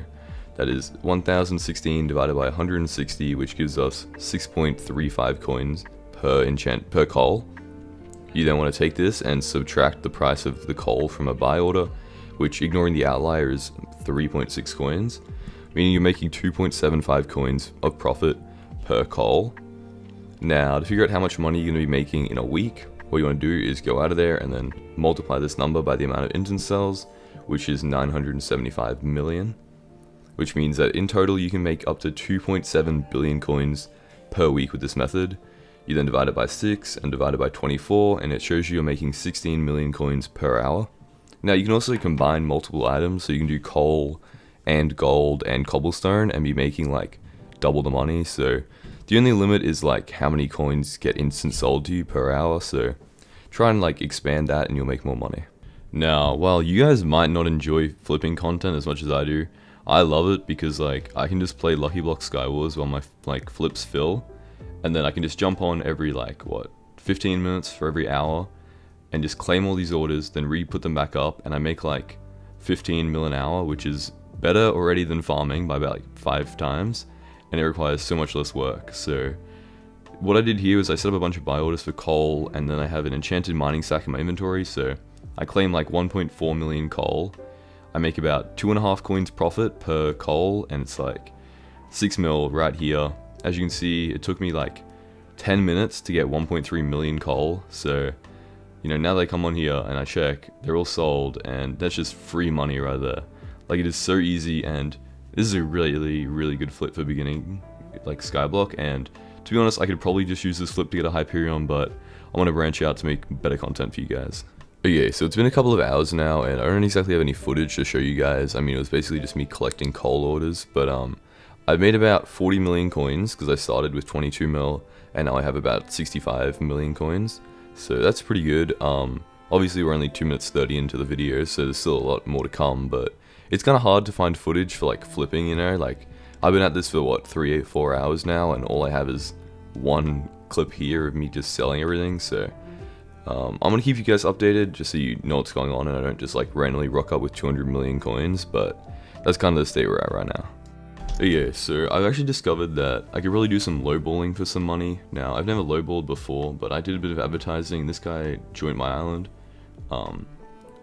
that is 1016 divided by 160, which gives us 6.35 coins per coal. You then want to take this and subtract the price of the coal from a buy order, which, ignoring the outlier, is 3.6 coins, meaning you're making 2.75 coins of profit per coal. Now, to figure out how much money you're going to be making in a week, what you want to do is go out of there and then multiply this number by the amount of instant cells, which is 975 million, which means that in total you can make up to 2.7 billion coins per week with this method. You then divide it by 6 and divide it by 24, and it shows you you're making 16 million coins per hour. Now you can also combine multiple items, so you can do coal and gold and cobblestone and be making like double the money. So the only limit is like how many coins get instant sold to you per hour, so try and like expand that and you'll make more money. Now, while you guys might not enjoy flipping content as much as I do, I love it because like I can just play Lucky Block Skywars while my like flips fill, and then I can just jump on every like 15 minutes for every hour and just claim all these orders, then re-put them back up, and I make like 15 mil an hour, which is better already than farming by about like 5 times, and it requires so much less work. So what I did here was I set up a bunch of buy orders for coal, and then I have an enchanted mining sack in my inventory, so I claim like 1.4 million coal. I make about 2.5 coins profit per coal, and it's like 6 mil right here. As you can see, it took me like 10 minutes to get 1.3 million coal, so you know, now they come on here and I check, they're all sold, and that's just free money right there. Like, it is so easy, and this is a really, really good flip for beginning like Skyblock, and to be honest, I could probably just use this flip to get a Hyperion, but I want to branch out to make better content for you guys. Okay, so it's been a couple of hours now, and I don't exactly have any footage to show you guys. I mean, it was basically just me collecting coal orders, but I've made about 40 million coins because I started with 22 mil and now I have about 65 million coins. So that's pretty good. Obviously we're only 2 minutes 30 into the video, so there's still a lot more to come, but it's kind of hard to find footage for like flipping, you know, like I've been at this for what, 4 hours now, and all I have is one clip here of me just selling everything. So I'm gonna keep you guys updated just so you know what's going on and I don't just like randomly rock up with 200 million coins, but that's kind of the state we're at right now. But yeah, so I've actually discovered that I could really do some lowballing for some money. Now, I've never lowballed before, but I did a bit of advertising. This guy joined my island.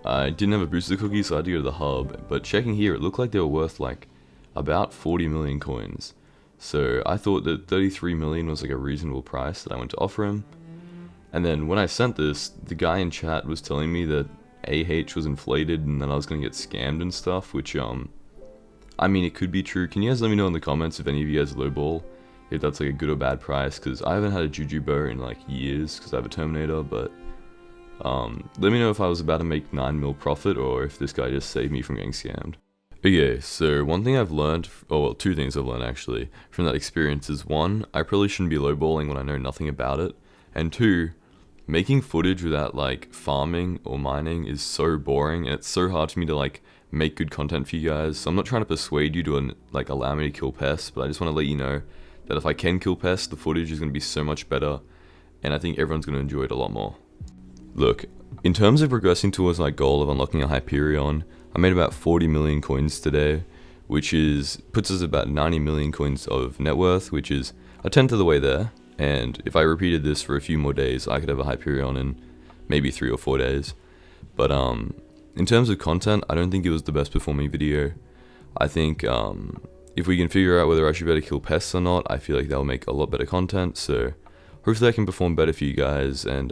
I didn't have a booster cookie, so I had to go to the hub, but checking here, it looked like they were worth like about 40 million coins. So I thought that 33 million was like a reasonable price that I went to offer him. And then when I sent this, the guy in chat was telling me that AH was inflated and that I was going to get scammed and stuff, which, I mean, it could be true. Can you guys let me know in the comments if any of you guys lowball, if that's like a good or bad price, because I haven't had a Juju bow in like years because I have a Terminator, but let me know if I was about to make 9 mil profit or if this guy just saved me from getting scammed. Okay, so one thing I've learned, oh well, two things I've learned actually from that experience is one, I probably shouldn't be lowballing when I know nothing about it, and two, making footage without like farming or mining is so boring and it's so hard for me to like make good content for you guys. So I'm not trying to persuade you to like allow me to kill pests, but I just want to let you know that if I can kill pests, the footage is going to be so much better and I think everyone's going to enjoy it a lot more. Look, in terms of progressing towards my goal of unlocking a Hyperion, I made about 40 million coins today, which puts us about 90 million coins of net worth, which is a tenth of the way there. And if I repeated this for a few more days, I could have a Hyperion in maybe 3 or 4 days. But in terms of content, I don't think it was the best performing video. I think if we can figure out whether I should better kill pests or not, I feel like that'll make a lot better content. So hopefully I can perform better for you guys, and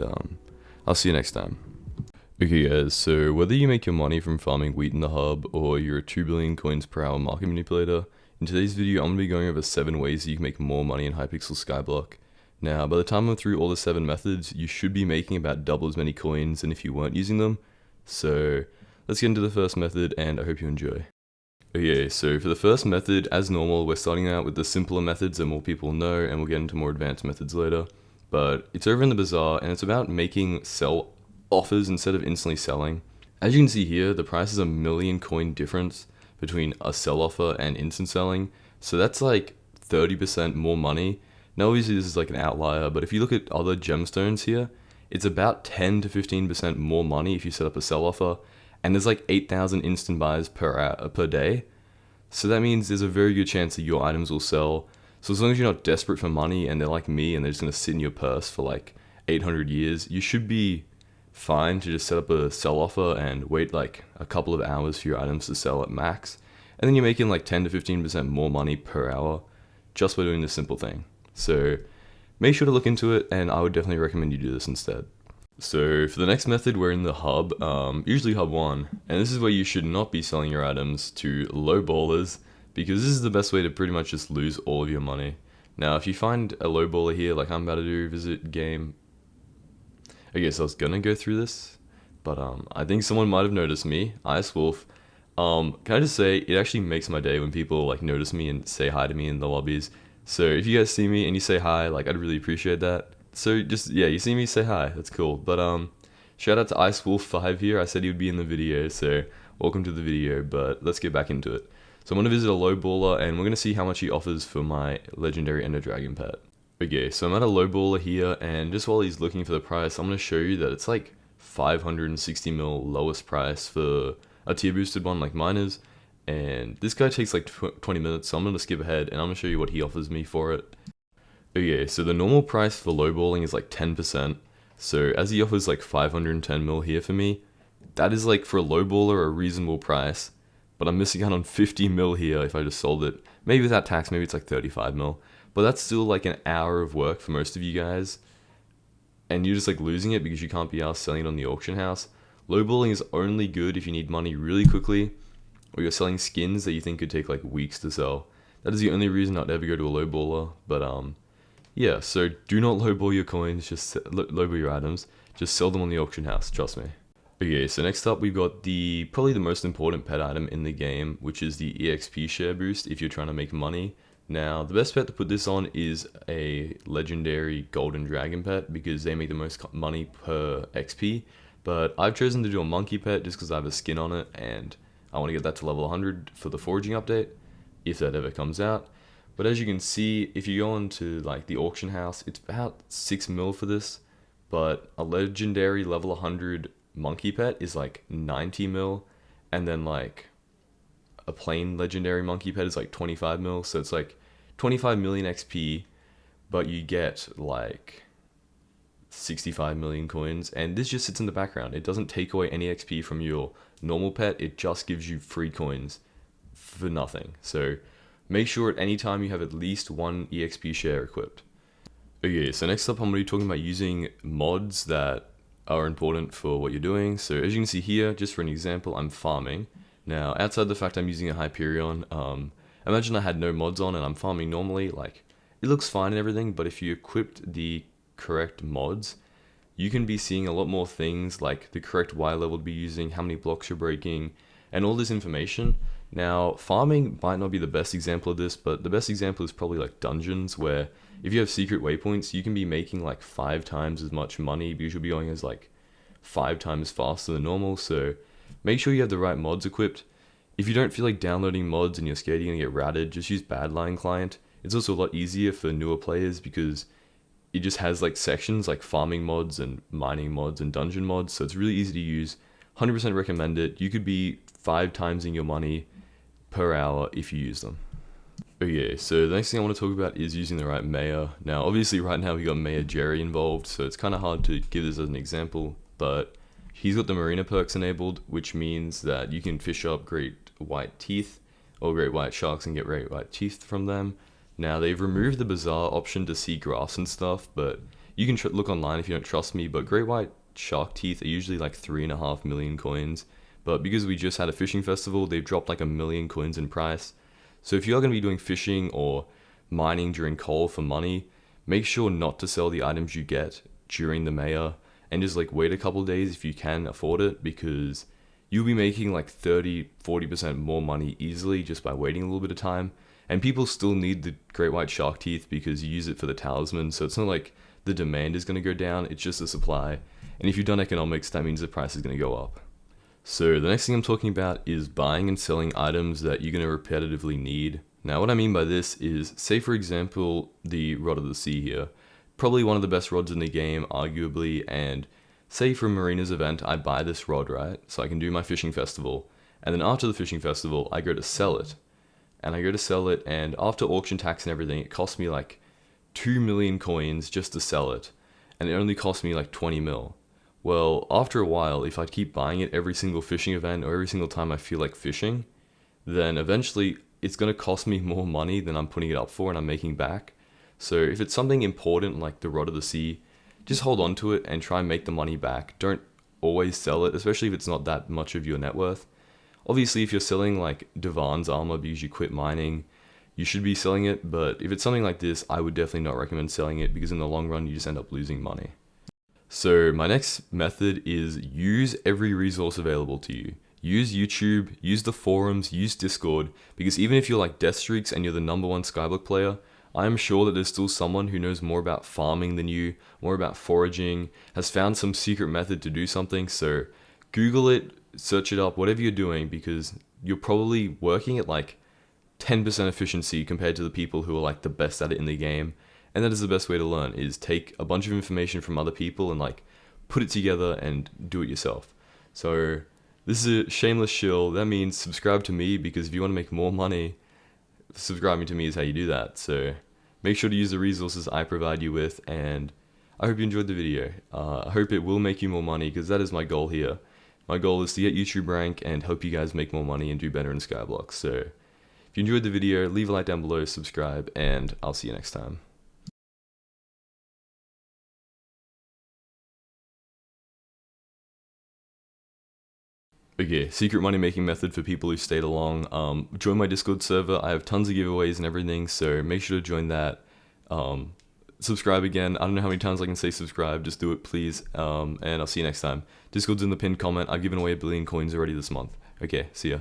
I'll see you next time. Okay guys, so whether you make your money from farming wheat in the hub or you're a 2 billion coins per hour market manipulator, in today's video I'm going to be going over 7 ways that you can make more money in Hypixel Skyblock. Now, by the time I'm through all the 7 methods, you should be making about double as many coins than if you weren't using them. So let's get into the first method and I hope you enjoy. Okay, so for the first method, as normal, we're starting out with the simpler methods that more people know, and we'll get into more advanced methods later. But it's over in the bazaar and it's about making sell offers instead of instantly selling. As you can see here, the price is a million coin difference between a sell offer and instant selling. So that's like 30% more money. Now obviously this is like an outlier, but if you look at other gemstones here, it's about 10 to 15% more money if you set up a sell offer, and there's like 8,000 instant buys per day. So that means there's a very good chance that your items will sell. So as long as you're not desperate for money and they're like me and they're just going to sit in your purse for like 800 years, you should be fine to just set up a sell offer and wait like a couple of hours for your items to sell at max. And then you're making like 10 to 15% more money per hour just by doing this simple thing. So make sure to look into it, and I would definitely recommend you do this instead. So for the next method, we're in the hub, usually hub 1, and this is where you should not be selling your items to low ballers, because this is the best way to pretty much just lose all of your money. Now if you find a low baller here, like I'm about to do, visit game, I guess I was gonna go through this, but I think someone might have noticed me, Ice Wolf. Can I just say, it actually makes my day when people like notice me and say hi to me in the lobbies. So if you guys see me and you say hi, like I'd really appreciate that. So just, yeah, you see me, say hi, that's cool. But shout out to IceWolf5 here, I said he would be in the video, so welcome to the video, but let's get back into it. So I'm going to visit a low baller and we're going to see how much he offers for my legendary Ender Dragon pet. Okay, so I'm at a low baller here, and just while he's looking for the price, I'm going to show you that it's like 560 mil lowest price for a tier boosted one like mine is. And this guy takes like 20 minutes, so I'm going to skip ahead and I'm going to show you what he offers me for it. Okay, so the normal price for lowballing is like 10%. So as he offers like 510 mil here for me, that is like for a lowballer a reasonable price. But I'm missing out on 50 mil here if I just sold it. Maybe without tax, maybe it's like 35 mil. But that's still like an hour of work for most of you guys. And you're just like losing it because you can't be asked selling it on the auction house. Lowballing is only good if you need money really quickly, or you're selling skins that you think could take like weeks to sell. That is the only reason I'd ever go to a lowballer. But yeah, so do not lowball your coins, just lowball your items. Just sell them on the auction house, trust me. Okay, so next up we've got probably the most important pet item in the game, which is the EXP share boost if you're trying to make money. Now, the best pet to put this on is a legendary golden dragon pet because they make the most money per XP, but I've chosen to do a monkey pet just because I have a skin on it and I want to get that to level 100 for the foraging update, if that ever comes out. But as you can see, if you go into like the auction house, it's about 6 mil for this, but a legendary level 100 monkey pet is like 90 mil, and then like a plain legendary monkey pet is like 25 mil, so it's like 25 million XP, but you get like 65 million coins, and this just sits in the background. It doesn't take away any XP from your normal pet, it just gives you free coins for nothing. So make sure at any time you have at least one EXP share equipped. Okay, so next up I'm going to be talking about using mods that are important for what you're doing. So as you can see here, just for an example, I'm farming. Now, outside the fact I'm using a Hyperion, imagine I had no mods on and I'm farming normally, like, it looks fine and everything, but if you equipped the correct mods, you can be seeing a lot more things like the correct Y level to be using, how many blocks you're breaking, and all this information. Now, farming might not be the best example of this, but the best example is probably like dungeons, where if you have secret waypoints, you can be making like 5 times as much money because you'll be going as like 5 times faster than normal. So make sure you have the right mods equipped. If you don't feel like downloading mods and you're scared you're gonna get ratted, just use Badline Client. It's also a lot easier for newer players because it just has like sections like farming mods and mining mods and dungeon mods, so it's really easy to use. 100% recommend it. You could be 5 times in your money per hour if you use them. Okay, so the next thing I want to talk about is using the right mayor. Now, obviously right now we got Mayor Jerry involved, so it's kind of hard to give this as an example, but he's got the marina perks enabled, which means that you can fish up great white teeth or great white sharks and get great white teeth from them. Now, they've removed the bazaar option to see grass and stuff, but you can look online if you don't trust me, but great white shark teeth are usually like 3.5 million coins, but because we just had a fishing festival, they've dropped like 1 million coins in price. So if you are going to be doing fishing or mining during coal for money, make sure not to sell the items you get during the mayor, and just like wait a couple days if you can afford it, because you'll be making like 30-40% more money easily just by waiting a little bit of time. And people still need the great white shark teeth because you use it for the talisman, so it's not like the demand is going to go down, it's just the supply. And if you've done economics, that means the price is going to go up. So the next thing I'm talking about is buying and selling items that you're going to repetitively need. Now what I mean by this is, say for example, the Rod of the Sea here. Probably one of the best rods in the game, arguably, and say for Marina's event, I buy this rod, right? So I can do my fishing festival, and then after the fishing festival, I go to sell it. And after auction tax and everything, it costs me like 2 million coins just to sell it, and it only cost me like 20 mil. Well, after a while, if I keep buying it every single fishing event or every single time I feel like fishing, then eventually it's going to cost me more money than I'm putting it up for and I'm making back. So if it's something important like the Rod of the Sea, just hold on to it and try and make the money back. Don't always sell it, especially if it's not that much of your net worth. Obviously, if you're selling like Divan's armor because you quit mining, you should be selling it, but if it's something like this, I would definitely not recommend selling it because in the long run, you just end up losing money. So my next method is use every resource available to you. Use YouTube, use the forums, use Discord, because even if you're like Death Streaks and you're the #1 Skyblock player, I am sure that there's still someone who knows more about farming than you, more about foraging, has found some secret method to do something, so Google it, search it up, whatever you're doing, because you're probably working at like 10% efficiency compared to the people who are like the best at it in the game. And that is the best way to learn, is take a bunch of information from other people and like put it together and do it yourself. So this is a shameless shill. That means subscribe to me, because if you want to make more money, subscribing to me is how you do that. So make sure to use the resources I provide you with, and I hope you enjoyed the video. I hope it will make you more money, because that is my goal here. My goal is to get YouTube rank and help you guys make more money and do better in Skyblock. So if you enjoyed the video, leave a like down below, subscribe, and I'll see you next time. Okay, secret money making method for people who stayed along. Join my Discord server. I have tons of giveaways and everything, so make sure to join that. Subscribe again. I don't know how many times I can say subscribe, just do it please. And I'll see you next time. Discord's in the pinned comment. I've given away 1 billion coins already this month. Okay, see ya.